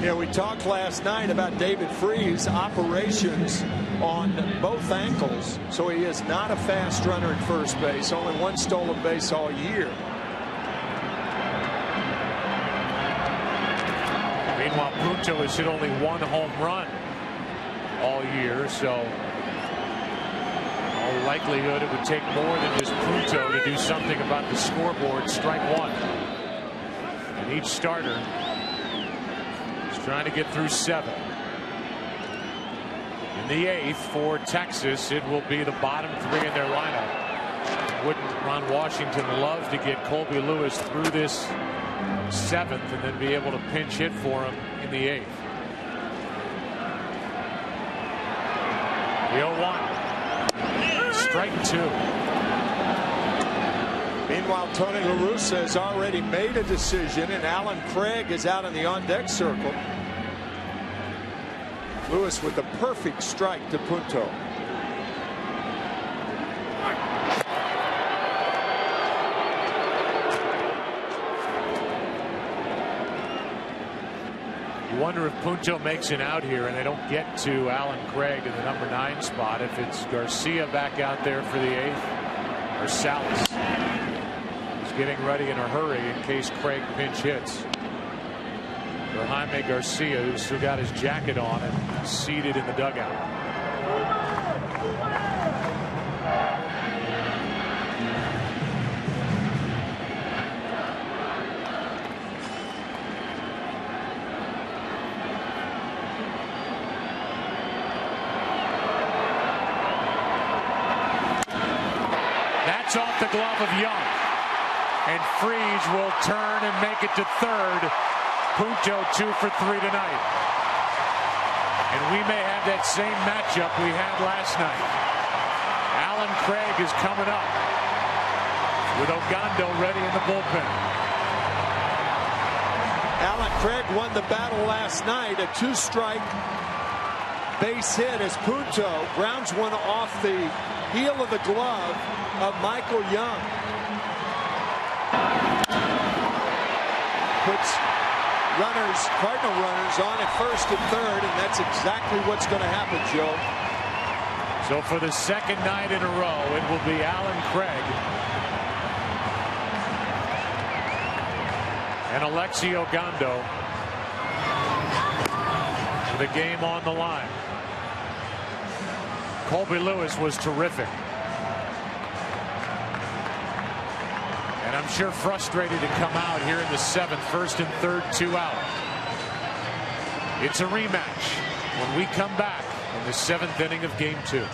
Yeah, we talked last night about David Freese operations on both ankles, so he is not a fast runner at first base. Only 1 stolen base all year. Meanwhile, Punto has hit only 1 home run all year, so in all likelihood it would take more than just Punto to do something about the scoreboard. Strike 1. And each starter is trying to get through 7. In the 8th for Texas, it will be the bottom 3 in their lineup. Wouldn't Ron Washington love to get Colby Lewis through this 7th and then be able to pinch hit for him in the 8th? The 0-1. Strike 2. Meanwhile, Tony La Russa has already made a decision, and Alan Craig is out in the on-deck circle. Lewis with the perfect strike to Punto. You wonder if Punto makes it out here and they don't get to Alan Craig in the number 9 spot, if it's Garcia back out there for the 8th or Salas. He's getting ready in a hurry in case Craig pinch hits. For Jaime Garcia, who's still got his jacket on and seated in the dugout. That's off the glove of Young. And Freese will turn and make it to 3rd. Punto 2 for 3 tonight. And we may have that same matchup we had last night. Alan Craig is coming up with Ogando ready in the bullpen. Alan Craig won the battle last night. A 2-strike base hit as Punto grounds one off the heel of the glove of Michael Young. Puts Cardinal runners on at 1st and 3rd, and that's exactly what's going to happen, Joe. So for the 2nd night in a row, it will be Alan Craig and Alexi Ogando with the game on the line. Colby Lewis was terrific. And I'm sure frustrated to come out here in the 7th, 1st and 3rd, 2 out. It's a rematch when we come back in the 7th inning of Game 2.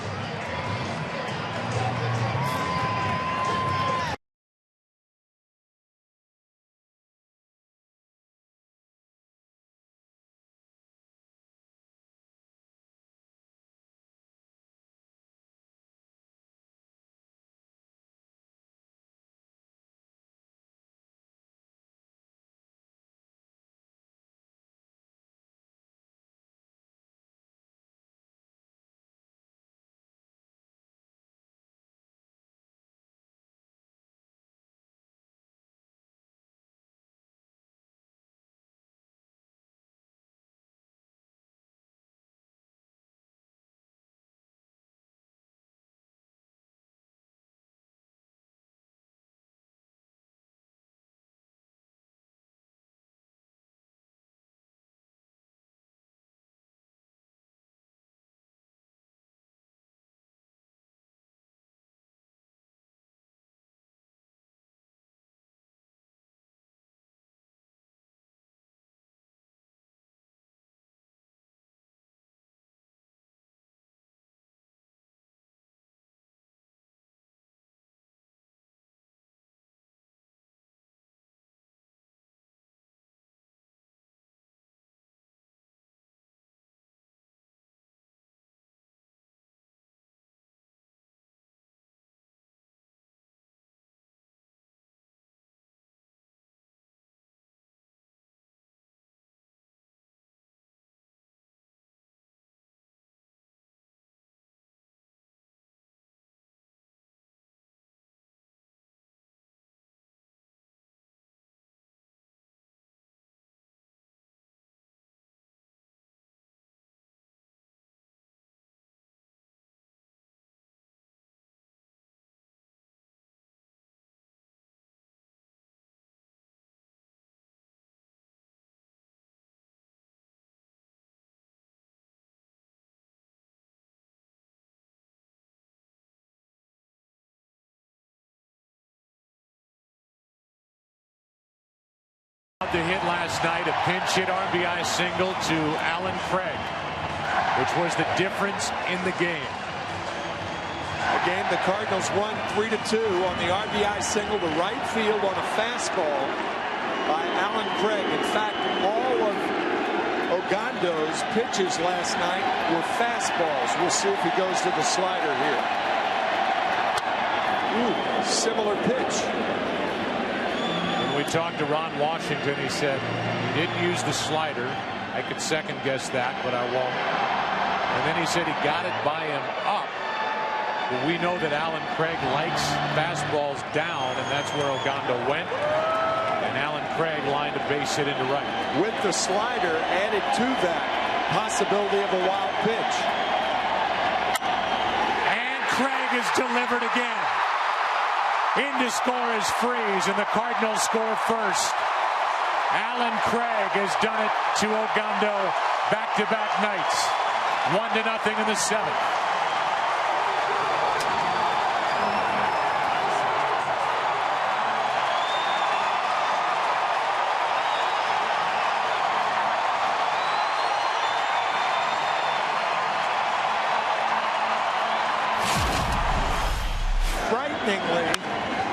the hit last night, a pinch hit RBI single to Alan Craig, which was the difference in the game. A game the Cardinals won 3-2 on the RBI single to right field on a fastball by Alan Craig. In fact, all of Ogando's pitches last night were fastballs. We'll see if he goes to the slider here. Ooh, similar pitch. When we talked to Ron Washington, he said he didn't use the slider. I could second guess that, but I won't. And then he said he got it by him up. But we know that Alan Craig likes fastballs down, and that's where Ogando went. And Alan Craig lined a base hit into right. With the slider added to that possibility of a wild pitch. And Craig is delivered again. Into score is Freeze, and the Cardinals score first. Alan Craig has done it to Ogando back-to-back nights. 1-0 in the 7th.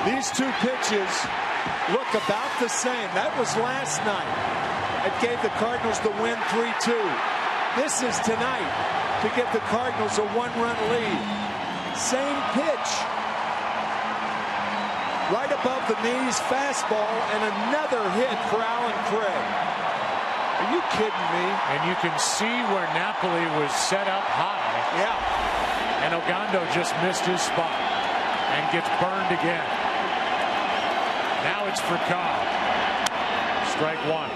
These two pitches look about the same. That was last night. It gave the Cardinals the win 3-2. This is tonight to get the Cardinals a one-run lead. Same pitch. Right above the knees, fastball, and another hit for Alan Craig. Are you kidding me? And you can see where Napoli was set up high. Yeah. And Ogando just missed his spot and gets burned again. Now it's for Cobb. Strike one.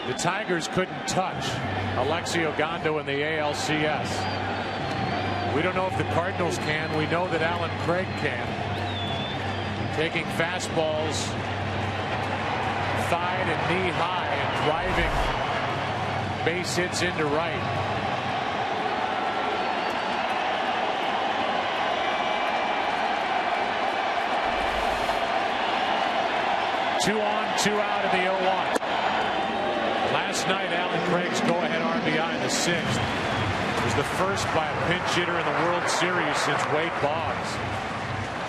The Tigers couldn't touch Alexi Ogando in the ALCS. We don't know if the Cardinals can. We know that Alan Craig can. Taking fastballs thigh and knee high and driving base hits into right. Two on, two out in the 0-1. Last night, Alan Craig's go-ahead RBI in the 6th was the first by a pinch hitter in the World Series since Wade Boggs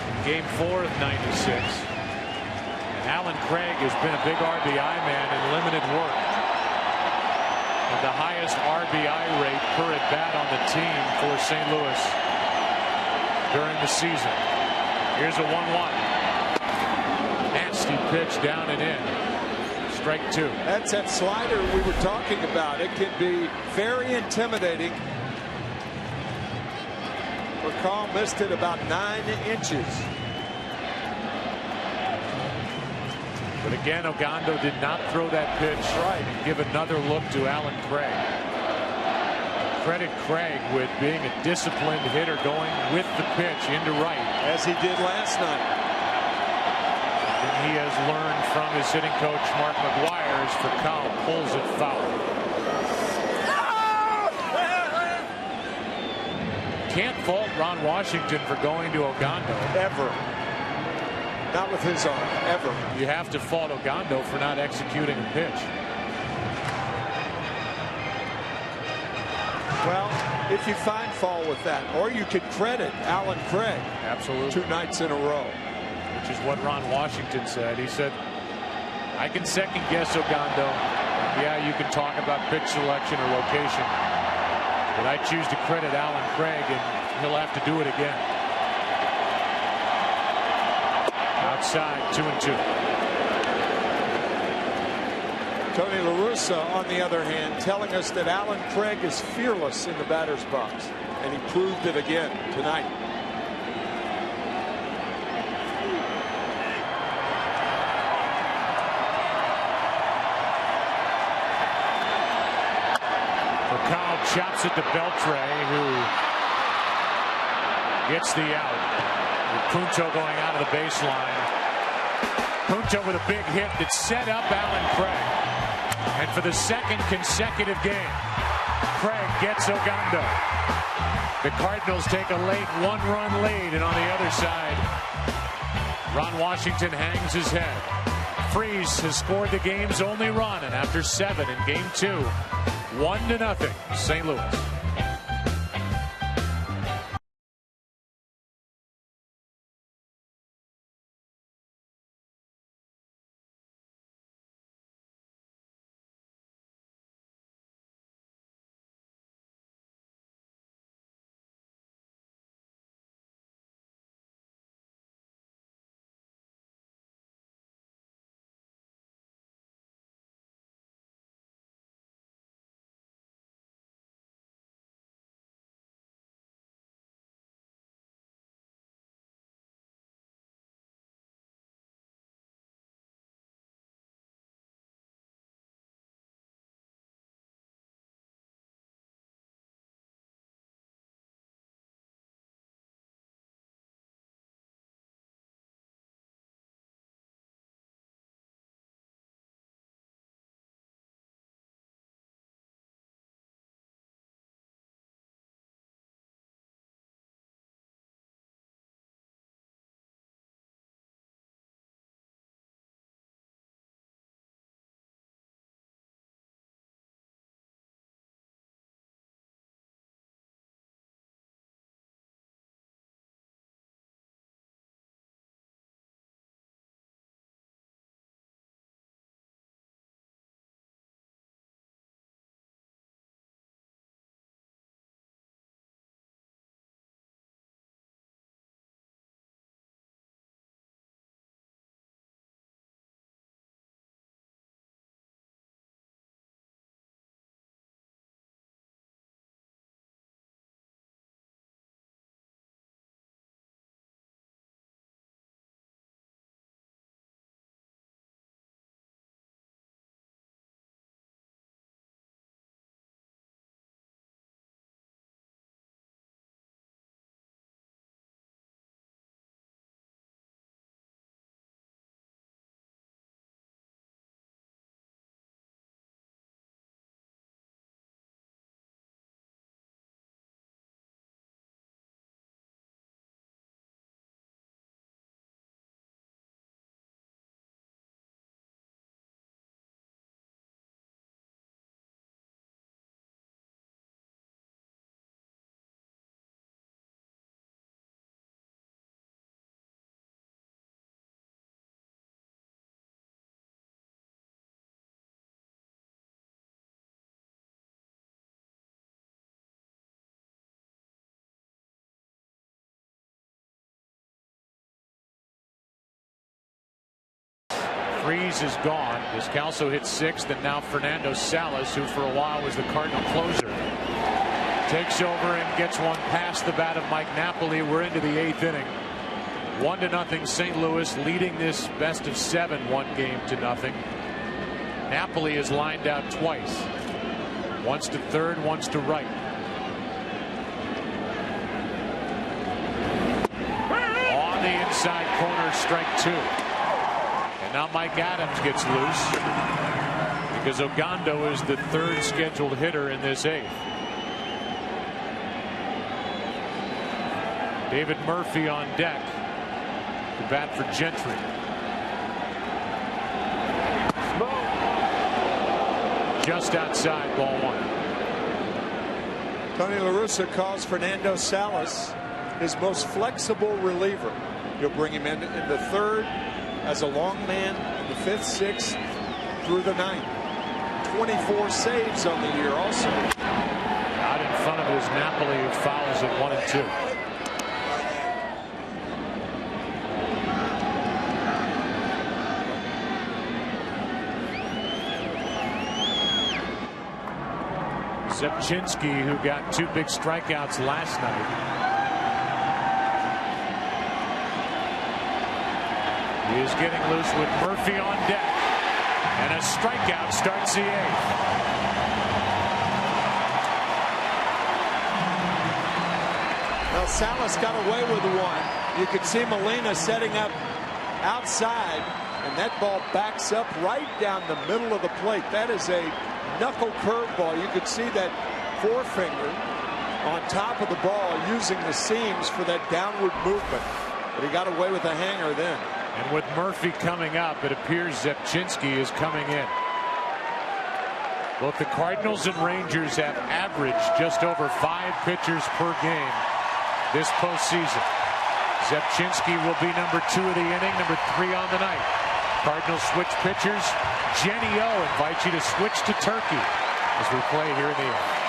in Game 4 of '96. And Alan Craig has been a big RBI man in limited work. And the highest RBI rate per at-bat on the team for St. Louis during the season. Here's a 1-1. Nasty pitch down and in. Strike two. That's that slider we were talking about. It can be very intimidating. McCall missed it about 9 inches. But again, Ogando did not throw that pitch right and give another look to Alan Craig. Credit Craig with being a disciplined hitter going with the pitch into right. As he did last night. He has learned from his hitting coach Mark McGuire as Furcal pulls it foul. Can't fault Ron Washington for going to Ogando. Ever. Not with his arm. Ever. You have to fault Ogando for not executing a pitch. Well, if you find fault with that, or you could credit Alan Craig. Absolutely. 2 nights in a row. Which is what Ron Washington said. He said, I can second guess Ogando. Yeah, you can talk about pitch selection or location. But I choose to credit Alan Craig, and he'll have to do it again. Outside, 2-2. Tony La Russa, on the other hand, telling us that Alan Craig is fearless in the batter's box. And he proved it again tonight. Chops it to Beltre, who gets the out. With Punto going out of the baseline. Punto with a big hit that set up Alan Craig. And for the second consecutive game, Craig gets Ogando. The Cardinals take a late 1-run lead, and on the other side, Ron Washington hangs his head. Freese has scored the game's only run, and after 7 in game 2, 1-0, St. Louis. Freese is gone. Descalso hits 6th, and now Fernando Salas, who for a while was the Cardinal closer, takes over and gets one past the bat of Mike Napoli. We're into the 8th inning. 1-0 St. Louis, leading this best of 7 1-0. Napoli is lined out twice. Once to third, once to right. On the inside corner, strike 2. Now Mike Adams gets loose because Ogando is the 3rd scheduled hitter in this 8th. David Murphy on deck to bat for Gentry. Just outside, ball 1. Tony La Russa calls Fernando Salas his most flexible reliever. He'll bring him in the 3rd as a long man, in the 5th, 6th, through the 9th. 24 saves on the year also. Out in front of his Napoli, who fouls at 1 and 2. Zepchinski, who got 2 big strikeouts last night. He is getting loose with Murphy on deck. And a strikeout starts the 8th. Well, Salas got away with 1. You could see Molina setting up outside, and that ball backs up right down the middle of the plate. That is a knuckle curveball. You could see that forefinger on top of the ball using the seams for that downward movement. But he got away with a hanger then. And with Murphy coming up, it appears Zepchinski is coming in. Both the Cardinals and Rangers have averaged just over 5 pitchers per game this postseason. Zepchinski will be number 2 of the inning, number 3 on the night. Cardinals switch pitchers. Jenny O invites you to switch to Turkey as we play here in the 8th.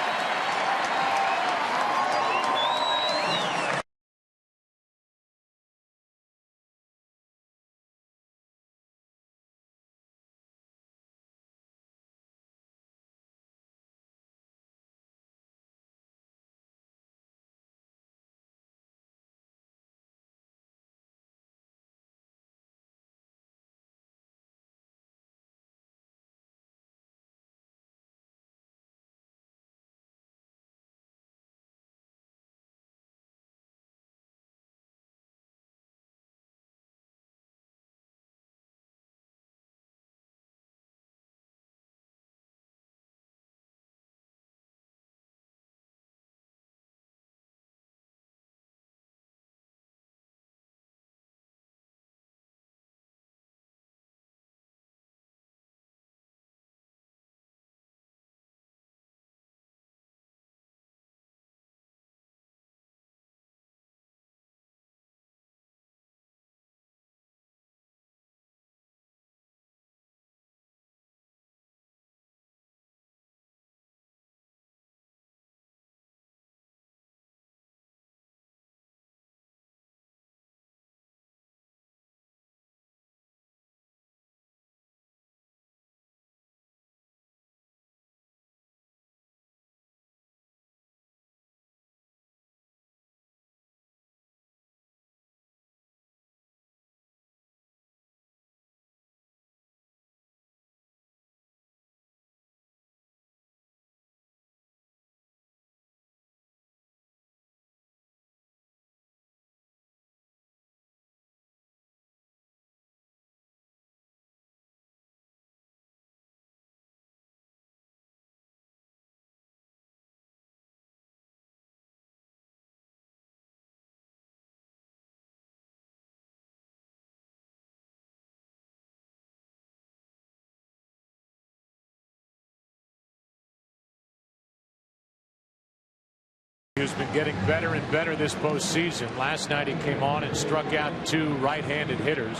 Who's been getting better and better this postseason. Last night he came on and struck out 2 right-handed hitters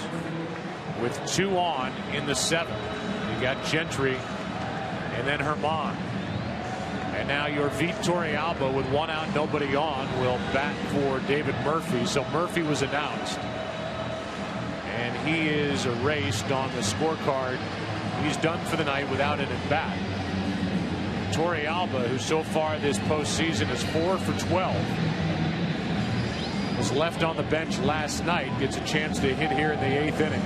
with 2 on in the 7th. You got Gentry and then Herman. And now your Vitor Alba with 1 out, nobody on, will bat for David Murphy. So Murphy was announced. And he is erased on the scorecard. He's done for the night without an at-bat. Torrealba, who so far this postseason is 4 for 12, was left on the bench last night, gets a chance to hit here in the 8th inning.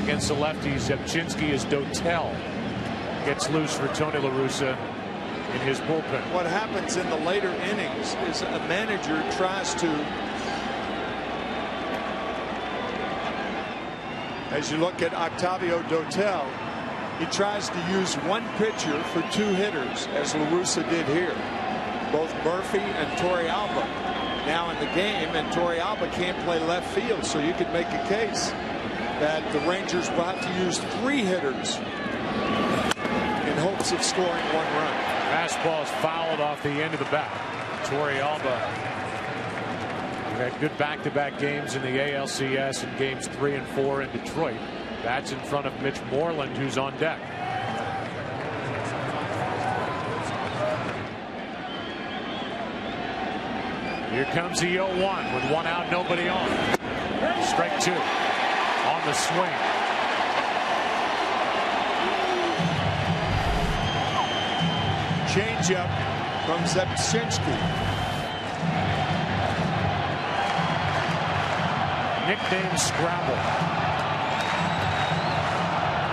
Against the lefties, Zepchinski as Dotel gets loose for Tony La Russa in his bullpen. What happens in the later innings is a manager tries to, as you look at Octavio Dotel, he tries to use 1 pitcher for 2 hitters, as La Russa did here. Both Murphy and Torrealba now in the game, and Torrealba can't play left field, so you could make a case that the Rangers will have to use 3 hitters in hopes of scoring 1 run. Fastball is fouled off the end of the bat. Torrealba, who had good back-to-back games in the ALCS and games 3 and 4 in Detroit. That's in front of Mitch Moreland, who's on deck. Here comes the 0-1 with 1 out, nobody on. Strike 2 on the swing. Changeup from Zepchinski. Nickname Scrabble.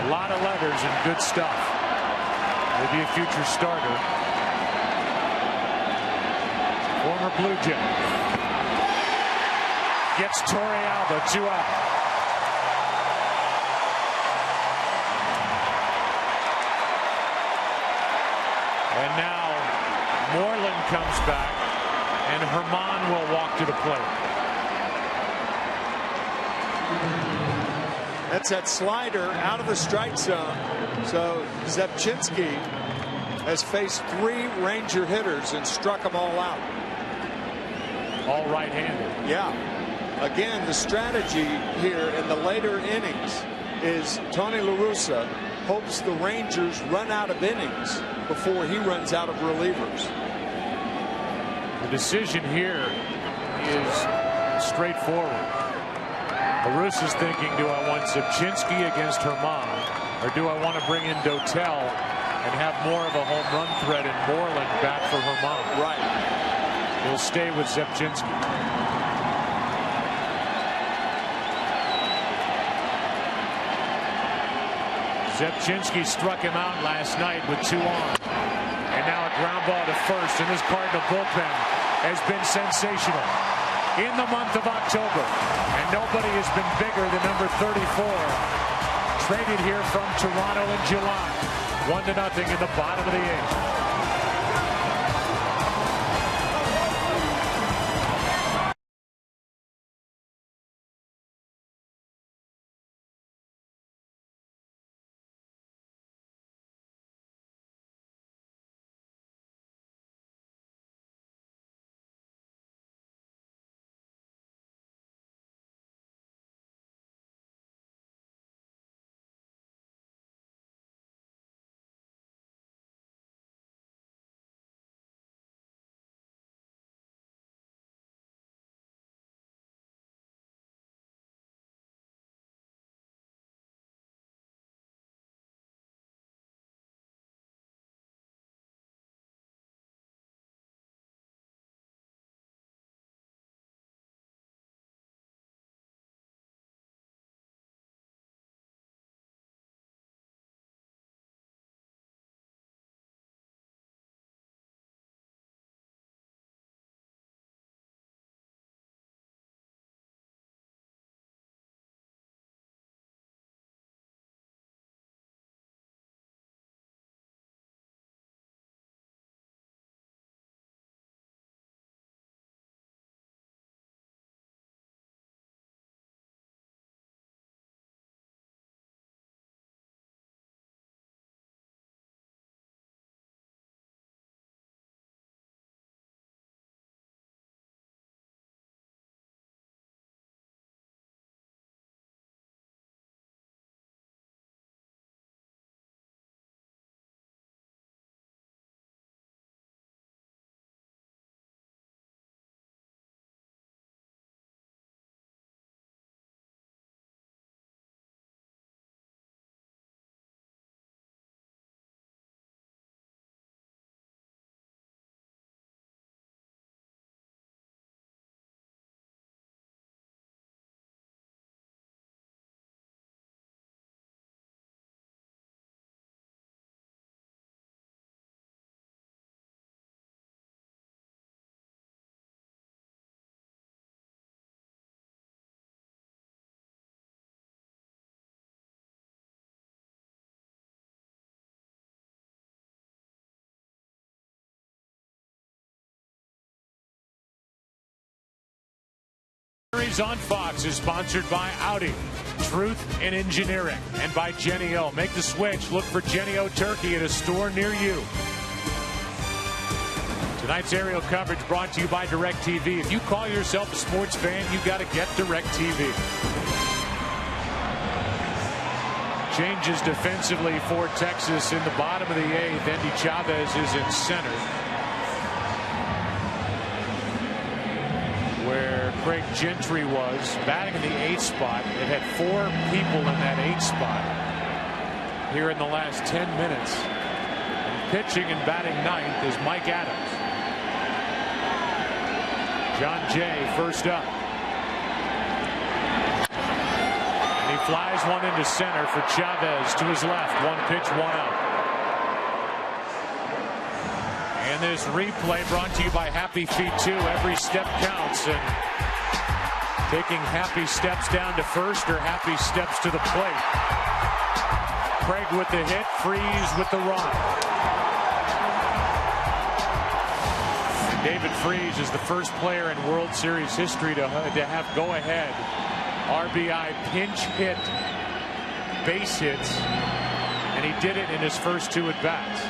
A lot of letters and good stuff. Maybe a future starter. Former Blue Jay. Gets Torrealba 2 out. And now Moreland comes back and Herman will walk to the plate. That's that slider out of the strike zone. So Zepchinski has faced 3 Ranger hitters and struck them all out. All right-handed. Yeah. Again, the strategy here in the later innings is Tony La Russa hopes the Rangers run out of innings before he runs out of relievers. The decision here is straightforward. La Russa's thinking, do I want Zepchinski against Herman, or do I want to bring in Dotel and have more of a home run threat in Moreland back for Herman? Right. He'll stay with Zepchinski. Zepchinski struck him out last night with 2 on. And now a ground ball to first, and this Cardinal bullpen has been sensational in the month of October. And nobody has been bigger than number 34. Traded here from Toronto in July. 1-0 in the bottom of the 8th. Series on Fox is sponsored by Audi, Truth in Engineering, and by Jenny O. Make the switch. Look for Jenny O Turkey at a store near you. Tonight's aerial coverage brought to you by DirecTV. If you call yourself a sports fan, you got to get DirecTV. Changes defensively for Texas in the bottom of the 8th. Andy Chavez is in center, where Craig Gentry was batting in the 8th spot. It had 4 people in that 8th spot here in the last 10 minutes. And pitching and batting 9th is Mike Adams. John Jay first up. And he flies one into center for Chavez to his left. 1 pitch, 1 out. And this replay brought to you by Happy Feet 2. Every step counts. And taking happy steps down to first or happy steps to the plate. Craig with the hit, Freeze with the run. And David Freeze is the first player in World Series history to have go-ahead RBI pinch hit base hits, and he did it in his first 2 at-bats.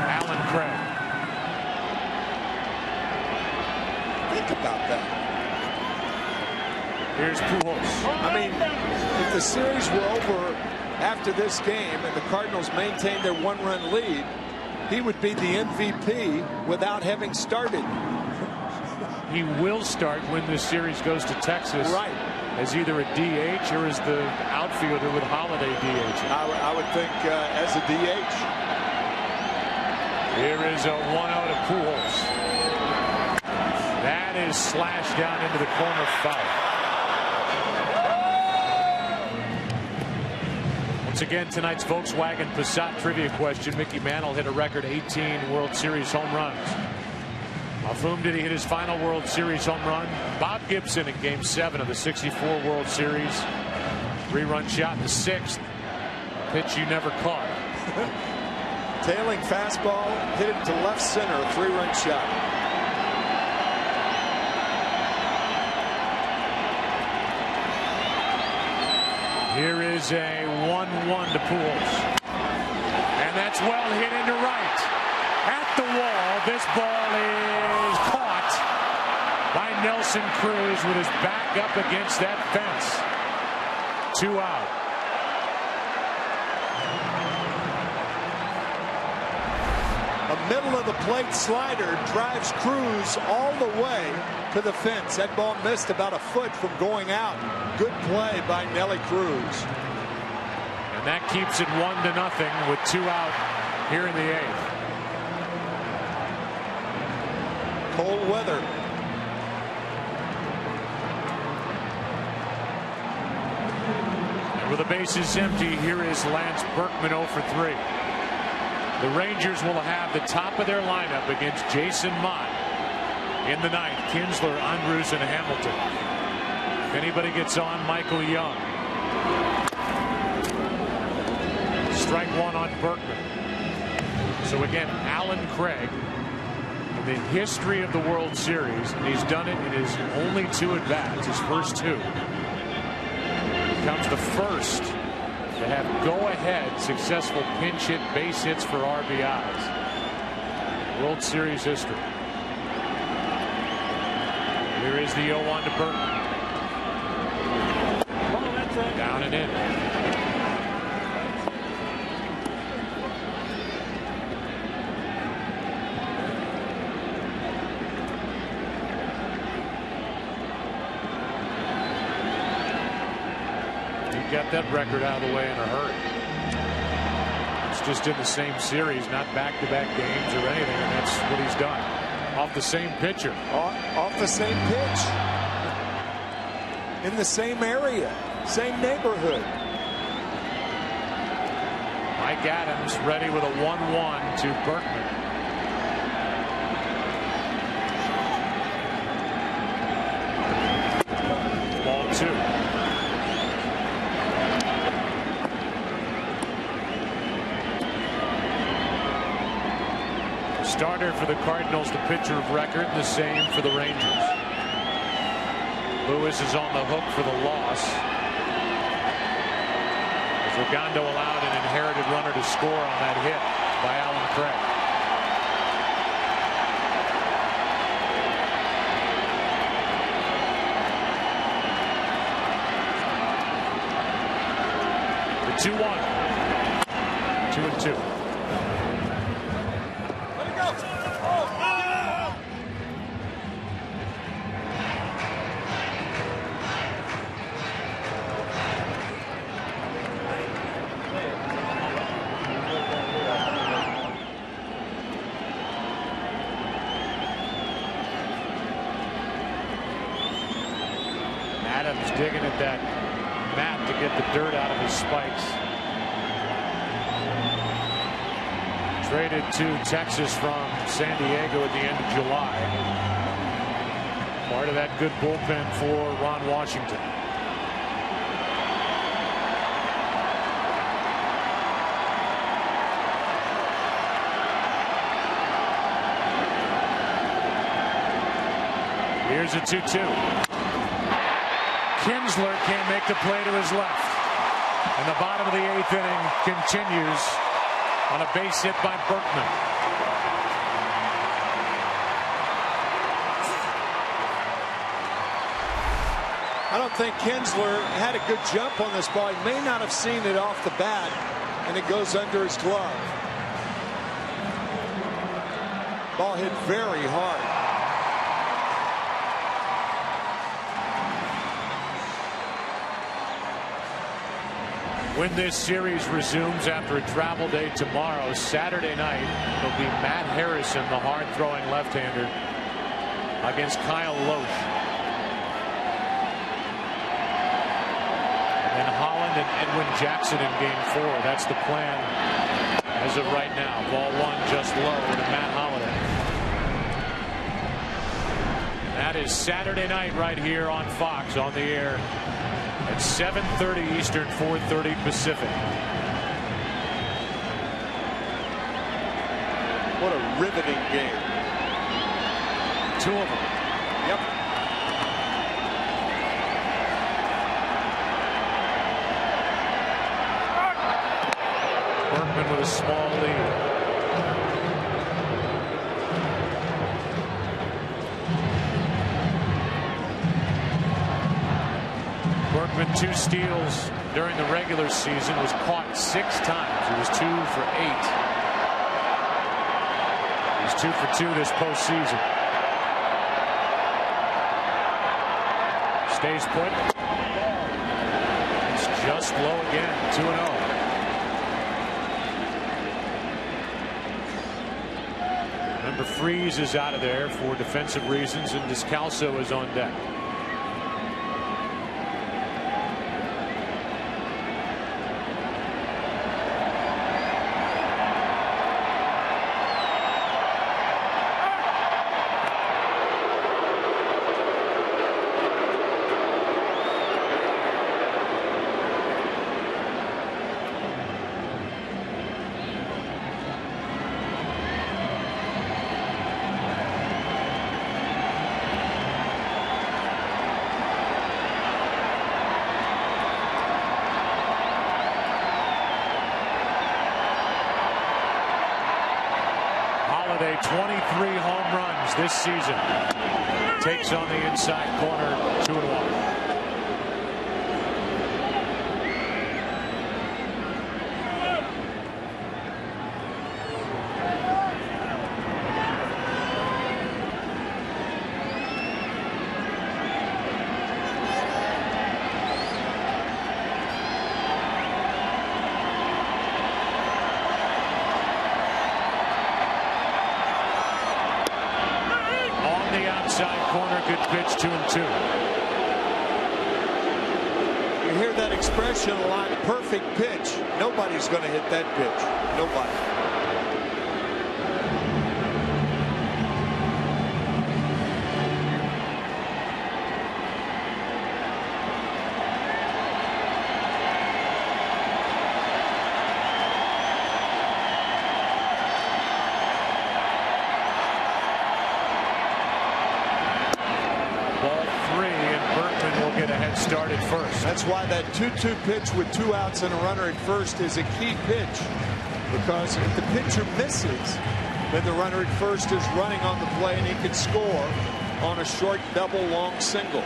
Alan Craig. Think about that. Here's Pujols. I mean, if the series were over after this game and the Cardinals maintained their 1-run lead, he would be the MVP without having started. He will start when this series goes to Texas. Right. As either a DH or as the outfielder with Holiday DH. I would think as a DH. Here is a 1-0 to Pujols. That is slashed down into the corner foul. Once again, tonight's Volkswagen Passat trivia question. Mickey Mantle hit a record 18 World Series home runs. Off whom did he hit his final World Series home run? Bob Gibson in Game 7 of the '64 World Series. 3-run shot in the 6th. Pitch you never caught. Tailing fastball, hit it to left center, a 3-run shot. Here is a 1-1 to Pujols. And that's well hit into right. At the wall, this ball is caught by Nelson Cruz with his back up against that fence. 2 out. A middle of the plate slider drives Cruz all the way to the fence. That ball missed about a foot from going out. Good play by Nelly Cruz. And that keeps it 1-0 with 2 out here in the 8th. Cold weather. And with the bases empty, here is Lance Berkman 0 for 3. The Rangers will have the top of their lineup against Jason Mott in the 9th. Kinsler, Andrews, and Hamilton. If anybody gets on, Michael Young. Strike 1 on Berkman. So again, Alan Craig, in the history of the World Series, and he's done it in his only 2 at-bats, his first 2. Becomes the first to have go-ahead successful pinch hit base hits for RBIs. World Series history. Here is the 0-1 to Berkman. Down and in. Got that record out of the way in a hurry. It's just in the same series, not back-to-back games or anything, and that's what he's done. Off the same pitcher. Off the same pitch. In the same area. Same neighborhood. Mike Adams ready with a 1-1 to Berkman. Ball 2. Starter for the Cardinals, the pitcher of record, the same for the Rangers. Lewis is on the hook for the loss. Zogando allowed an inherited runner to score on that hit by Alan Craig. The 2-1. 2-2. Adams digging at that mat to get the dirt out of his spikes. Traded to Texas from San Diego at the end of July. Part of that good bullpen for Ron Washington. Here's a 2-2. Kinsler can't make the play to his left. And the bottom of the 8th inning continues on a base hit by Berkman. I don't think Kinsler had a good jump on this ball. He may not have seen it off the bat, and it goes under his glove. Ball hit very hard. When this series resumes after a travel day tomorrow, Saturday night, it'll be Matt Harrison, the hard-throwing left-hander, against Kyle Loesch. And then Holland and Edwin Jackson in Game 4. That's the plan as of right now. Ball 1 just low to Matt Holliday. And that is Saturday night right here on Fox, on the air at 7:30 Eastern, 4:30 Pacific. What a riveting game. 2 of them. Yep. Berkman with a small lead. Berkman 2 steals during the regular season, was caught 6 times. He was 2 for 8. He's 2 for 2 this postseason. Stays put. It's just low again. 2-0. Remember, Freeze is out of there for defensive reasons, and Descalso is on deck. Holiday, 23 home runs this season. Takes on the inside corner, 2-1. Corner, good pitch, 2-2. You hear that expression a lot, perfect pitch. Nobody's going to hit that pitch. Nobody. Started first. That's why that 2-2 pitch with 2 outs and a runner at first is a key pitch, because if the pitcher misses, then the runner at first is running on the play and he can score on a short double, long single.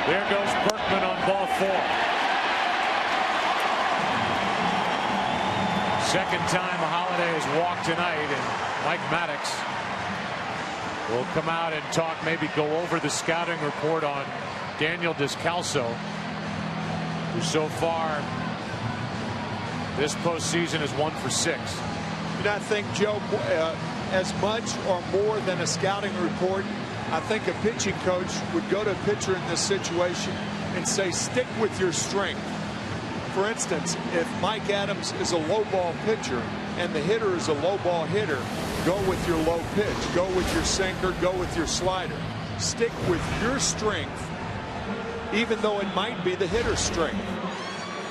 There goes Berkman on ball 4. Second time Holiday has walked tonight, and Mike Maddox will come out and talk, maybe go over the scouting report on Daniel Descalso, who so far this postseason is 1 for 6. Do not think, Joe, as much or more than a scouting report. I think a pitching coach would go to a pitcher in this situation and say, stick with your strength. For instance, if Mike Adams is a low ball pitcher and the hitter is a low ball hitter, go with your low pitch, go with your sinker, go with your slider. Stick with your strength even though it might be the hitter's strength.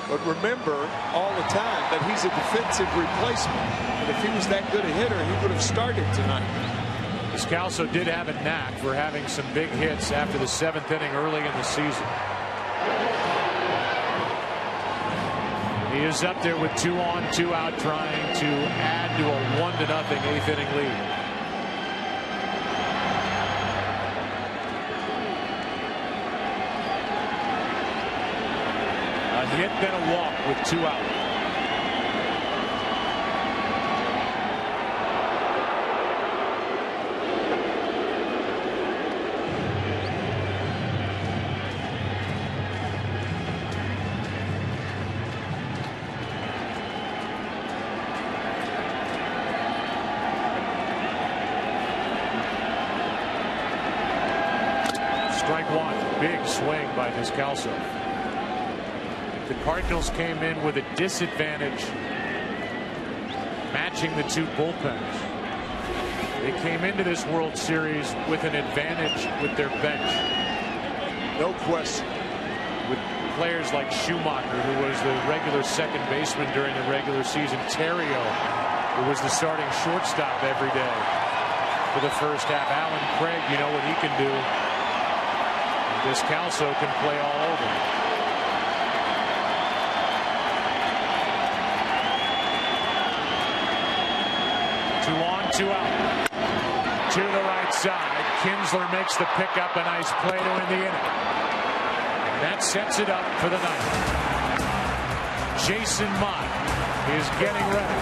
But remember all the time that he's a defensive replacement. And if he was that good a hitter, he would have started tonight. Descalso did have a knack for having some big hits after the 7th inning early in the season. He is up there with 2 on, 2 out, trying to add to a 1-0 8th inning lead. A hit, then a walk with 2 out. Strike 1. Big swing by Descalso. The Cardinals came in with a disadvantage matching the 2 bullpens. They came into this World Series with an advantage with their bench. No question. With players like Schumacher, who was the regular second baseman during the regular season, Terrio, who was the starting shortstop every day for the first half. Alan Craig, you know what he can do. Descalso can play all over. Two on, 2 out. To the right side. Kinsler makes the pickup. A nice play to end the inning. That sets it up for the 9th. Jason Mott is getting ready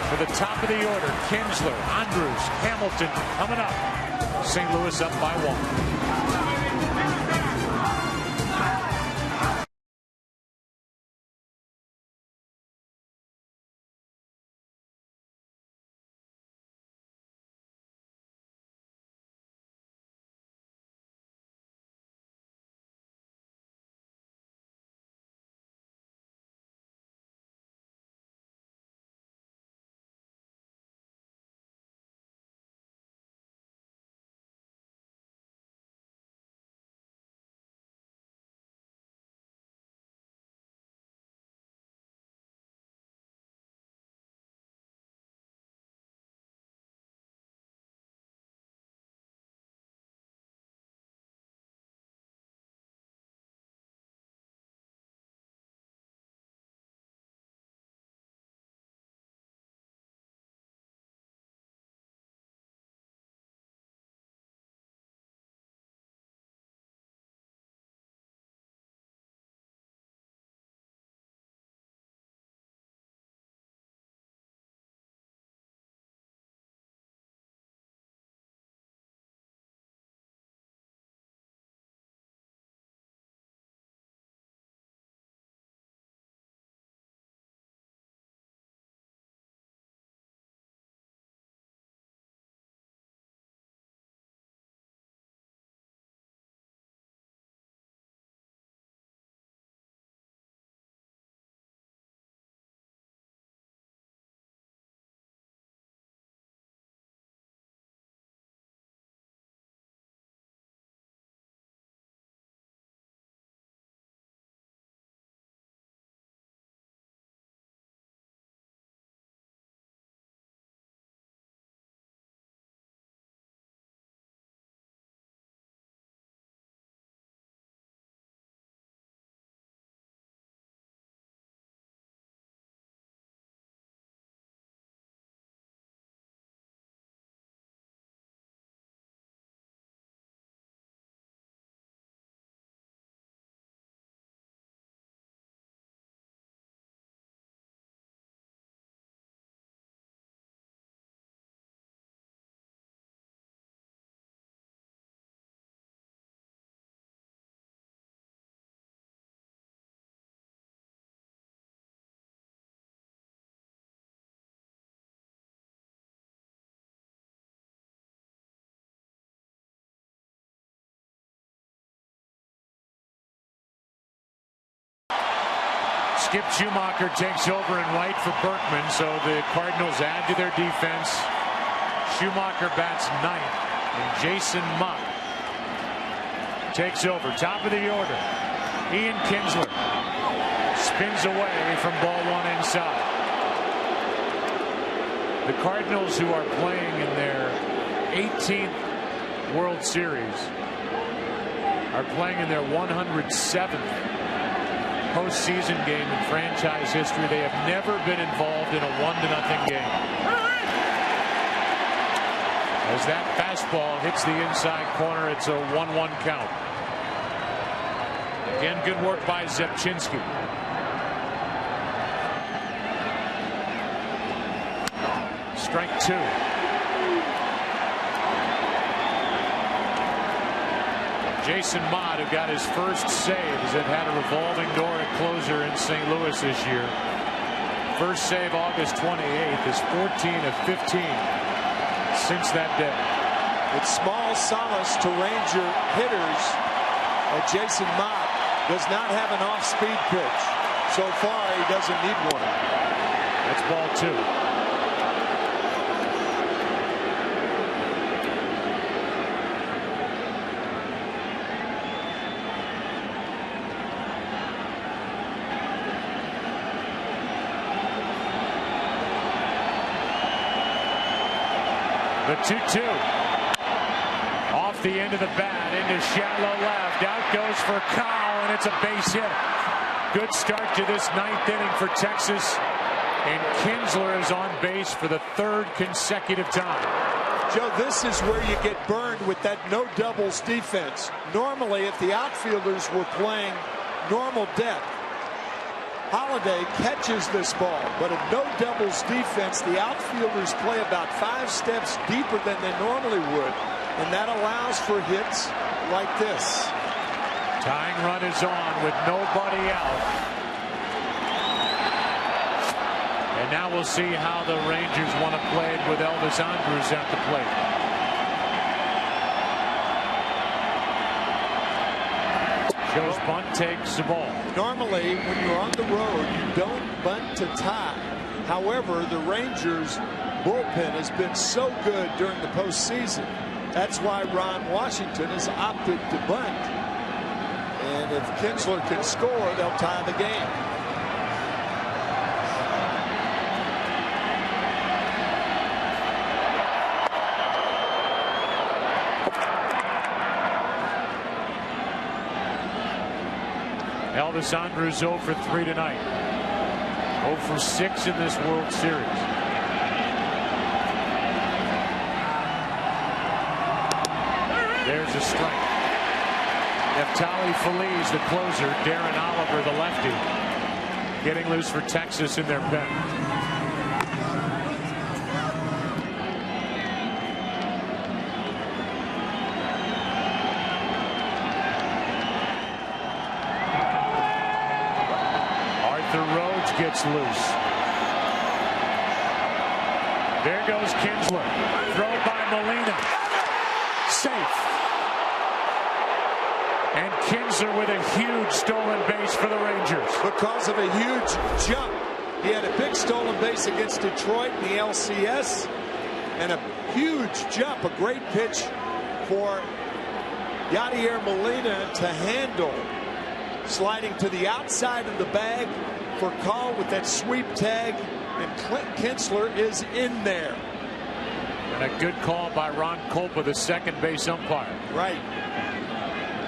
for the top of the order. Kinsler, Andrews, Hamilton coming up. St. Louis up by 1. Skip Schumacher takes over in right for Berkman, so the Cardinals add to their defense. Schumacher bats 9th, and Jason Mott takes over, top of the order. Ian Kinsler spins away from ball one inside. The Cardinals, who are playing in their 18th World Series, are playing in their 107th postseason game in franchise history. They have never been involved in a 1-0 game. As that fastball hits the inside corner, it's a 1-1 count. Again, good work by Zepchinski. Strike two. Jason Mott, who got his first saves and had a revolving door at closer in St. Louis this year. First save August 28th is 14 of 15 since that day. It's small solace to Ranger hitters that Jason Mott does not have an off-speed pitch. So far, he doesn't need one. That's ball two. The 2-2 off the end of the bat into shallow left. Out goes for Kyle, and it's a base hit. Good start to this ninth inning for Texas, and Kinsler is on base for the third consecutive time. Joe, this is where you get burned with that no doubles defense. Normally, if the outfielders were playing normal depth, Holiday catches this ball, but a no doubles defense, the outfielders play about 5 steps deeper than they normally would, and that allows for hits like this. Tying run is on with nobody out. And now we'll see how the Rangers want to play it with Elvis Andrus at the plate. Joe's bunt takes the ball. Normally, when you're on the road, you don't bunt to tie. However, the Rangers' bullpen has been so good during the postseason. That's why Ron Washington has opted to bunt. And if Kinsler can score, they'll tie the game. Elvis Andrus 0 for 3 tonight. 0 for 6 in this World Series. There's a strike. Neftali Feliz, the closer. Darren Oliver, the lefty, getting loose for Texas in their pen. Gets loose. There goes Kinsler. Thrown by Molina. Safe. And Kinsler with a huge stolen base for the Rangers. Because of a huge jump. He had a big stolen base against Detroit in the LCS. And a huge jump. A great pitch for Yadier Molina to handle. Sliding to the outside of the bag for call with that sweep tag, and Clint Kinsler is in there. And a good call by Ron Kolpa, the second base umpire. Right.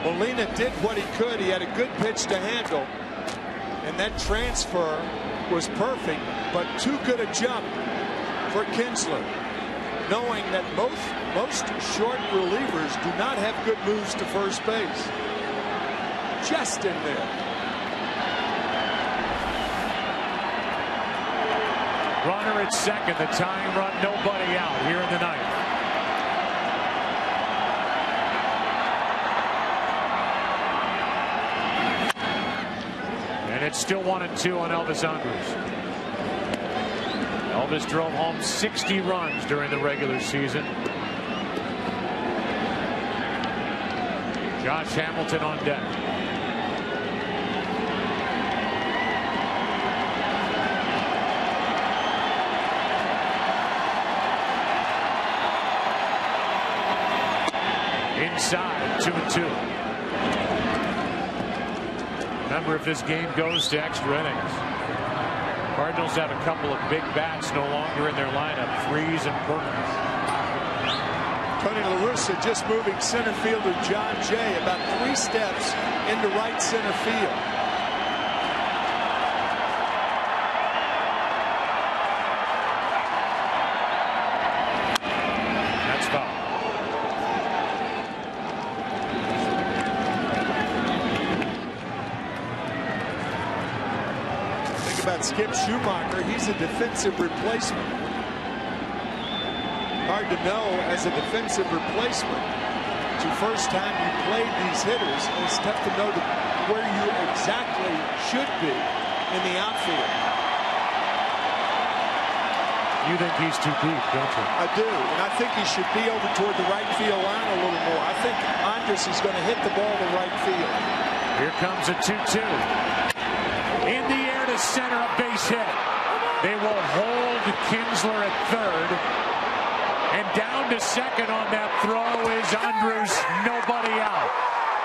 Molina did what he could. He had a good pitch to handle, and that transfer was perfect, but too good a jump for Kinsler, knowing that most short relievers do not have good moves to first base. Just in there. Runner at second, the tying run, nobody out here in the ninth. And it's still 1-2 on Elvis Andrus. Elvis drove home 60 runs during the regular season. Josh Hamilton on deck. Inside, 2-2. Remember, if this game goes to extra innings, Cardinals have a couple of big bats no longer in their lineup, Freese and Burns. Tony La Russa just moving center fielder John Jay about 3 steps into right center field. That's foul. Think about Skip Schumacher. He's a defensive replacement. Hard to know as a defensive replacement. It's your first time you played these hitters, and it's tough to know where you exactly should be in the outfield. You think he's too deep, don't you? I do, and I think he should be over toward the right field line a little more. I think Andres is going to hit the ball to right field. Here comes a 2-2. In the air to center, a base hit. They will hold Kinsler at third. And down to second on that throw is Andrus, nobody out.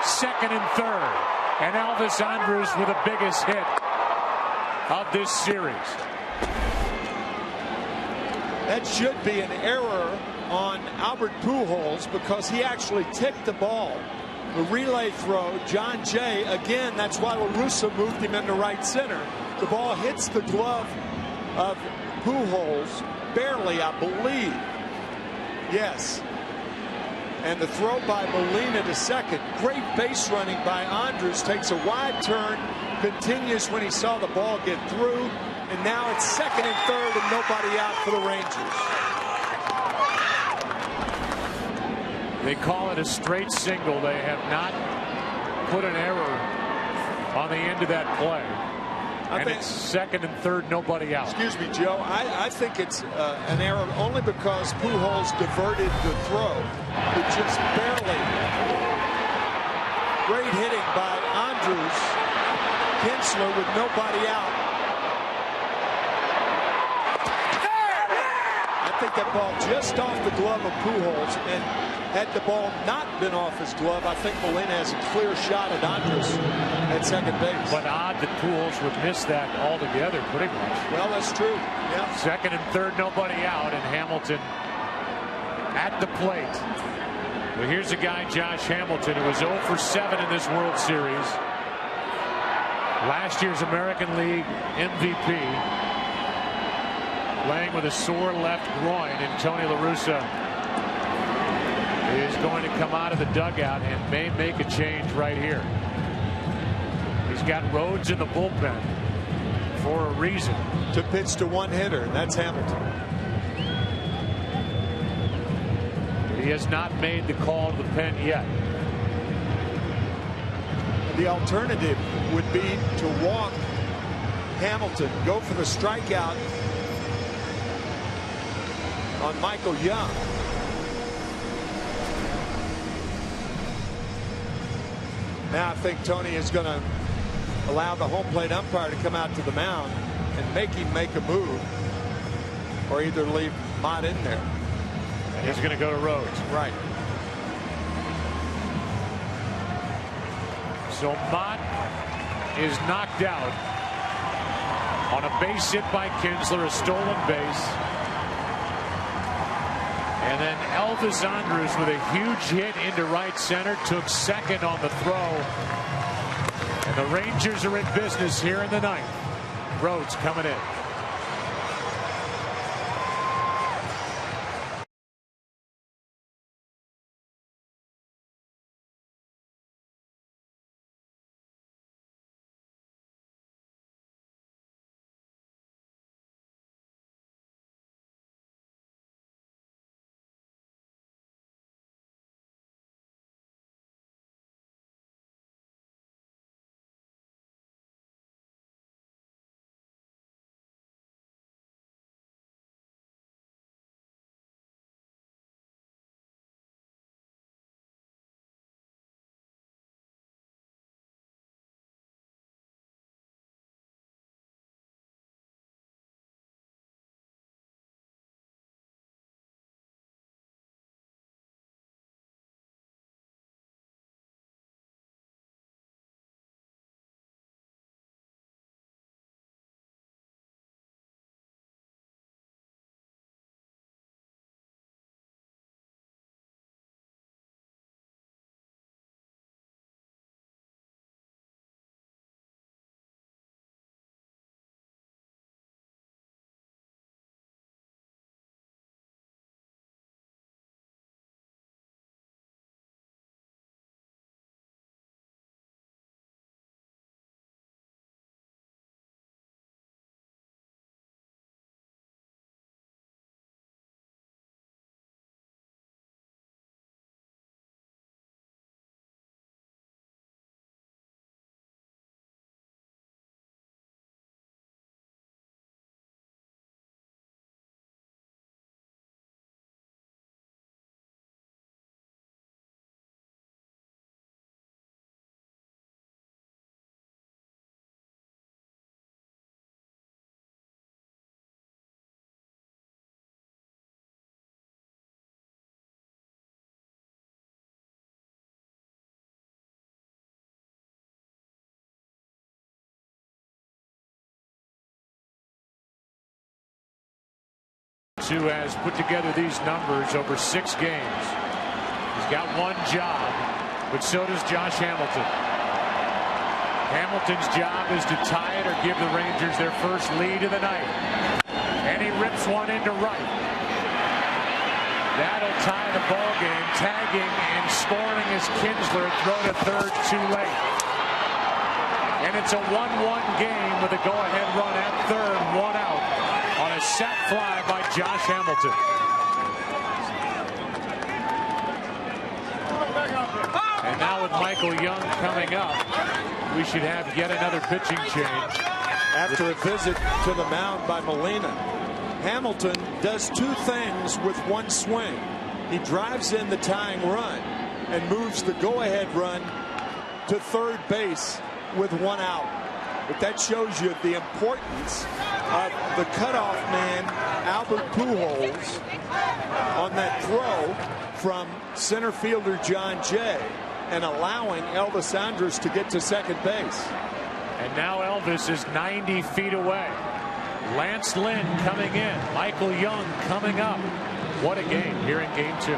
Second and third. And Elvis Andrus with the biggest hit of this series. That should be an error on Albert Pujols because he actually ticked the ball. The relay throw, John Jay, again, that's why La Russa moved him into right center. The ball hits the glove of Pujols, barely, I believe. Yes. And the throw by Molina to second. Great base running by Andrus. Takes a wide turn. Continues when he saw the ball get through. And now it's second and third and nobody out for the Rangers. They call it a straight single. They have not put an error on the end of that play. And it's second and third, nobody out. Excuse me, Joe. I think it's an error only because Pujols diverted the throw. It just barely. Great hitting by Andrus. Kinsler with nobody out. I think that ball just off the glove of Pujols, and had the ball not been off his glove, I think Molina has a clear shot at Andrus at second base. But odd that Pujols would miss that altogether, pretty much. Well, that's true. Yeah. Second and third, nobody out, and Hamilton at the plate. Well, here's a guy, Josh Hamilton, who was 0 for 7 in this World Series. Last year's American League MVP. Playing with a sore left groin, and Tony La Russa is going to come out of the dugout and may make a change right here. He's got Rhodes in the bullpen for a reason. To pitch to one hitter, and that's Hamilton. He has not made the call to the pen yet. The alternative would be to walk Hamilton, go for the strikeout on Michael Young. Now I think Tony is going to allow the home plate umpire to come out to the mound and make him make a move, or either leave Mott in there. And he's going to go to Rhodes. Right. So Mott is knocked out on a base hit by Kinsler, a stolen base. And then Elvis Andrus with a huge hit into right center, took second on the throw. And the Rangers are in business here in the ninth. Rhodes coming in. Pujols, who has put together these numbers over 6 games. He's got one job, but so does Josh Hamilton. Hamilton's job is to tie it or give the Rangers their first lead of the night. And he rips one into right. That'll tie the ball game. Tagging and scoring is Kinsler. Throw to third too late. And it's a 1-1 game with a go-ahead run at third, 1 out on a sac fly by Josh Hamilton. And now with Michael Young coming up, we should have yet another pitching change. After a visit to the mound by Molina, Hamilton does 2 things with 1 swing. He drives in the tying run and moves the go-ahead run to third base with 1 out. But that shows you the importance of the cutoff man, Albert Pujols, on that throw from center fielder John Jay and allowing Elvis Andrus to get to second base. And now Elvis is 90 feet away. Lance Lynn coming in. Michael Young coming up. What a game here in game 2.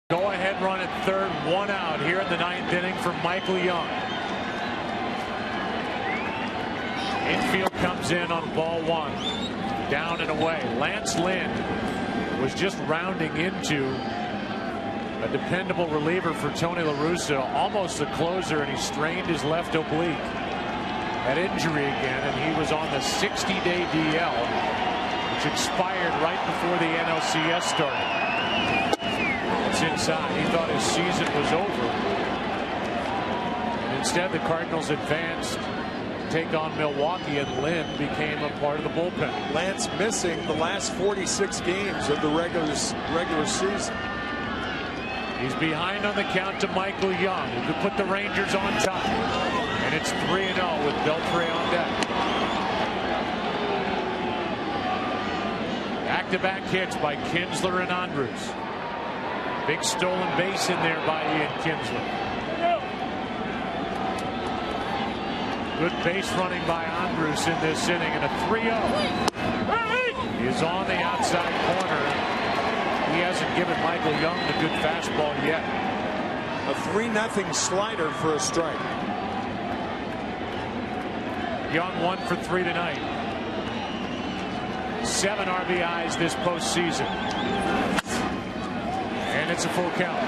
Go-ahead run at third, 1 out here in the 9th inning for Michael Young. Infield comes in on ball 1. Down and away. Lance Lynn was just rounding into a dependable reliever for Tony La Russa, almost a closer, and he strained his left oblique. That injury again, and he was on the 60-day DL, which expired right before the NLCS started. It's inside. He thought his season was over. And instead, the Cardinals advanced to take on Milwaukee, and Lynn became a part of the bullpen. Lance missing the last 46 games of the regular season. He's behind on the count to Michael Young, who could put the Rangers on top. And it's 3-0 with Beltre on deck. Back-to-back hits by Kinsler and Andrus. Big stolen base in there by Ian Kinsler. Good base running by Andrus in this inning, and a 3-0. He is on the outside corner. He hasn't given Michael Young the good fastball yet. A 3-0 slider for a strike. Young 1 for 3 tonight. 7 RBIs this postseason. And it's a full count.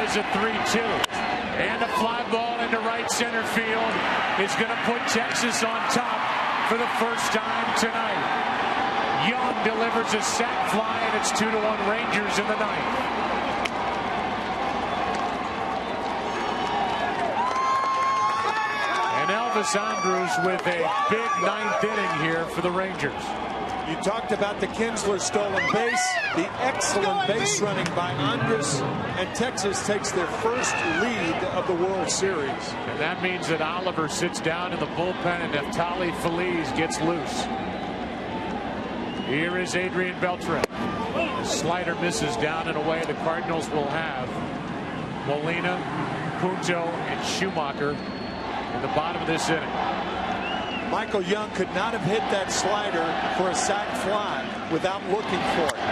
is a 3-2. And a fly ball into right center field is going to put Texas on top for the first time tonight. Young delivers a sac fly, and it's 2-1 Rangers in the ninth. Elvis Andrus with a big ninth inning here for the Rangers. You talked about the Kinsler stolen base, the excellent base running by Andrus, and Texas takes their first lead of the World Series. And that means that Oliver sits down in the bullpen and Neftali Feliz gets loose. Here is Adrian Beltre. The slider misses down and away. The Cardinals will have Molina, Punto, and Schumacher in the bottom of this inning. Michael Young could not have hit that slider for a sac fly without looking for it.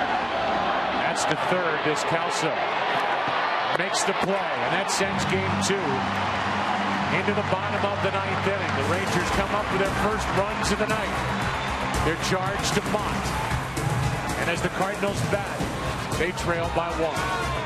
That's the third. Descalso makes the play, and that sends game 2 into the bottom of the ninth inning. The Rangers come up with their first runs of the night. They're charged to Mott, and as the Cardinals bat, they trail by 1.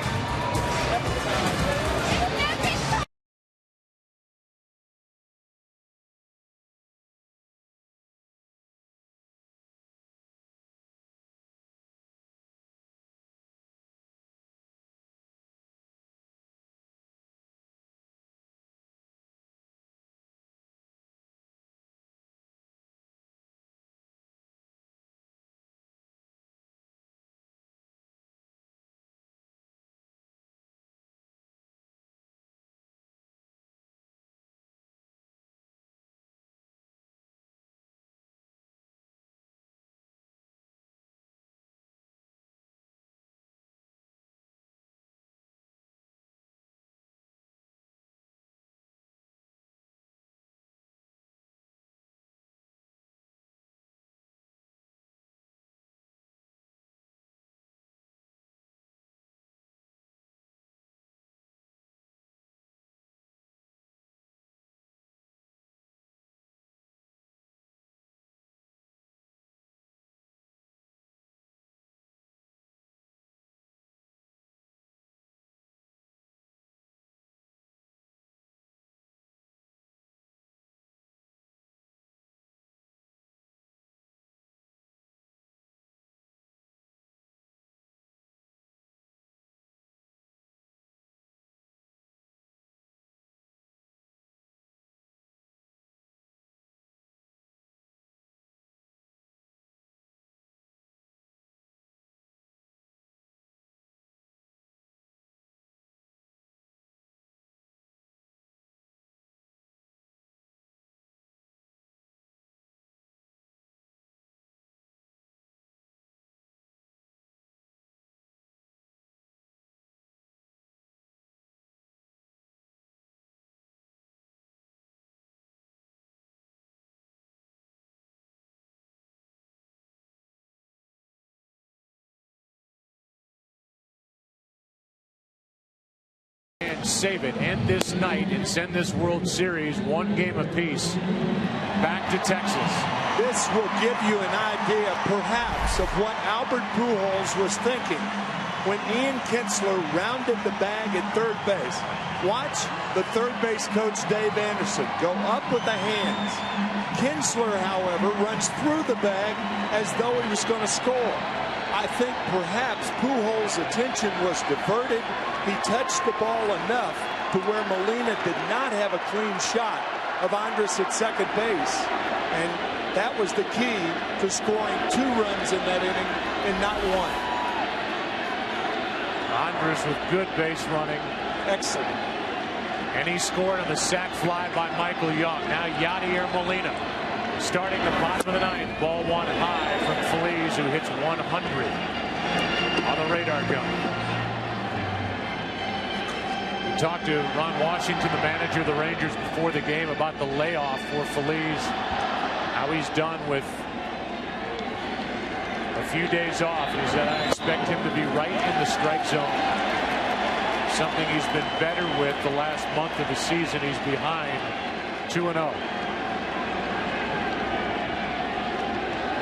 And save it, end this night, and send this World Series 1 game apiece back to Texas. This will give you an idea, perhaps, of what Albert Pujols was thinking when Ian Kinsler rounded the bag at third base. Watch the third base coach, Dave Anderson, go up with the hands. Kinsler, however, runs through the bag as though he was going to score. I think perhaps Pujols' attention was diverted. He touched the ball enough to where Molina did not have a clean shot of Andrus at second base. And that was the key to scoring 2 runs in that inning and not 1. Andrus with good base running. Excellent. And he scored on the sac fly by Michael Young. Now Yadier Molina starting the bottom of the ninth. Ball 1 high from Feliz, who hits 100 on the radar gun. We talked to Ron Washington, the manager of the Rangers, before the game about the layoff for Feliz. How he's done with a few days off. He said, I expect him to be right in the strike zone. Something he's been better with the last month of the season. He's behind 2-0.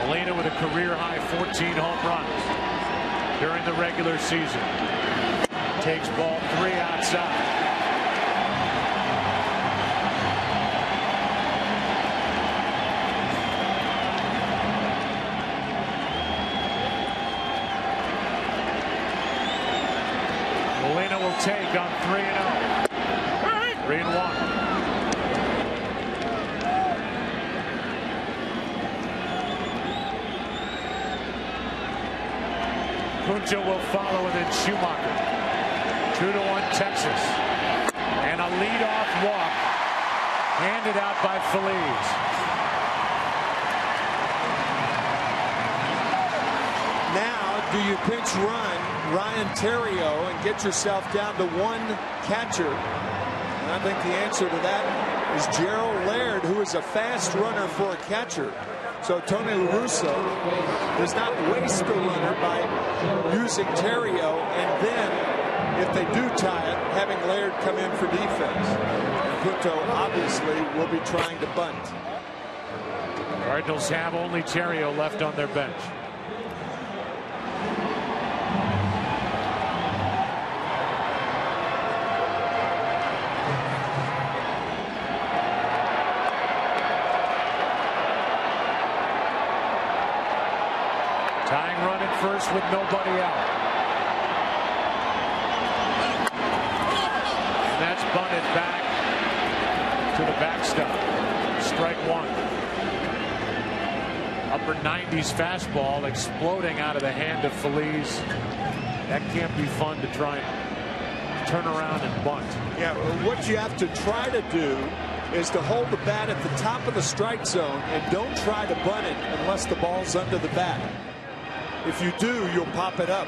Molina with a career high 14 home runs during the regular season. Takes ball 3 outside. Molina will take on 3-0. 3-1. Punto will follow, and then Schumacher. 2-1 Texas. And a leadoff walk handed out by Feliz. Now, do you pinch run Ryan Theriot and get yourself down to 1 catcher? And I think the answer to that is Gerald Laird, who is a fast runner for a catcher. So Tony La Russa does not waste the runner by using Theriot, and then if they do tie it, having Laird come in for defense. And Punto obviously will be trying to bunt. Cardinals have only Theriot left on their bench. Tying run at first with nobody out. And that's bunted back to the backstop. Strike 1. Upper 90s fastball exploding out of the hand of Feliz. That can't be fun to try and turn around and bunt. Yeah, what you have to try to do is to hold the bat at the top of the strike zone and don't try to bunt it unless the ball's under the bat. If you do, you'll pop it up.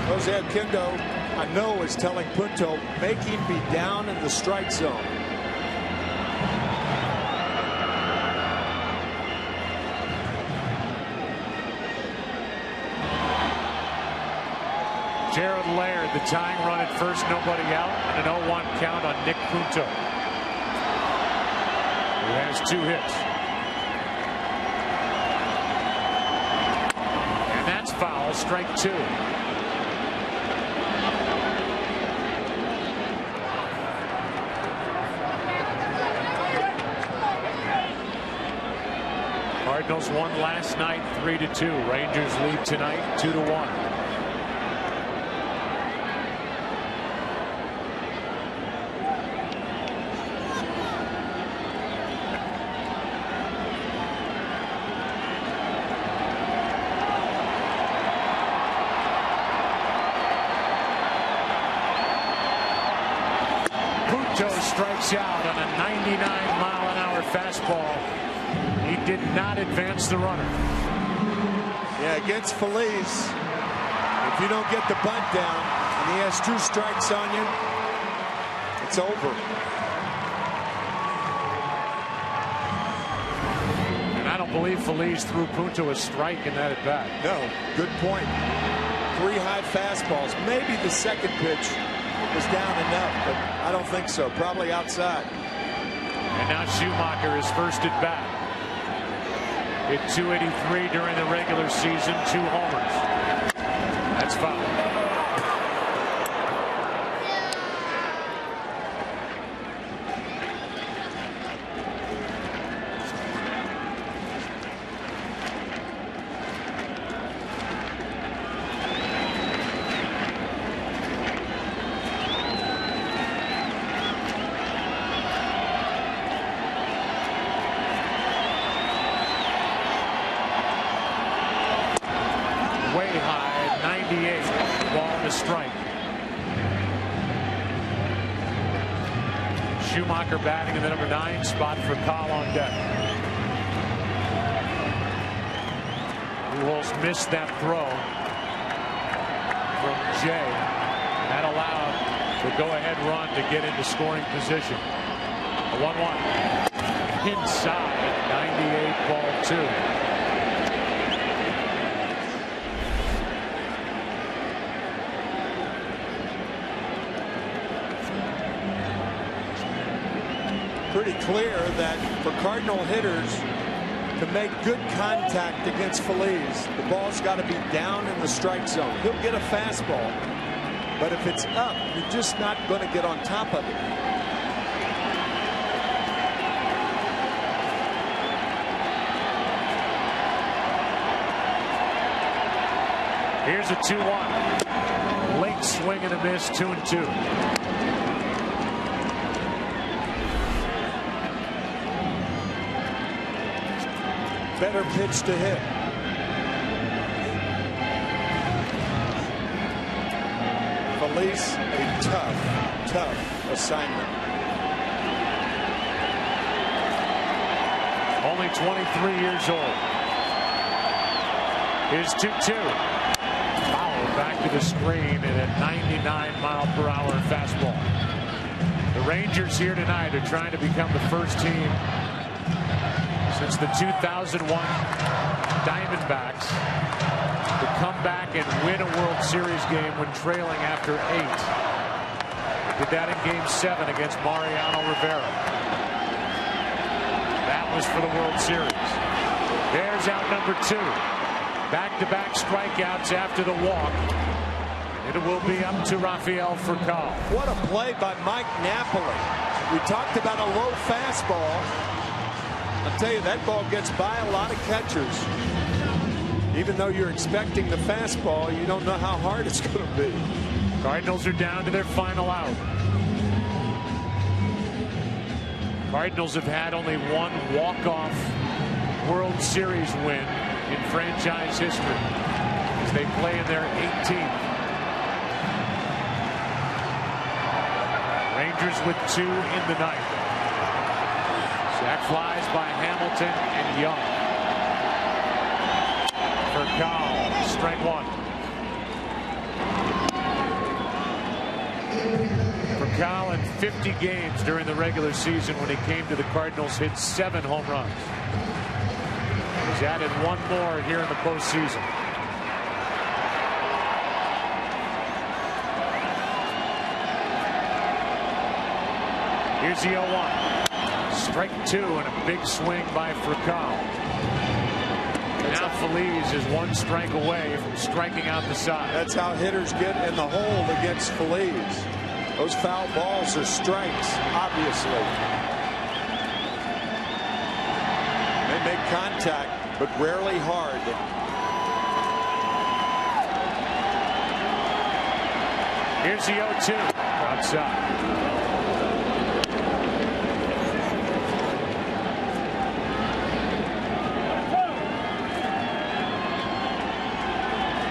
Jose Oquendo, I know, is telling Punto, make him be down in the strike zone. Gerald Laird, the tying run at first, nobody out, and an 0-1 count on Nick Punto, who has 2 hits. And that's foul, strike 2. Cardinals won last night 3-2. Rangers lead tonight 2-1. Strikes out on a 99-mile-an-hour fastball. He did not advance the runner. Yeah, against Feliz, if you don't get the bunt down and he has 2 strikes on you, it's over. And I don't believe Feliz threw Punto a strike in that at bat. No, good point. 3 high fastballs. Maybe the second pitch was down enough, but I don't think so. Probably outside. And now Schumacher is first at bat. Hit .283 during the regular season, 2 homers. That's foul. Schumacher batting in the number 9 spot for Kyle on deck. Pujols missed that throw from Jay. That allowed the go-ahead run to get into scoring position. A 1-1. Inside, 98 ball 2. Pretty clear that for Cardinal hitters, to make good contact against Feliz. The ball's got to be down in the strike zone. He'll get a fastball, but if it's up, you're just not going to get on top of it. Here's a 2-1. Late swing and a miss, 2-2. Better pitch to hit. Feliz, a tough assignment. Only 23 years old. Here's 2-2. Foul back to the screen and a 99-mile-per-hour fastball. The Rangers here tonight are trying to become the first team since the 2001 Diamondbacks to come back and win a World Series game when trailing after 8. They did that in Game 7 against Mariano Rivera. That was for the World Series. There's out number 2. Back-to-back strikeouts after the walk. It will be up to Rafael Furcal. What a play by Mike Napoli. We talked about a low fastball. I'll tell you, that ball gets by a lot of catchers. Even though you're expecting the fastball, you don't know how hard it's going to be. Cardinals are down to their final out. Cardinals have had only one walk-off World Series win in franchise history as they play in their 18th. Rangers with 2 in the ninth. Sac flies by Hamilton and Young. Furcal, strike 1. Furcal in 50 games during the regular season when he came to the Cardinals hit 7 home runs. He's added 1 more here in the postseason. Here's the 0-1. Strike 2 and a big swing by Furcal. Now Feliz is 1 strike away from striking out the side. That's how hitters get in the hole against Feliz. Those foul balls are strikes, obviously. They make contact, but rarely hard. Here's the 0-2. Outside.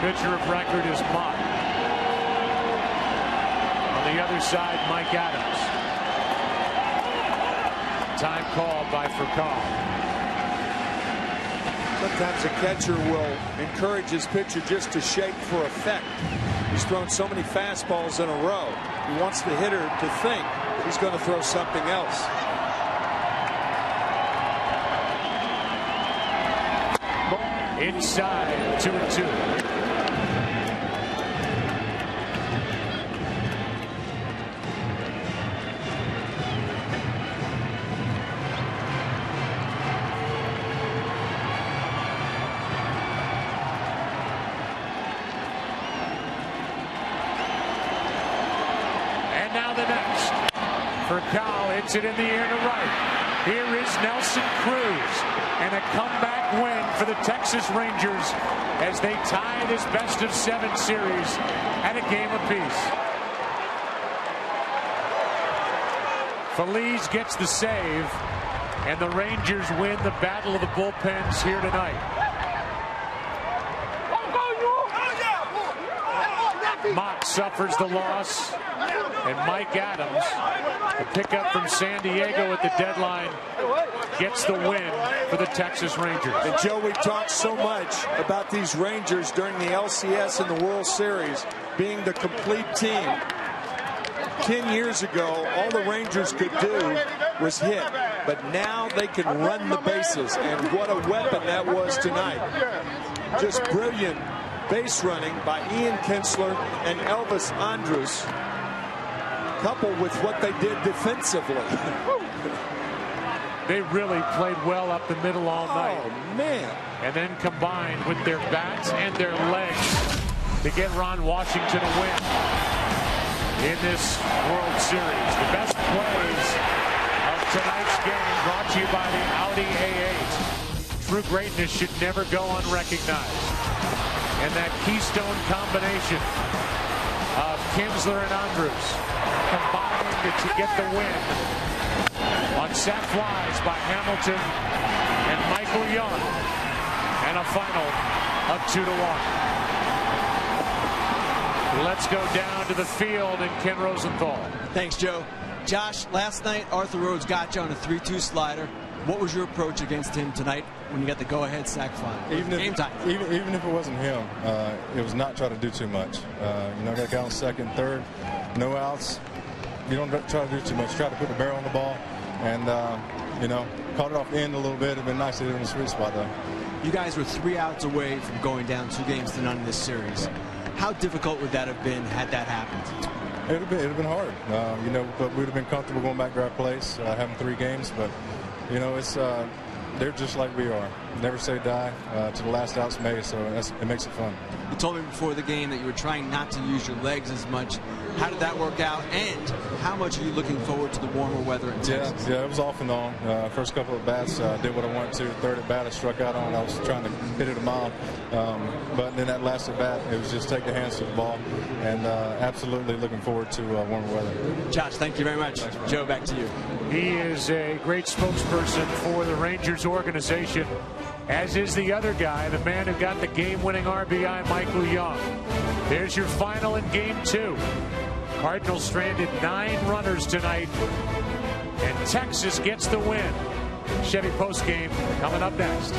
Pitcher of record is Mott. On the other side, Mike Adams. Time called by Furcal. Sometimes a catcher will encourage his pitcher just to shake for effect. He's thrown so many fastballs in a row. He wants the hitter to think he's going to throw something else. Inside, 2-2. Furcal hits it in the air to right. Here is Nelson Cruz. And a comeback win for the Texas Rangers as they tie this best-of-7 series at a game apiece. Feliz gets the save, and the Rangers win the battle of the bullpens here tonight. Mott suffers the loss, and Mike Adams, a pickup from San Diego at the deadline, gets the win for the Texas Rangers. And Joe, we talked so much about these Rangers during the LCS and the World Series being the complete team. 10 years ago, all the Rangers could do was hit, but now they can run the bases, and what a weapon that was tonight. Just brilliant base running by Ian Kinsler and Elvis Andrus, coupled with what they did defensively. They really played well up the middle all night. Oh, man. And then combined with their bats and their legs to get Ron Washington a win in this World Series. The best plays of tonight's game brought to you by the Audi A8. True greatness should never go unrecognized. And that keystone combination of Kinsler and Andrews combining to get the win on sac flies by Hamilton and Michael Young, and a final of 2-1. Let's go down to the field and Ken Rosenthal. Thanks, Joe. Josh, last night Arthur Rhodes got you on a 3-2 slider. What was your approach against him tonight when you got the go-ahead sac fly? Game time. Even if it wasn't him, it was not try to do too much. Got a guy on second, third, no outs. You don't try to do too much. Try to put the barrel on the ball, and caught it off end a little bit. It'd been nice to hit it in the sweet spot though. You guys were 3 outs away from going down 2-0 in this series. How difficult would that have been had that happened? It'd have been hard, but we'd have been comfortable going back to our place, having 3 games. But it's they're just like we are. Never say die to the last out's made, so it makes it fun. You told me before the game that you were trying not to use your legs as much. How did that work out, and how much are you looking forward to the warmer weather in Texas? Yeah, it was off and on. First couple of bats, did what I wanted to. Third at bat, I struck out on. I was trying to hit it a mile. But then that last at bat, it was just take the hands to the ball, and absolutely looking forward to warmer weather. Josh, thank you very much. Joe, back to you. He is a great spokesperson for the Rangers organization, as is the other guy, the man who got the game-winning RBI, Michael Young. There's your final in Game 2. Cardinals stranded 9 runners tonight, and Texas gets the win. Chevy postgame coming up next.